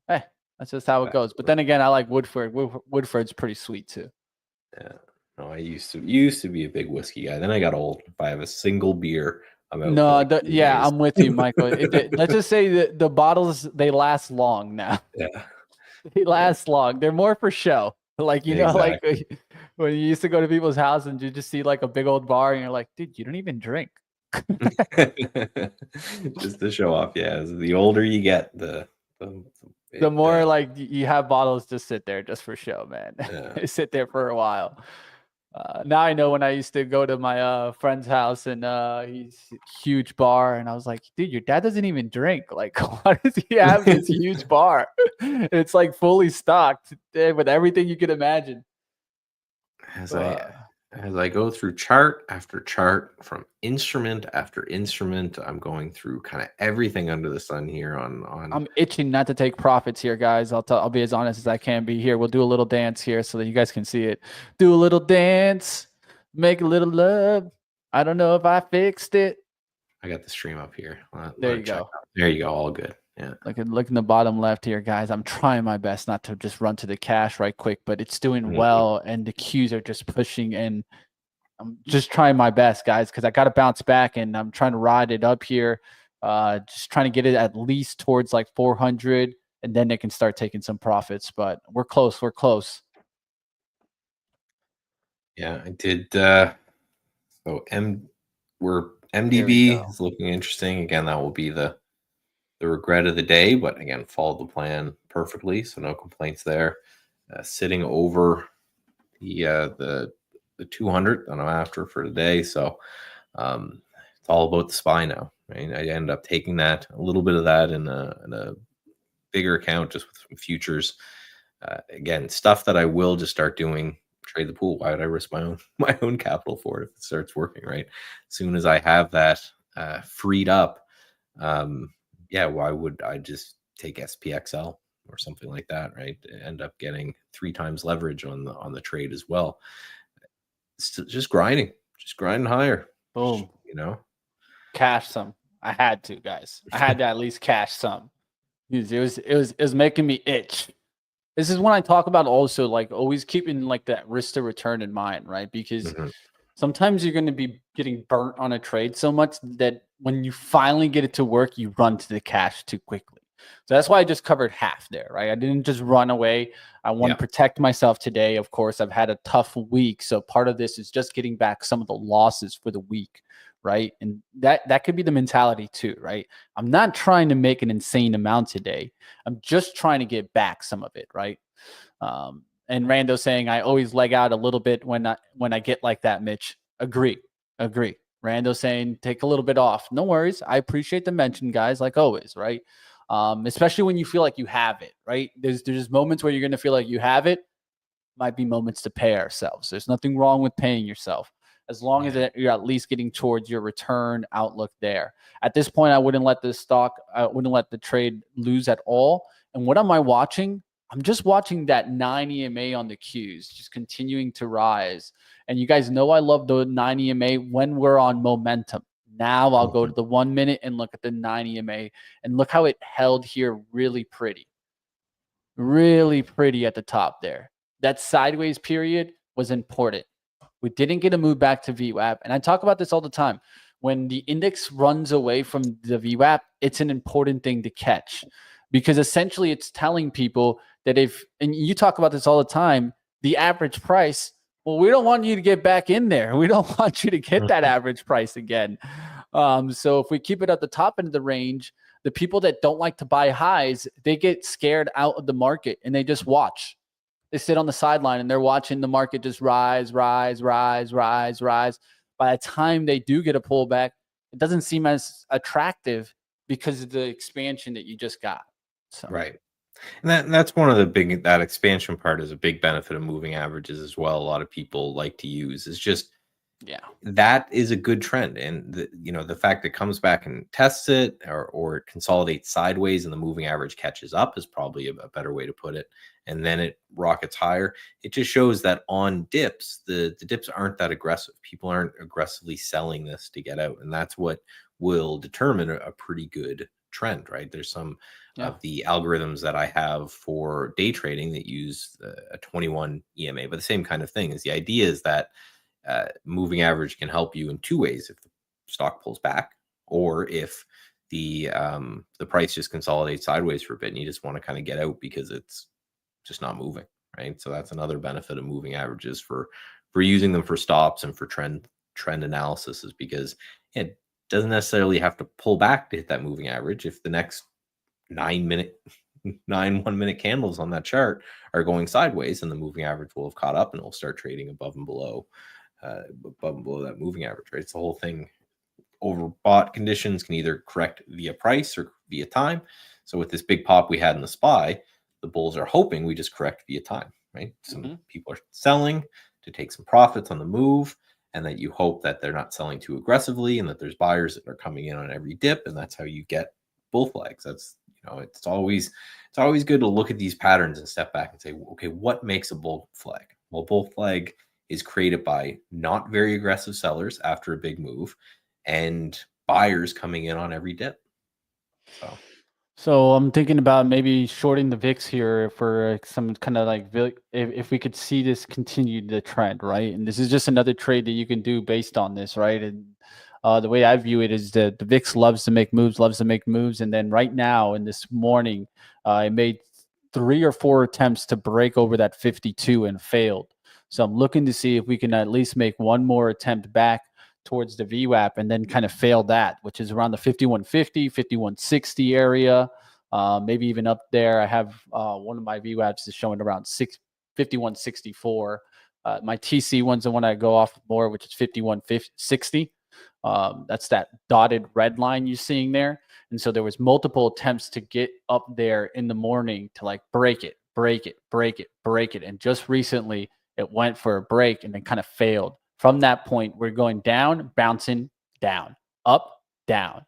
hey, that's just how it goes. But then again, I like Woodford. Woodford's pretty sweet too. Yeah. No, I used to be a big whiskey guy. Then I got old. If I have a single beer, I'm out for No, like 2 yeah, days. I'm with you, Michael. Let's just say that the bottles they last long now. Yeah. They last long. They're more for show. Like like Exactly. when you used to go to people's house and you just see like a big old bar and you're like, dude, you don't even drink. Just to show off. Yeah. As the older you get, the The it more like you have bottles just sit there just for show, man. yeah. Sit there for a while. Now I know when I used to go to my friend's house and he's huge bar, and I was like, dude, your dad doesn't even drink. Like, why does he have this huge bar? It's like fully stocked with everything you could imagine. As Uh, I go through chart after chart from instrument after instrument, I'm going through kind of everything under the sun here on I'm itching not to take profits here, guys. I'll be as honest as I can be here. We'll do a little dance here so that you guys can see it. Do a little dance, make a little love. I don't know if I fixed it. I got the stream up here. There you go. There you go. All good. Yeah. Look in the bottom left here, guys. I'm trying my best not to just run to the cash right quick, but it's doing well, and the Qs are just pushing, and I'm just trying my best, guys, because I got to bounce back, and I'm trying to ride it up here. Just trying to get it at least towards like 400, and then they can start taking some profits. But we're close. We're close. Yeah, I did. So MDB is looking interesting. Again, that will be the regret of the day, but again, followed the plan perfectly, so no complaints there. Sitting over the 200 that I'm after for today, so it's all about the SPY now. Right? I end up taking that a little bit of that in a bigger account just with some futures. Again, stuff that I will just start doing. Trade the pool. Why would I risk my own capital for it if it starts working? Right. As soon as I have that freed up, yeah, why would I just take SPXL or something like that, right? End up getting 3 times leverage on the trade as well. It's just grinding higher. Boom. Cash some. I had to, guys. I had to at least cash some. It was making me itch. This is when I talk about also like always keeping like that risk to return in mind, right? Because sometimes you're going to be getting burnt on a trade so much that when you finally get it to work, you run to the cash too quickly. So that's why I just covered half there, right? I didn't just run away. I want to protect myself today. Of course, I've had a tough week. So part of this is just getting back some of the losses for the week, right? And that could be the mentality too, right? I'm not trying to make an insane amount today. I'm just trying to get back some of it, right? And Rando saying I always leg out a little bit when I get like that, Mitch. Agree. Rando saying take a little bit off. No worries. I appreciate the mention, guys, like always, right? Especially when you feel like you have it, right? There's moments where you're going to feel like you have it. Might be moments to pay ourselves. There's nothing wrong with paying yourself as long as you're at least getting towards your return outlook there. At this point, I wouldn't let the trade lose at all. And what am I watching? I'm just watching that 9 EMA on the Qs just continuing to rise. And you guys know I love the 9 EMA when we're on momentum. Now I'll go to the 1 minute and look at the 9 EMA and look how it held here really pretty. Really pretty at the top there. That sideways period was important. We didn't get a move back to VWAP. And I talk about this all the time. When the index runs away from the VWAP, it's an important thing to catch. Because essentially it's telling people that and you talk about this all the time, the average price, well, we don't want you to get back in there. We don't want you to get that average price again. So if we keep it at the top end of the range, the people that don't like to buy highs, they get scared out of the market and they just watch. They sit on the sideline and they're watching the market just rise. By the time they do get a pullback, it doesn't seem as attractive because of the expansion that you just got. So. Right. And that's one of the that expansion part is a big benefit of moving averages as well. A lot of people like to use is just Yeah. that is a good trend. And the fact it comes back and tests it, or it consolidates sideways and the moving average catches up, is probably a better way to put it. And then it rockets higher. It just shows that on dips, the dips aren't that aggressive. People aren't aggressively selling this to get out. And that's what will determine a pretty good trend, right? There's some of the algorithms that I have for day trading that use a 21 EMA, but the same kind of thing. Is the idea is that moving average can help you in two ways: if the stock pulls back, or if the price just consolidates sideways for a bit and you just want to kind of get out because it's just not moving, right? So that's another benefit of moving averages for using them for stops and for trend analysis, is because it doesn't necessarily have to pull back to hit that moving average. If the next 9-minute 1-minute candles on that chart are going sideways, and the moving average will have caught up and it'll start trading above and below that moving average, right? It's the whole thing. Overbought conditions can either correct via price or via time. So with this big pop we had in the SPY, the bulls are hoping we just correct via time, right? Some people are selling to take some profits on the move, and that you hope that they're not selling too aggressively and that there's buyers that are coming in on every dip, and that's how you get bull flags. That's, it's always good to look at these patterns and step back and say, okay, what makes a bull flag? Well, bull flag is created by not very aggressive sellers after a big move and buyers coming in on every dip. So I'm thinking about maybe shorting the VIX here for some kind of like if we could see this continue the trend, right? And this is just another trade that you can do based on this, right? And the way I view it is that the VIX loves to make moves, and then right now in this morning, it made 3 or 4 attempts to break over that 52 and failed. So I'm looking to see if we can at least make one more attempt back towards the VWAP and then kind of fail that, which is around the 5150, 5160 area, maybe even up there. I have one of my VWAPs is showing around 5164. My TC one's the one I go off more, which is 5160. That's that dotted red line you're seeing there. And so there was multiple attempts to get up there in the morning to like break it. And just recently it went for a break and then kind of failed. From that point, we're going down, bouncing, down, up, down,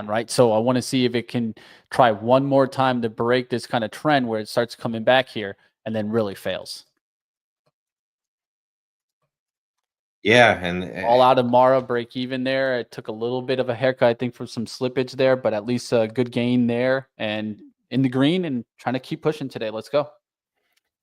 right? So I want to see if it can try one more time to break this kind of trend where it starts coming back here and then really fails. Yeah, and all out of Mara break even there. It took a little bit of a haircut, I think, from some slippage there, but at least a good gain there and in the green and trying to keep pushing today. Let's go.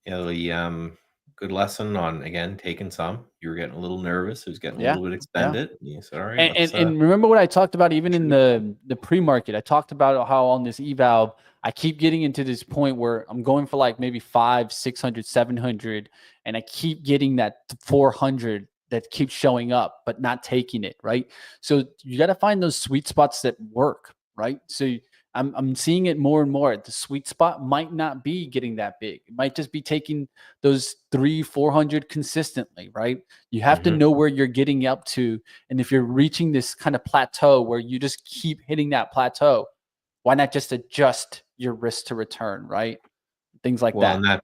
Yeah, the good lesson on, again, taking some. You were getting a little nervous. It was getting a little bit extended. Yeah. You said, all right. And remember what I talked about even in the pre-market. I talked about how on this eval, I keep getting into this point where I'm going for like maybe 500, 600, 700, and I keep getting that 400 that keeps showing up, but not taking it, right? So you got to find those sweet spots that work, right? So I'm seeing it more and more. The sweet spot might not be getting that big. It might just be taking those 300-400 consistently, right? You have to know where you're getting up to. And if you're reaching this kind of plateau where you just keep hitting that plateau, why not just adjust your risk to return, right? Things like that. And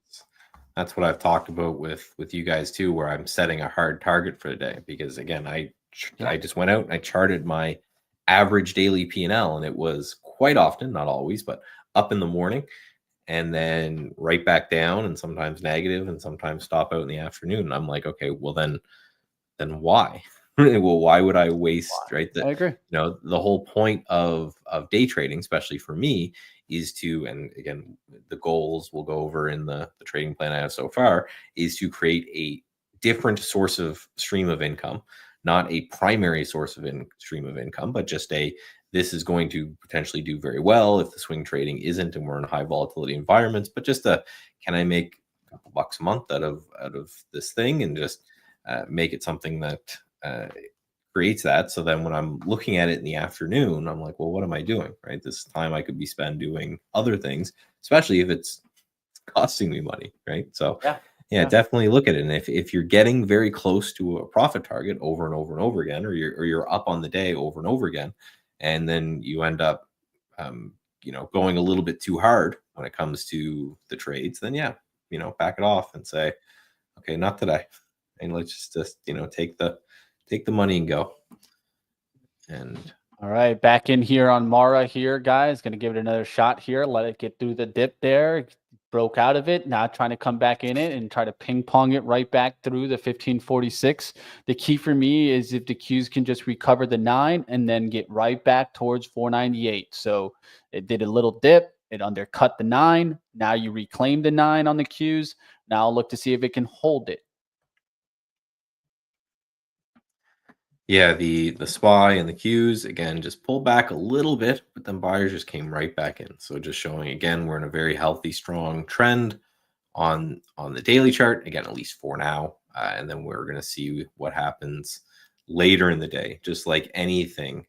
that's what I've talked about with you guys too, where I'm setting a hard target for the day, because again, I just went out and I charted my average daily P&L, and it was quite often, not always, but up in the morning and then right back down, and sometimes negative and sometimes stop out in the afternoon. And I'm like, okay, well then why? Well, why would I waste, right? I agree. The whole point of day trading, especially for me, is to, and again, the goals we'll go over in the trading plan I have so far, is to create a different source of stream of income, not a primary source of stream of income, but just this is going to potentially do very well if the swing trading isn't and we're in high volatility environments, but just can I make a couple bucks a month out of this thing, and just make it something that creates that. So then when I'm looking at it in the afternoon, I'm like, well, what am I doing, right? This time I could be spent doing other things, especially if it's costing me money, right? So yeah, definitely look at it. And if you're getting very close to a profit target over and over and over again, or you're up on the day over and over again, and then you end up going a little bit too hard when it comes to the trades, then back it off and say, okay, not today. and let's just take the money and go. And all right, back in here on Mara here, guys. Going to give it another shot here. Let it get through the dip there. Broke out of it. Now trying to come back in it and try to ping pong it right back through the 1546. The key for me is if the Qs can just recover the 9 and then get right back towards 498. So it did a little dip. It undercut the 9. Now you reclaim the 9 on the Qs. Now look to see if it can hold it. yeah, the SPY and the Qs again just pulled back a little bit, but then buyers just came right back in. So just showing again we're in a very healthy, strong trend on the daily chart again, at least for now, and then we're going to see what happens later in the day. Just like anything,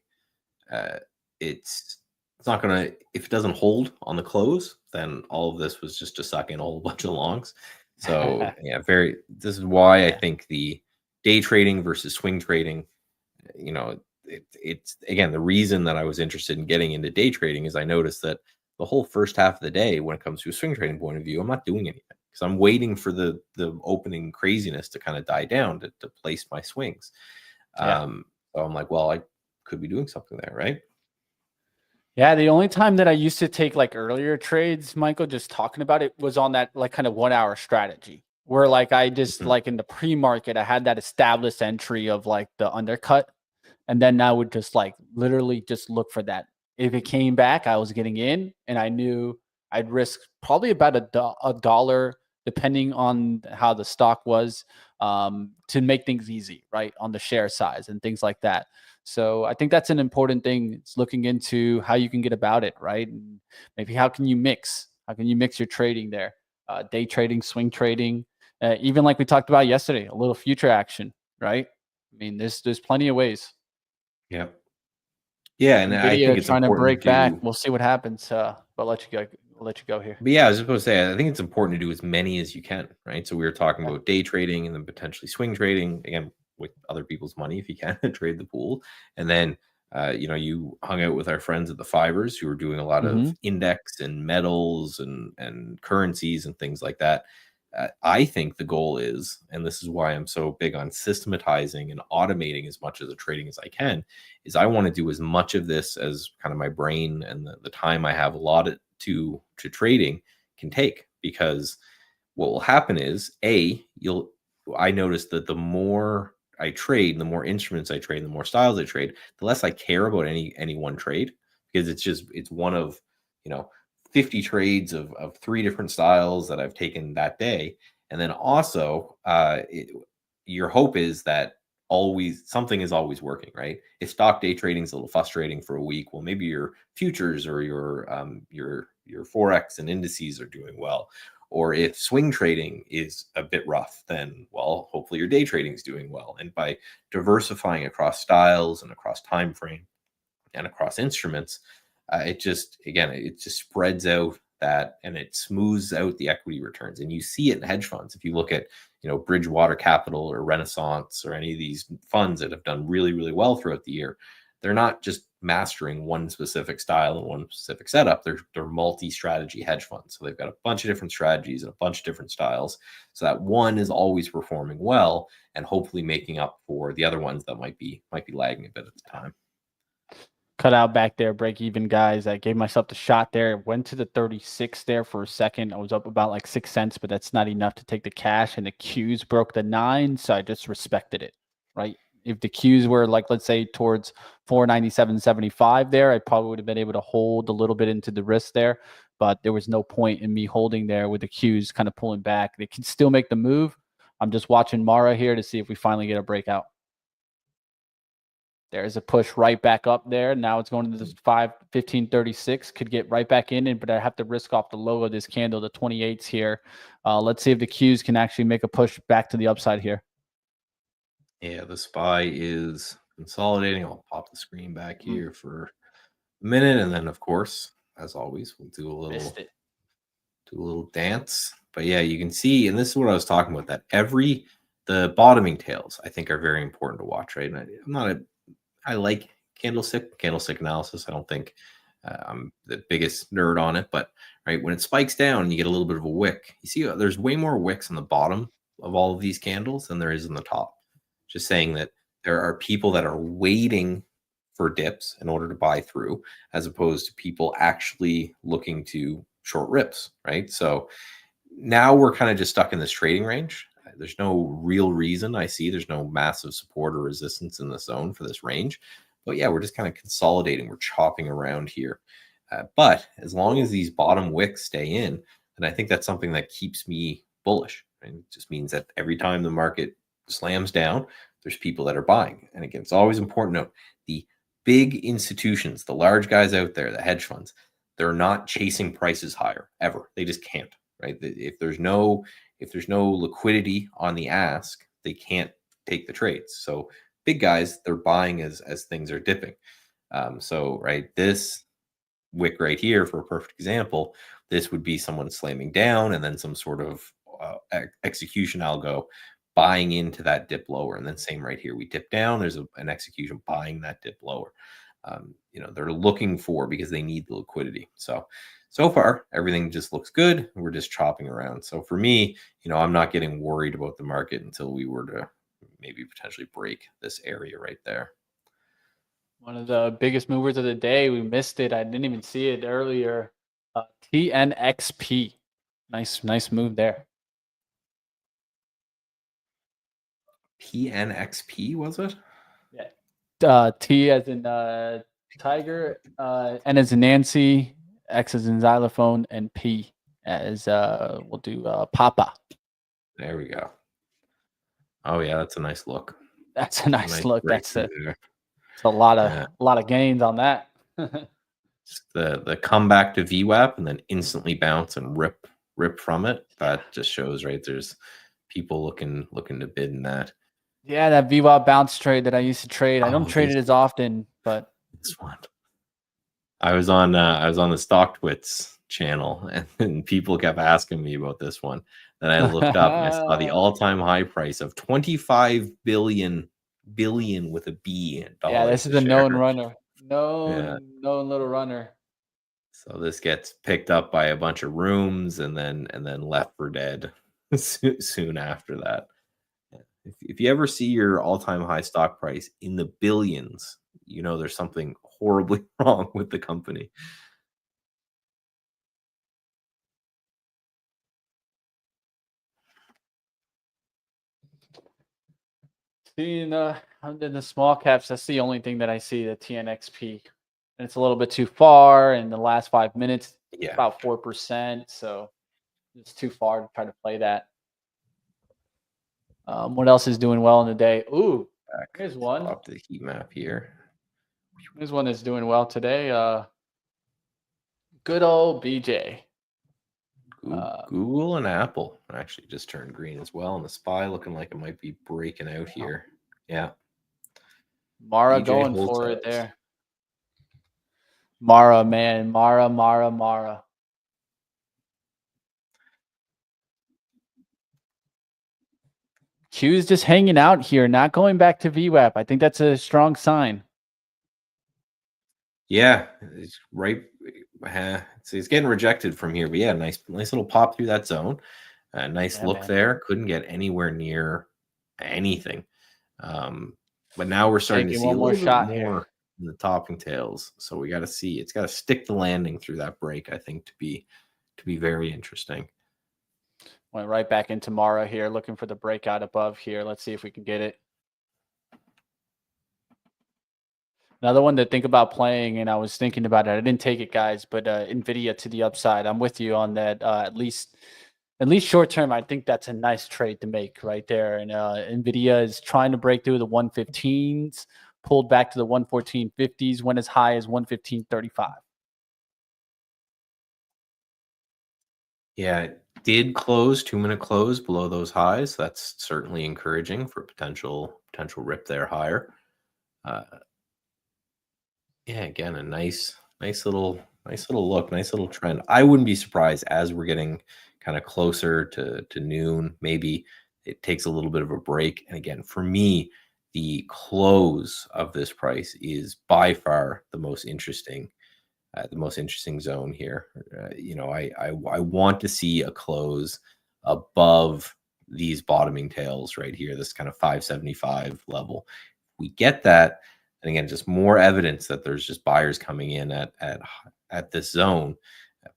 it's not going to, if it doesn't hold on the close, then all of this was just to suck in a whole bunch of longs. So yeah, this is why I think the day trading versus swing trading, it's again, the reason that I was interested in getting into day trading is I noticed that the whole first half of the day, when it comes to a swing trading point of view, I'm not doing anything because I'm waiting for the opening craziness to kind of die down to place my swings. So I'm like, well, I could be doing something there, right? Yeah, the only time that I used to take like earlier trades, Michael, just talking about it, was on that like kind of 1 hour strategy where like I just like in the pre-market, I had that established entry of like the undercut. And then I would just like literally just look for that. If it came back, I was getting in and I knew I'd risk probably about a dollar, depending on how the stock was, to make things easy, right? On the share size and things like that. So I think that's an important thing. It's looking into how you can get about it, right? And maybe how can you mix? How can you mix your trading there? Day trading, swing trading, even like we talked about yesterday, a little future action, right? I mean, there's plenty of ways. Yeah. Yeah, and I think NVIDIA it's trying to important break to back. do. We'll see what happens. But I'll let you go here. But yeah, I was supposed to say, I think it's important to do as many as you can, right? So we were talking Yeah. about day trading and then potentially swing trading again with other people's money if you can trade the pool, and then you hung out with our friends at the Fivers who were doing a lot of index and metals and currencies and things like that. I think the goal is, and this is why I'm so big on systematizing and automating as much of the trading as I can, is I want to do as much of this as kind of my brain and the time I have allotted to trading can take. Because what will happen is I notice that the more I trade, the more instruments I trade, the more styles I trade, the less I care about any one trade, because it's one of 50 trades of 3 different styles that I've taken that day. And then also your hope is that always something is always working, right? If stock day trading is a little frustrating for a week, well, maybe your futures or your forex and indices are doing well. Or if swing trading is a bit rough, then well, hopefully your day trading is doing well. And by diversifying across styles and across time frame and across instruments, it just spreads out that, and it smooths out the equity returns. And you see it in hedge funds. If you look at Bridgewater Capital or Renaissance or any of these funds that have done really, really well throughout the year, they're not just mastering one specific style and one specific setup. They're multi-strategy hedge funds. So they've got a bunch of different strategies and a bunch of different styles, so that one is always performing well and hopefully making up for the other ones that might be lagging a bit at the time. Cut out back there, break even, guys. I gave myself the shot there. Went to the 36 there for a second. I was up about like 6 cents, but that's not enough to take the cash. And the Qs broke the 9, so I just respected it, right? If the Qs were like, let's say, towards 497.75 there, I probably would have been able to hold a little bit into the risk there. But there was no point in me holding there with the Qs kind of pulling back. They can still make the move. I'm just watching Mara here to see if we finally get a breakout. There's a push right back up there. Now it's going to this 1536. Could get right back in, but I have to risk off the low of this candle, the 28s here. Let's see if the Qs can actually make a push back to the upside here. Yeah, the SPY is consolidating. I'll pop the screen back here for a minute, and then of course, as always, we'll do a little dance. But yeah, you can see, and this is what I was talking about, that the bottoming tails I think are very important to watch, right? And I like candlestick analysis. I don't think I'm the biggest nerd on it, but right when it spikes down and you get a little bit of a wick, you see there's way more wicks on the bottom all of these candles than there is in the top. Just saying that there are people that are waiting for dips in order to buy through, as opposed to people actually looking to short rips, right? So now we're kind of just stuck in this trading range. There's no real reason I see. There's no massive support or resistance in the zone for this range. But yeah, we're just kind of consolidating. We're chopping around here. But as long as these bottom wicks stay in, then I think that's something that keeps me bullish. And it just means that every time the market slams down, there's people that are buying. And again, it's always important to note the big institutions, the large guys out there, the hedge funds, they're not chasing prices higher ever. They just can't, right? If there's no liquidity on the ask, they can't take the trades. So big guys, they're buying as things are dipping. So right, this wick right here, for a perfect example, this would be someone slamming down and then some sort of execution algo buying into that dip lower. And then same right here, we dip down, there's an execution buying that dip lower. They're looking for, because they need the liquidity. So far everything just looks good. We're just chopping around. So for me, I'm not getting worried about the market until we were to maybe potentially break this area right there. One of the biggest movers of the day. We missed it. I didn't even see it earlier. TNXP. Nice move there. PNXP, was it? Yeah. T as in tiger, N as in Nancy, X as in xylophone, and P as we'll do Papa. There we go. Oh yeah, that's a nice look. That's a nice look. That's it. There. It's a lot of gains on that. the comeback to VWAP and then instantly bounce and rip from it. That just shows, right, there's people looking to bid in that. Yeah, that VWAP bounce trade that I used to trade. I don't trade it as often, but this one. I was on the Stock Twits channel, and people kept asking me about this one. Then I looked up and I saw the all-time high price of 25 billion with a B. Yeah, this is a known runner. Known little runner. So this gets picked up by a bunch of rooms and then left for dead soon after that. If you ever see your all-time high stock price in the billions, there's something horribly wrong with the company. Seeing under the small caps, that's the only thing that I see, the TNXP. And it's a little bit too far in the last 5 minutes. Yeah. About 4%. So it's too far to try to play that. What else is doing well in the day? Ooh, here's one. Up to the heat map here. Here's one that's doing well today. Good old BJ. Google and Apple actually just turned green as well, and the SPY looking like it might be breaking out here. Yeah. Mara BJ going for it there. Mara, man. Mara. Q's just hanging out here, not going back to VWAP. I think that's a strong sign. Yeah, it's right. It's getting rejected from here, but yeah, nice little pop through that zone. Nice look there. Couldn't get anywhere near anything. But now we're starting to see a little bit more in the topping tails. So we got to see. It's got to stick the landing through that break, I think, to be very interesting. Went right back into Mara here, looking for the breakout above here. Let's see if we can get it. Another one to think about playing, and I was thinking about it. I didn't take it, guys, but NVIDIA to the upside. I'm with you on that. At least short term, I think that's a nice trade to make right there. And NVIDIA is trying to break through the 115s, pulled back to the 114.50s, went as high as 115.35. Yeah, it did close 2-minute close below those highs. That's certainly encouraging for potential rip there higher. Yeah, again, a nice little look, nice little trend. I wouldn't be surprised as we're getting kind of closer to noon. Maybe it takes a little bit of a break. And again, for me, the close of this price is by far the most interesting zone here. I want to see a close above these bottoming tails right here, this kind of 575 level. We get that, and again, just more evidence that there's just buyers coming in at this zone,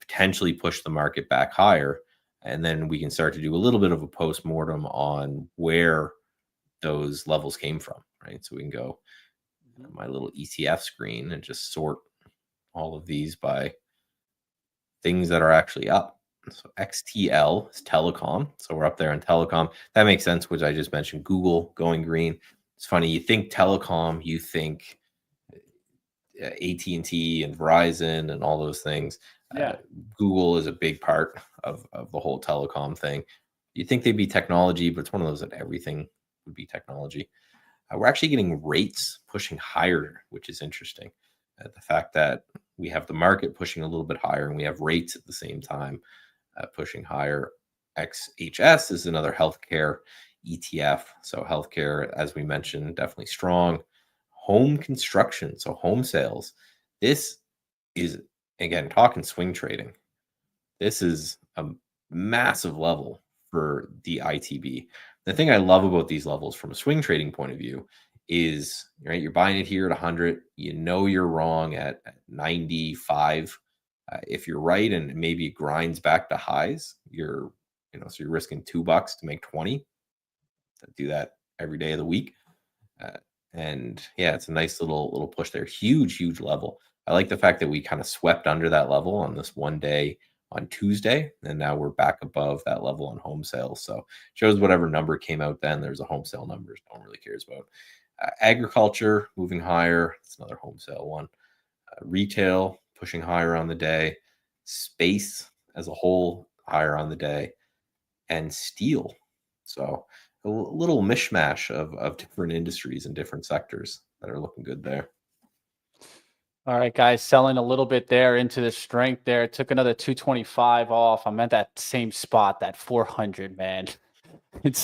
potentially push the market back higher, and then we can start to do a little bit of a post-mortem on where those levels came from, right? So we can go my little ETF screen and just sort all of these by things that are actually up. So XTL is telecom. So we're up there in telecom. That makes sense, which I just mentioned. Google going green. It's funny. You think telecom, you think AT&T and Verizon and all those things. Yeah. Google is a big part of the whole telecom thing. You think they'd be technology, but it's one of those that everything would be technology. We're actually getting rates pushing higher, which is interesting. The fact that we have the market pushing a little bit higher and we have rates at the same time pushing higher. XHS is another healthcare ETF. So healthcare, as we mentioned, definitely strong. Home construction, so home sales. This is, again, talking swing trading. This is a massive level for the ITB. The thing I love about these levels from a swing trading point of view is, right, you're buying it here at 100. You know you're wrong at 95. If you're right and maybe it grinds back to highs, so you're risking $2 to make 20. Do that every day of the week. And yeah, it's a nice little push there. Huge level. I like the fact that we kind of swept under that level on this one day on Tuesday, and now we're back above that level on home sales. So shows whatever number came out then. There's a home sale numbers. No one really cares about. Agriculture moving higher. It's another home sale one. Retail pushing higher on the day. Space as a whole higher on the day, and steel. So a little mishmash of different industries and different sectors that are looking good there. All right, guys, selling a little bit there into the strength there. It took another 225 off. I'm at that same spot, that 400, man. It's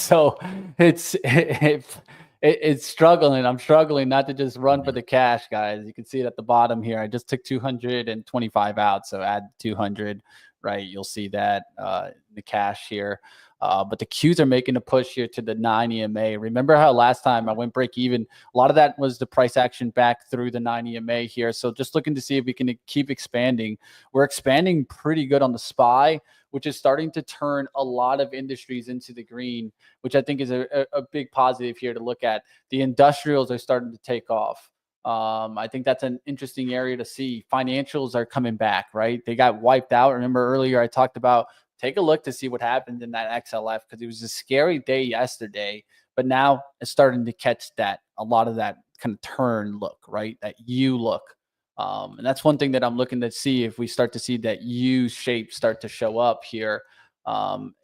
struggling. I'm struggling not to just run for the cash, guys. You can see it at the bottom here. I just took 225 out, so add 200, right? You'll see that the cash here. But the Qs are making a push here to the 9 EMA. Remember how last time I went break even? A lot of that was the price action back through the 9 EMA here. So just looking to see if we can keep expanding. We're expanding pretty good on the SPY, which is starting to turn a lot of industries into the green, which I think is a big positive here to look at. The industrials are starting to take off. I think that's an interesting area to see. Financials are coming back, right? They got wiped out. Remember earlier I talked about take a look to see what happened in that XLF because it was a scary day yesterday, but now it's starting to catch a lot of that kind of turn look, right? That U look. And that's one thing that I'm looking to see if we start to see that U shape start to show up here,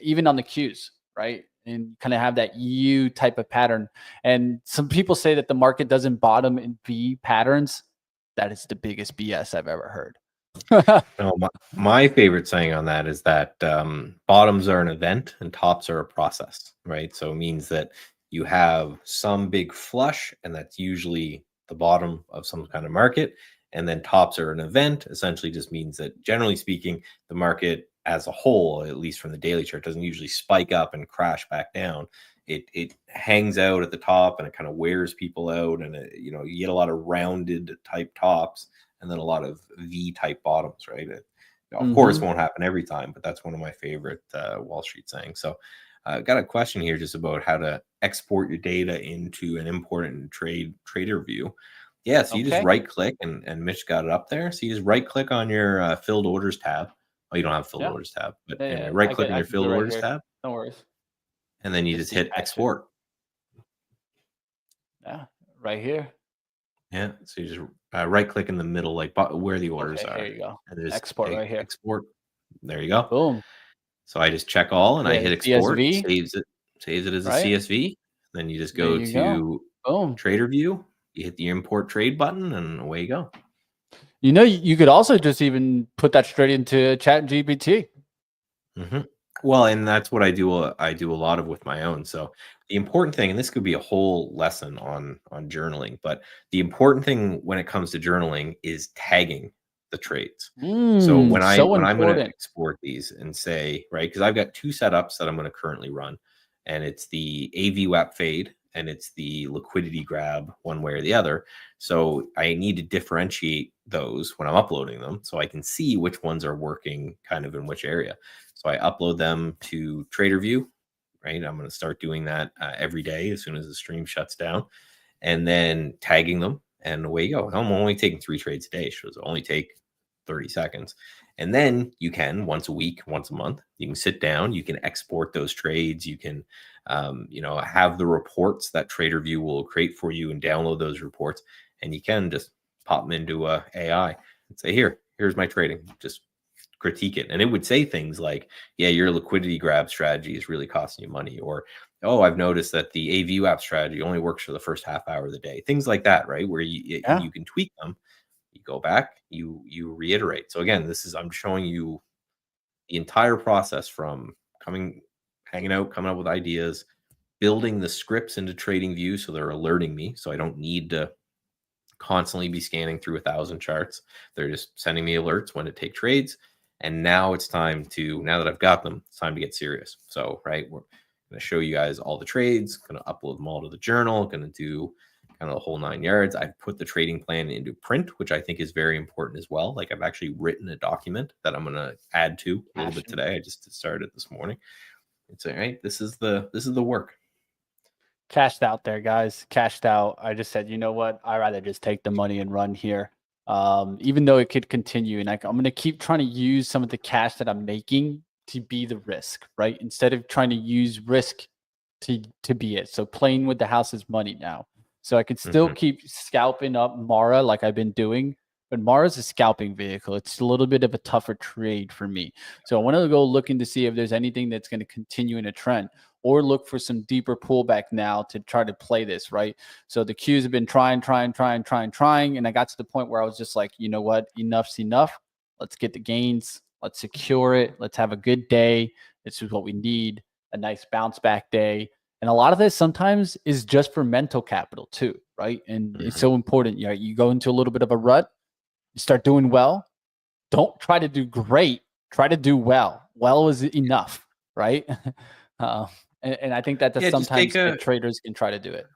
even on the Qs, right? And kind of have that U type of pattern. And some people say that the market doesn't bottom in V patterns. That is the biggest BS I've ever heard. No, my favorite saying on that is that bottoms are an event and tops are a process, right? So it means that you have some big flush, and that's usually the bottom of some kind of market. And then tops are an event, essentially just means that generally speaking, the market as a whole, at least from the daily chart, doesn't usually spike up and crash back down. It hangs out at the top and it kind of wears people out, and you get a lot of rounded type tops and then a lot of V type bottoms, right? Of course, won't happen every time, but that's one of my favorite Wall Street sayings. So I got a question here just about how to export your data into an important trader view. Yeah, so you just right click, and Mitch got it up there. So you just right click on your filled orders tab. Oh, you don't have filled orders tab, but anyway, right click on your filled orders tab. No worries. And then you just hit export. Yeah, right here. Yeah, so you just right click in the middle, like where the orders are. There you go. And just export right here. Export. There you go. Boom. So I just check all and I hit export. CSV. Saves it as a CSV. Then you just go to Boom. Trader View. You hit the import trade button, and away you go. You could also just even put that straight into Chat GPT. Well, and that's what I do. I do a lot of with my own. So the important thing, and this could be a whole lesson on journaling, but the important thing when it comes to journaling is tagging the trades. So when I'm going to export these and say, right, because I've got two setups that I'm going to currently run. and it's the AVWAP fade and it's the liquidity grab one way or the other. So I need to differentiate those when I'm uploading them so I can see which ones are working kind of in which area. So I upload them to TraderView, right? I'm going to start doing that every day as soon as the stream shuts down, and then tagging them, and away you go. I'm only taking 3 trades a day, so it'll only take 30 seconds. And then you can, once a week, once a month, you can sit down, you can export those trades, you can have the reports that TraderView will create for you and download those reports, and you can just pop them into AI and say, here's my trading, just critique it. And it would say things like, yeah, your liquidity grab strategy is really costing you money, or, oh, I've noticed that the AVWAP strategy only works for the first half hour of the day, things like that, right? Where you can tweak them, you go back, you reiterate. So again, I'm showing you the entire process from hanging out, coming up with ideas, building the scripts into TradingView so they're alerting me, so I don't need to constantly be scanning through 1,000 charts. They're just sending me alerts when to take trades. And now it's time now that I've got them, it's time to get serious. So, right, we're going to show you guys all the trades, going to upload them all to the journal, going to do kind of the whole 9 yards. I've put the trading plan into print, which I think is very important as well. Like, I've actually written a document that I'm going to add to a little bit today. I just started this morning. It's all right. This is the work. Cashed out there, guys. Cashed out. I just said, you know what? I'd rather just take the money and run here. Even though it could continue. And I'm going to keep trying to use some of the cash that I'm making to be the risk, right? Instead of trying to use risk to be it. So playing with the house's money now. So I can still keep scalping up Mara like I've been doing. But Mara's a scalping vehicle. It's a little bit of a tougher trade for me. So I want to go looking to see if there's anything that's going to continue in a trend, or look for some deeper pullback now to try to play this, right? So the Qs have been trying. And I got to the point where I was just like, you know what? Enough's enough. Let's get the gains. Let's secure it. Let's have a good day. This is what we need. A nice bounce back day. And a lot of this sometimes is just for mental capital too, right? And it's so important. You go into a little bit of a rut, you start doing well. Don't try to do great. Try to do well. Well is enough, right? And I think that sometimes traders can try to do it.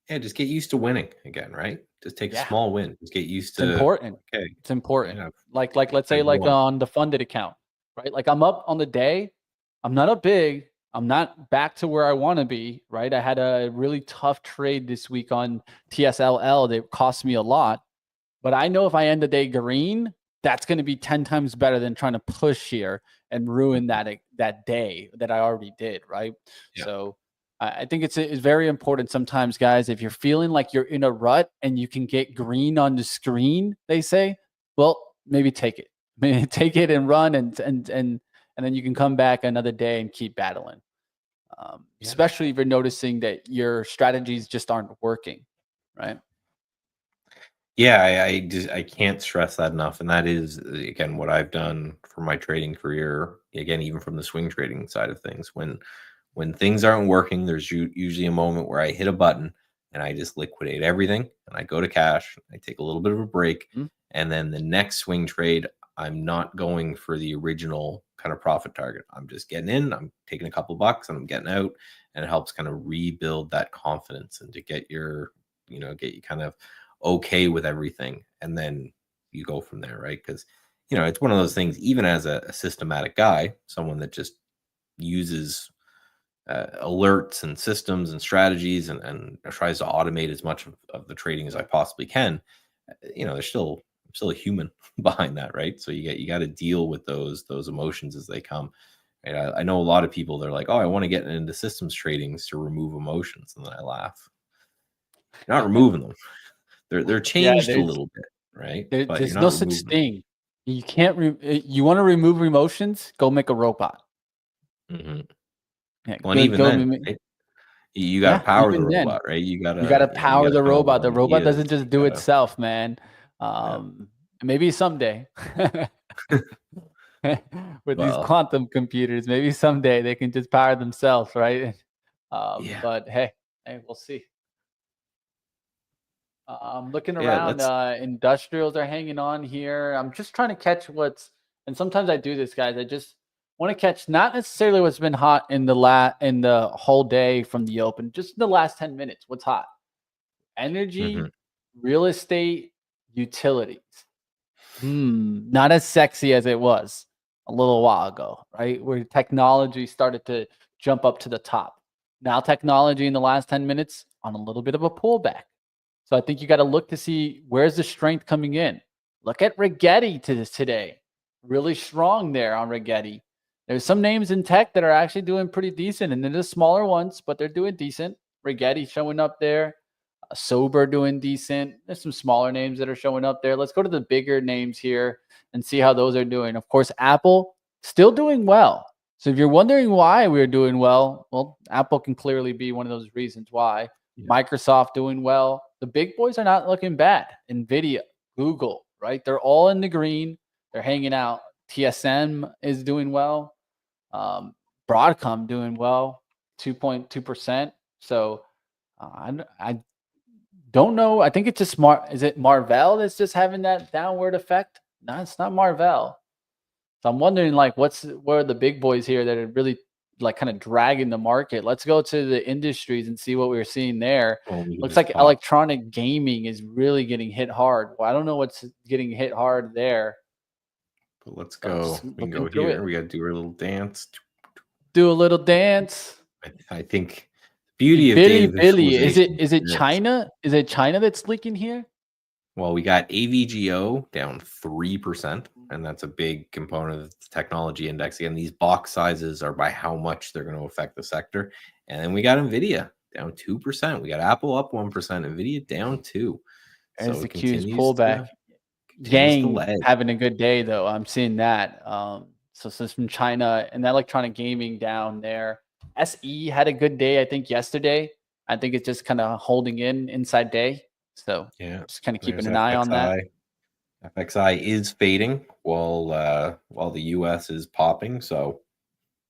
Yeah, just get used to winning again, right? Just take a small win. Just get used to. It's important. Okay, it's important. Yeah. Like let's say on the funded account, right? Like I'm up on the day. I'm not up big. I'm not back to where I want to be, right? I had a really tough trade this week on TSLL that cost me a lot. But I know if I end the day green, that's going to be 10 times better than trying to push here and ruin that day that I already did, right? Yeah. So I think it's very important sometimes, guys, if you're feeling like you're in a rut and you can get green on the screen, they say, well, maybe take it. Maybe take it and run, and then you can come back another day and keep battling. Especially if you're noticing that your strategies just aren't working, right? Yeah, I can't stress that enough. And that is, again, what I've done for my trading career, again, even from the swing trading side of things. When things aren't working, there's usually a moment where I hit a button and I just liquidate everything and I go to cash. I take a little bit of a break. And then the next swing trade, I'm not going for the original kind of profit target. I'm just getting in, I'm taking a couple bucks and I'm getting out. And it helps kind of rebuild that confidence and to get you kind of okay with everything, and then you go from there, right? Because it's one of those things, even as a systematic guy, someone that just uses alerts and systems and strategies and tries to automate as much of the trading as I possibly can, there's still a human behind that, right? So you got to deal with those emotions as they come. And I know a lot of people, they're like, oh, I want to get into systems tradings to remove emotions, and then I laugh. You're not removing them. They're changed a little bit, right? There's no such thing. You can't. You want to remove emotions? Go make a robot. Yeah, well, even then, right? You got to power the robot, right? You got to power the robot. The robot doesn't just do itself, man. Maybe someday. With these quantum computers, maybe someday they can just power themselves, right? But hey, we'll see. I'm looking around. Industrials are hanging on here. I'm just trying to catch and sometimes I do this, guys. Want to catch not necessarily what's been hot in the whole day from the open, just the last 10 minutes. What's hot? Mhm. Energy, real estate, utilities. Not as sexy as it was a little while ago, right? Where technology started to jump up to the top. Now technology in the last 10 minutes on a little bit of a pullback. So I think you got to look to see where's the strength coming in. Look at Rigetti today. Really strong there on Rigetti. There's some names in tech that are actually doing pretty decent, and they're the smaller ones, but they're doing decent. Rigetti showing up there. Sober doing decent. There's some smaller names that are showing up there. Let's go to the bigger names here and see how those are doing. Of course, Apple still doing well. So if you're wondering why we're doing well, Apple can clearly be one of those reasons why. Yeah. Microsoft doing well. The big boys are not looking bad. Nvidia, Google, right? They're all in the green. They're hanging out. TSM is doing well. Broadcom doing well, 2.2%. So I don't know. I think it's just Is it Marvell that's just having that downward effect? No, it's not Marvell. So I'm wondering, like, what are the big boys here that are really like kind of dragging the market? Let's go to the industries and see what we're seeing there. Well, we can Looks just like pop. electronic gaming is really getting hit hard. Well, I don't know what's getting hit hard there. But let's So I'm go. just We can looking go through here. it. We got to do our little dance. Do a little dance. I think the beauty of day Billy. Is visualization it is this. China? Is it China that's leaking here? Well, we got AVGO down 3%, and that's a big component of the technology index. Again, these box sizes are by how much they're going to affect the sector. And then we got Nvidia down 2%. We got Apple up 1%, Nvidia down 2. There's So the it Q's continues pullback. to Yang lag. having a good day though. I'm seeing that. So since from China and the electronic gaming down there. SE had a good day, I think, yesterday. I think it's just kind of holding inside day. So Yeah, just kind of keeping there's an eye on that. FXI. FXI is fading while the US is popping, so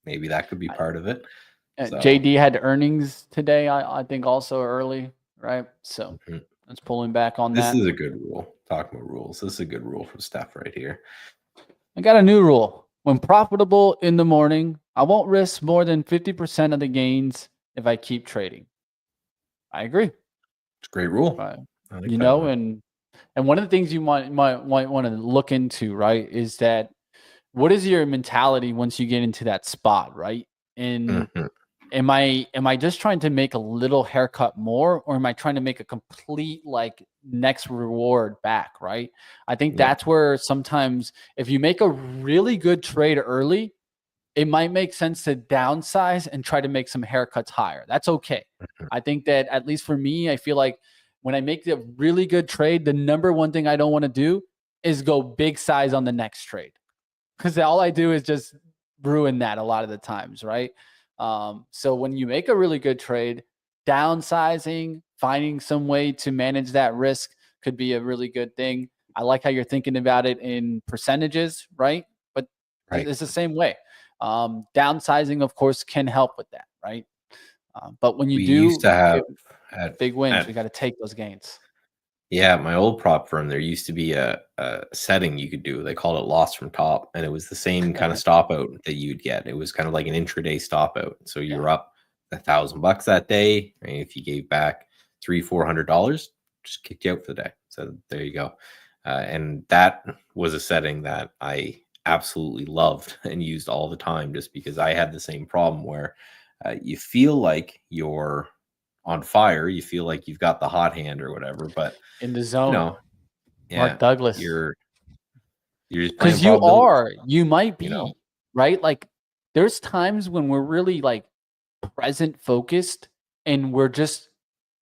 maybe that could be part of it. So JD had earnings today, I think also early, right? So it's pulling back on this that. is a good rule. Talking about rules, this is a good rule from Steph right here. I got a new rule. When profitable in the morning, I won't risk more than 50% of the gains if I keep trading. I agree. It's a great rule. Right. I like that one. And one of the things you might want to look into, right, is that what is your mentality once you get into that spot, right? And Mhm. am I just trying to make a little haircut more, or am I trying to make a complete like next reward back, right? I think Yeah. that's where sometimes if you make a really good trade early, it might make sense to downsize and try to make some haircuts higher. That's okay. Mhm. I think that at least for me, I feel like when I make a really good trade, the number one thing I don't want to do is go big size on the next trade, because all I do is just ruin that a lot of the times, right? So when you make a really good trade, downsizing, finding some way to manage that risk could be a really good thing. I like how you're thinking about it in percentages, right? But Right. it's the same way. Downsizing, of course, can help with that, right? But when you We used do to have get at big wins, at you got to take those gains. yeah, my old prop firm, there used to be a setting you could do. They called it loss from top, and it was the same kind of stop out that you'd get. It was kind of like an intraday stop out. So Yeah. you're up $1,000 that day, and if you gave back $300-400, just kicked you out for the day. So there you go. And that was a setting that I absolutely loved and used all the time, just because I had the same problem where you feel like you're on fire, you feel like you've got the hot hand or whatever, but In the you zone, know, yeah, Mark Douglas. you're just playing Because you probability, you might you know? be, right? Like there's times when we're really like present focused and we're just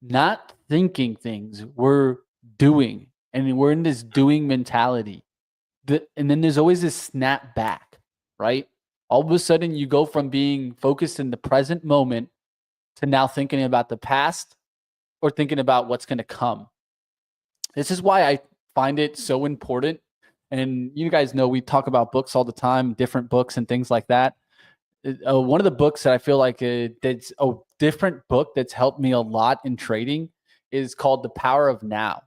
not thinking things, we're doing, and we're in this doing mentality. And then there's always this snap back, right? All of a sudden you go from being focused in the present moment to now thinking about the past or thinking about what's going to come. This is why I find it so important. And you guys know we talk about books all the time, different books and things like that. One of the books that I feel like that's a different book that's helped me a lot in trading is called The Power of Now.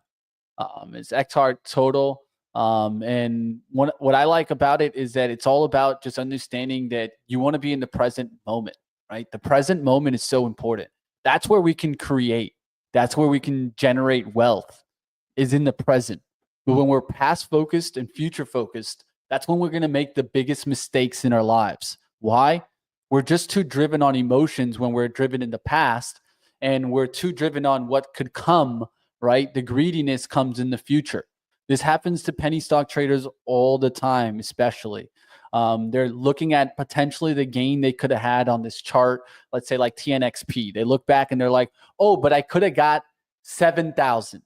It's Eckhart Tolle. And what I like about it is that it's all about just understanding that you want to be in the present moment, right? The present moment is so important. That's where we can create. That's where we can generate wealth, is in the present. But when we're past focused and future focused, that's when we're going to make the biggest mistakes in our lives. Why? We're just too driven on emotions when we're driven in the past, and we're too driven on what could come, right? The greediness comes in the future. This happens to penny stock traders all the time, especially. They're looking at potentially the gain they could have had on this chart, let's say like TNXP. They look back and they're like, oh, but I could have got 7,000,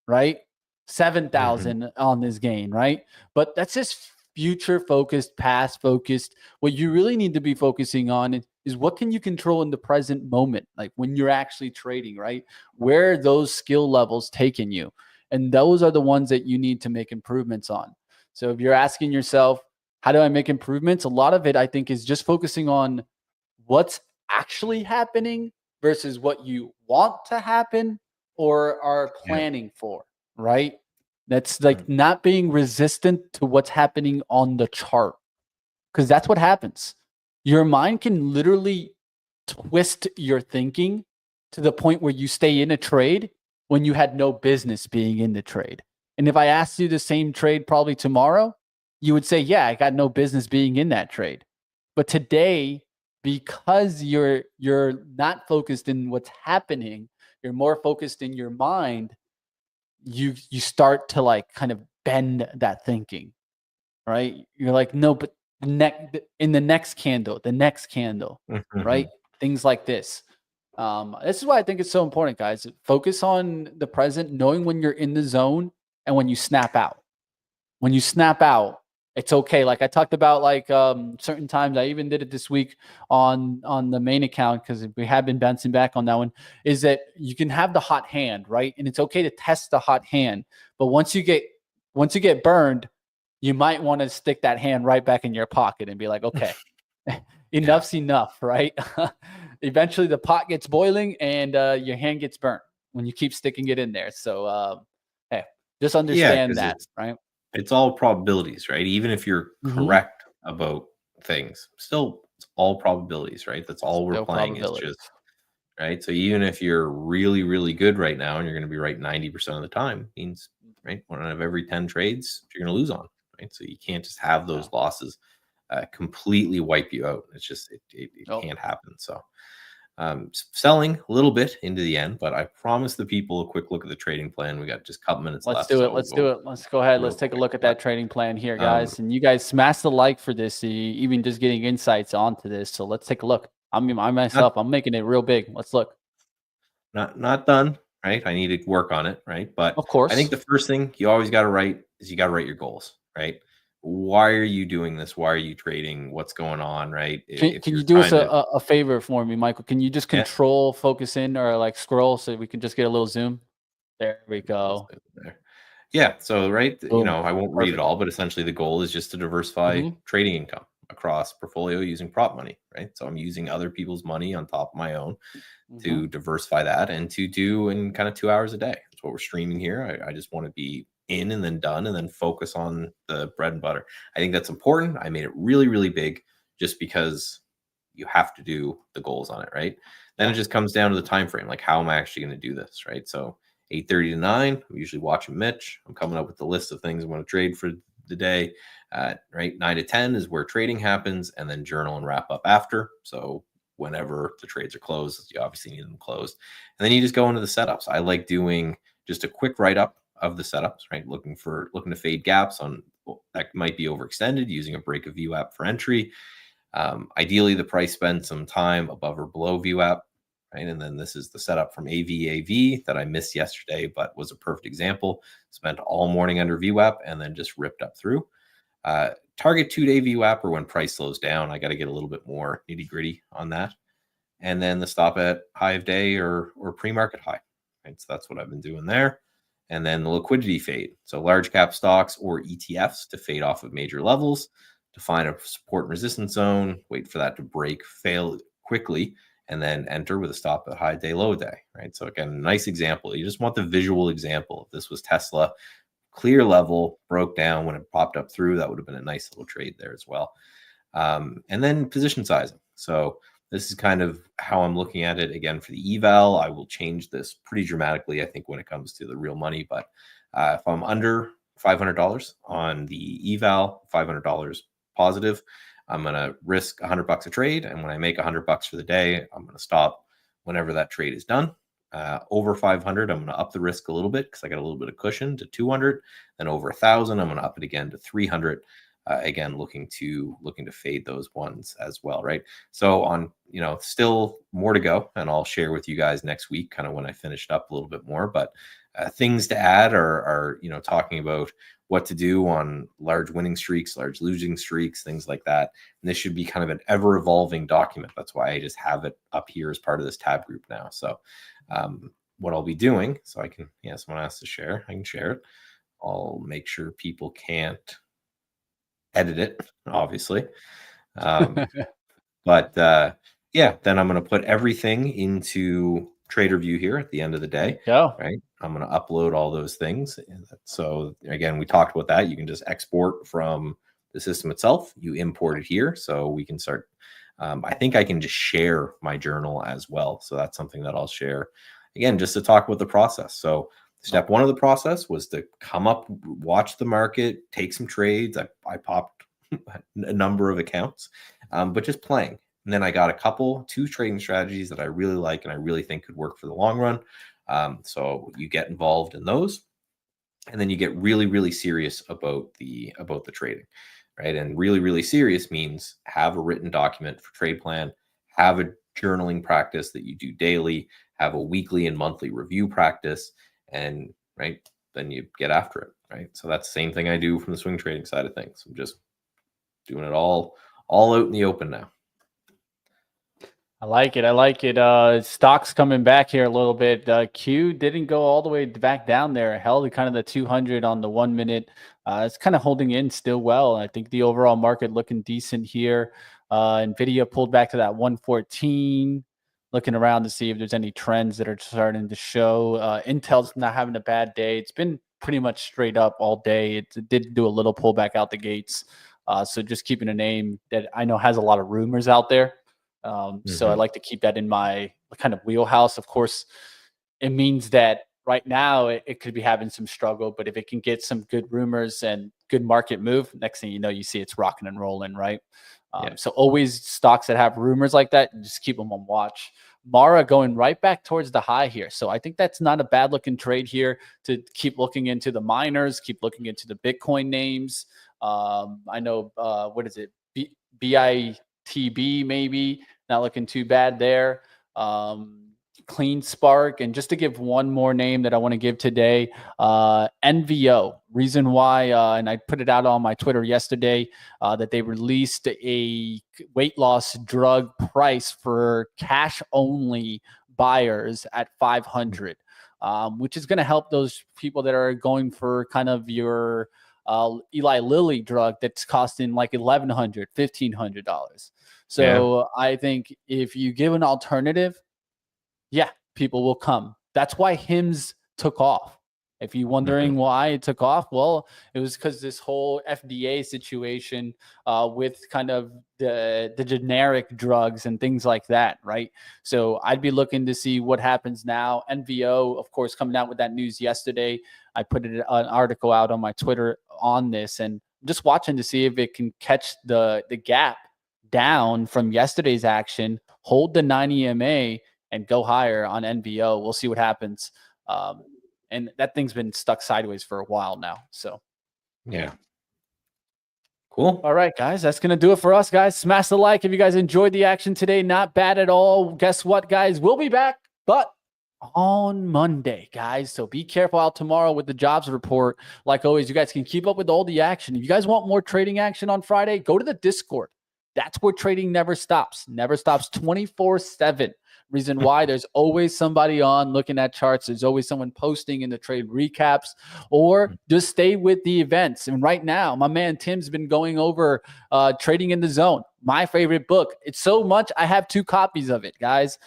right? 7,000 on this gain, right? But that's just future focused, past focused. What you really need to be focusing on is what can you control in the present moment, like when you're actually trading, right? Where are those skill levels taking you? And those are the ones that you need to make improvements on. So if you're asking yourself, how do I make improvements? A lot of it, I think, is just focusing on what's actually happening versus what you want to happen or are Yeah. planning for, right? That's like not being resistant to what's happening on the chart, because that's what happens. Your mind can literally twist your thinking to the point where you stay in a trade when you had no business being in the trade. And if I asked you the same trade probably tomorrow, you would say, yeah, I got no business being in that trade. But today, because you're not focused in what's happening, you're more focused in your mind, you start to like kind of bend that thinking, right? You're like, no, but in the next candle, right? Things like this. This is why I think it's so important, guys. Focus on the present, knowing when you're in the zone and when you snap out. When you snap out, it's okay. Like I talked about, like certain times. I even did it this week on the main account because we have been bouncing back on that one. Is that you can have the hot hand, right? And it's okay to test the hot hand, but once you get burned, you might want to stick that hand right back in your pocket and be like, okay, enough's enough, right? Eventually the pot gets boiling and your hand gets burnt when you keep sticking it in there. So, hey, just understand that, right? It's all probabilities, right? Even if you're correct about things, still it's all probabilities, right? That's all we're playing is just right. So even if you're really, really good right now and you're going to be right 90% of the time, means right, 1 out of every 10 trades you're going to lose on, right? So you can't just have those losses completely wipe you out. It's just it can't happen. So selling a little bit into the end, but I promised the people a quick look at the trading plan. We got just a couple minutes left. Let's do it. Let's go ahead. Let's take a look at that trading plan here, guys. And you guys smash the like for this, even just getting insights onto this. So let's take a look. I'm making it real big. Let's look. Not done, right? I need to work on it, right? But of course, I think the first thing you always got to write is you got to write your goals, right? Why are you doing this? Why are you trading? What's going on, right? Can you do us a favor for me, Michael? Can you just control focus in or like scroll so we can just get a little zoom? There we go. Yeah. So, right, you know, I won't read it all, but essentially the goal is just to diversify trading income across portfolio using prop money, right? So I'm using other people's money on top of my own to diversify that and to do in kind of 2 hours a day. That's what we're streaming here. I just want to be in and then done and then focus on the bread and butter. I think that's important. I made it really, really big just because you have to do the goals on it, right? Then it just comes down to the time frame. Like, how am I actually going to do this, right? So 8:30 to 9, I'm usually watching Mitch. I'm coming up with the list of things I'm going to trade for the day. Right, 9 to 10 is where trading happens, and then journal and wrap up after. So whenever the trades are closed, you obviously need them closed. And then you just go into the setups. I like doing just a quick write-up of the setups, right? Looking to fade gaps on that might be overextended, using a break of VWAP for entry. Ideally, the price spends some time above or below VWAP, right? And then this is the setup from AVAV that I missed yesterday, but was a perfect example. Spent all morning under VWAP and then just ripped up through. Target 2-day VWAP, or when price slows down, I got to get a little bit more nitty gritty on that. And then the stop at high of day or pre-market high, right? So that's what I've been doing there. And then the liquidity fade. So large cap stocks or ETFs to fade off of major levels, to find a support and resistance zone, wait for that to break, fail quickly, and then enter with a stop at high day, low day, right? So again, nice example. You just want the visual example. If this was Tesla, clear level, broke down when it popped up through. That would have been a nice little trade there as well. And then position sizing. So this is kind of how I'm looking at it. Again, for the eval, I will change this pretty dramatically, I think, when it comes to the real money. But if I'm under $500 on the eval, $500 positive, I'm going to risk $100 a trade. And when I make $100 for the day, I'm going to stop whenever that trade is done. Over 500, I'm going to up the risk a little bit because I got a little bit of cushion to 200. Then over 1,000, I'm going to up it again to 300. Again, looking to fade those ones as well, right? So on, still more to go, and I'll share with you guys next week, kind of when I finished up a little bit more. But things to add are talking about what to do on large winning streaks, large losing streaks, things like that. And this should be kind of an ever evolving document. That's why I just have it up here as part of this tab group now. So what I'll be doing, so I can, someone asked to share, I can share it. I'll make sure people can't edit it, obviously. But then I'm going to put everything into Trader View here at the end of the day. Right. I'm going to upload all those things. So again, we talked about that. You can just export from the system itself. You import it here. So we can start. I think I can just share my journal as well. So that's something that I'll share again, just to talk about the process. So step one of the process was to come up, watch the market, take some trades. I popped a number of accounts, but just playing. And then I got two trading strategies that I really like and I really think could work for the long run. So you get involved in those, and then you get really, really serious about the trading, right? And really, really serious means have a written document for trade plan, have a journaling practice that you do daily, have a weekly and monthly review practice, and then you get after it, right? So that's the same thing I do from the swing trading side of things. I'm just doing it all out in the open now. I like it. Stocks coming back here a little bit. Q didn't go all the way back down there. Held kind of the 200 on the 1 minute. It's kind of holding in still well. I think the overall market looking decent here. Nvidia pulled back to that 114. Looking around to see if there's any trends that are starting to show. Intel's not having a bad day. It's been pretty much straight up all day. It did do a little pullback out the gates. So just keeping a name that I know has a lot of rumors out there. So I like to keep that in my kind of wheelhouse. Of course, it means that right now it could be having some struggle, but if it can get some good rumors and good market move, next thing you know, you see it's rocking and rolling, right? So always stocks that have rumors like that, just keep them on watch. Mara going right back towards the high here. So I think that's not a bad looking trade here to keep looking into the miners, keep looking into the Bitcoin names. I know, what is it? BITB maybe. Not looking too bad there. Clean Spark. And just to give one more name that I want to give today, NVO. Reason why, and I put it out on my Twitter yesterday, that they released a weight loss drug price for cash only buyers at 500, which is going to help those people that are going for kind of your Eli Lilly drug that's costing like $1,100, $1,500. So I think if you give an alternative, people will come. That's why HIMS took off. If you're wondering why it took off, well, it was because this whole FDA situation with kind of the generic drugs and things like that, right? So I'd be looking to see what happens now. NVO, of course, coming out with that news yesterday. I put an article out on my Twitter on this, and just watching to see if it can catch the gap down from yesterday's action, hold the 90 EMA, and go higher on NVO. We'll see what happens. And that thing's been stuck sideways for a while now. So, cool. All right, guys, that's going to do it for us, guys. Smash the like if you guys enjoyed the action today. Not bad at all. Guess what, guys? We'll be back, but on Monday, guys. So be careful out tomorrow with the jobs report. Like always, you guys can keep up with all the action. If you guys want more trading action on Friday, go to the Discord. That's where trading never stops. Never stops 24/7. Reason why, there's always somebody on looking at charts. There's always someone posting in the trade recaps, or just stay with the events. And right now, my man Tim's been going over Trading in the Zone, my favorite book. It's so much, I have 2 copies of it, guys.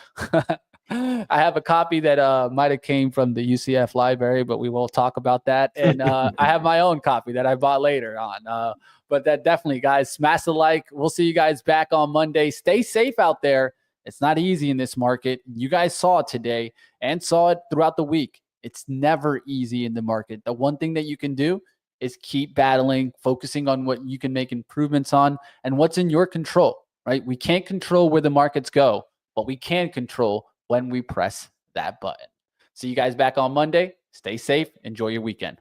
I have a copy that might have came from the UCF library, but we will talk about that. And I have my own copy that I bought later on. But that definitely, guys, smash the like. We'll see you guys back on Monday. Stay safe out there. It's not easy in this market. You guys saw it today and saw it throughout the week. It's never easy in the market. The one thing that you can do is keep battling, focusing on what you can make improvements on and what's in your control, right? We can't control where the markets go, but we can control when we press that button. See you guys back on Monday. Stay safe. Enjoy your weekend.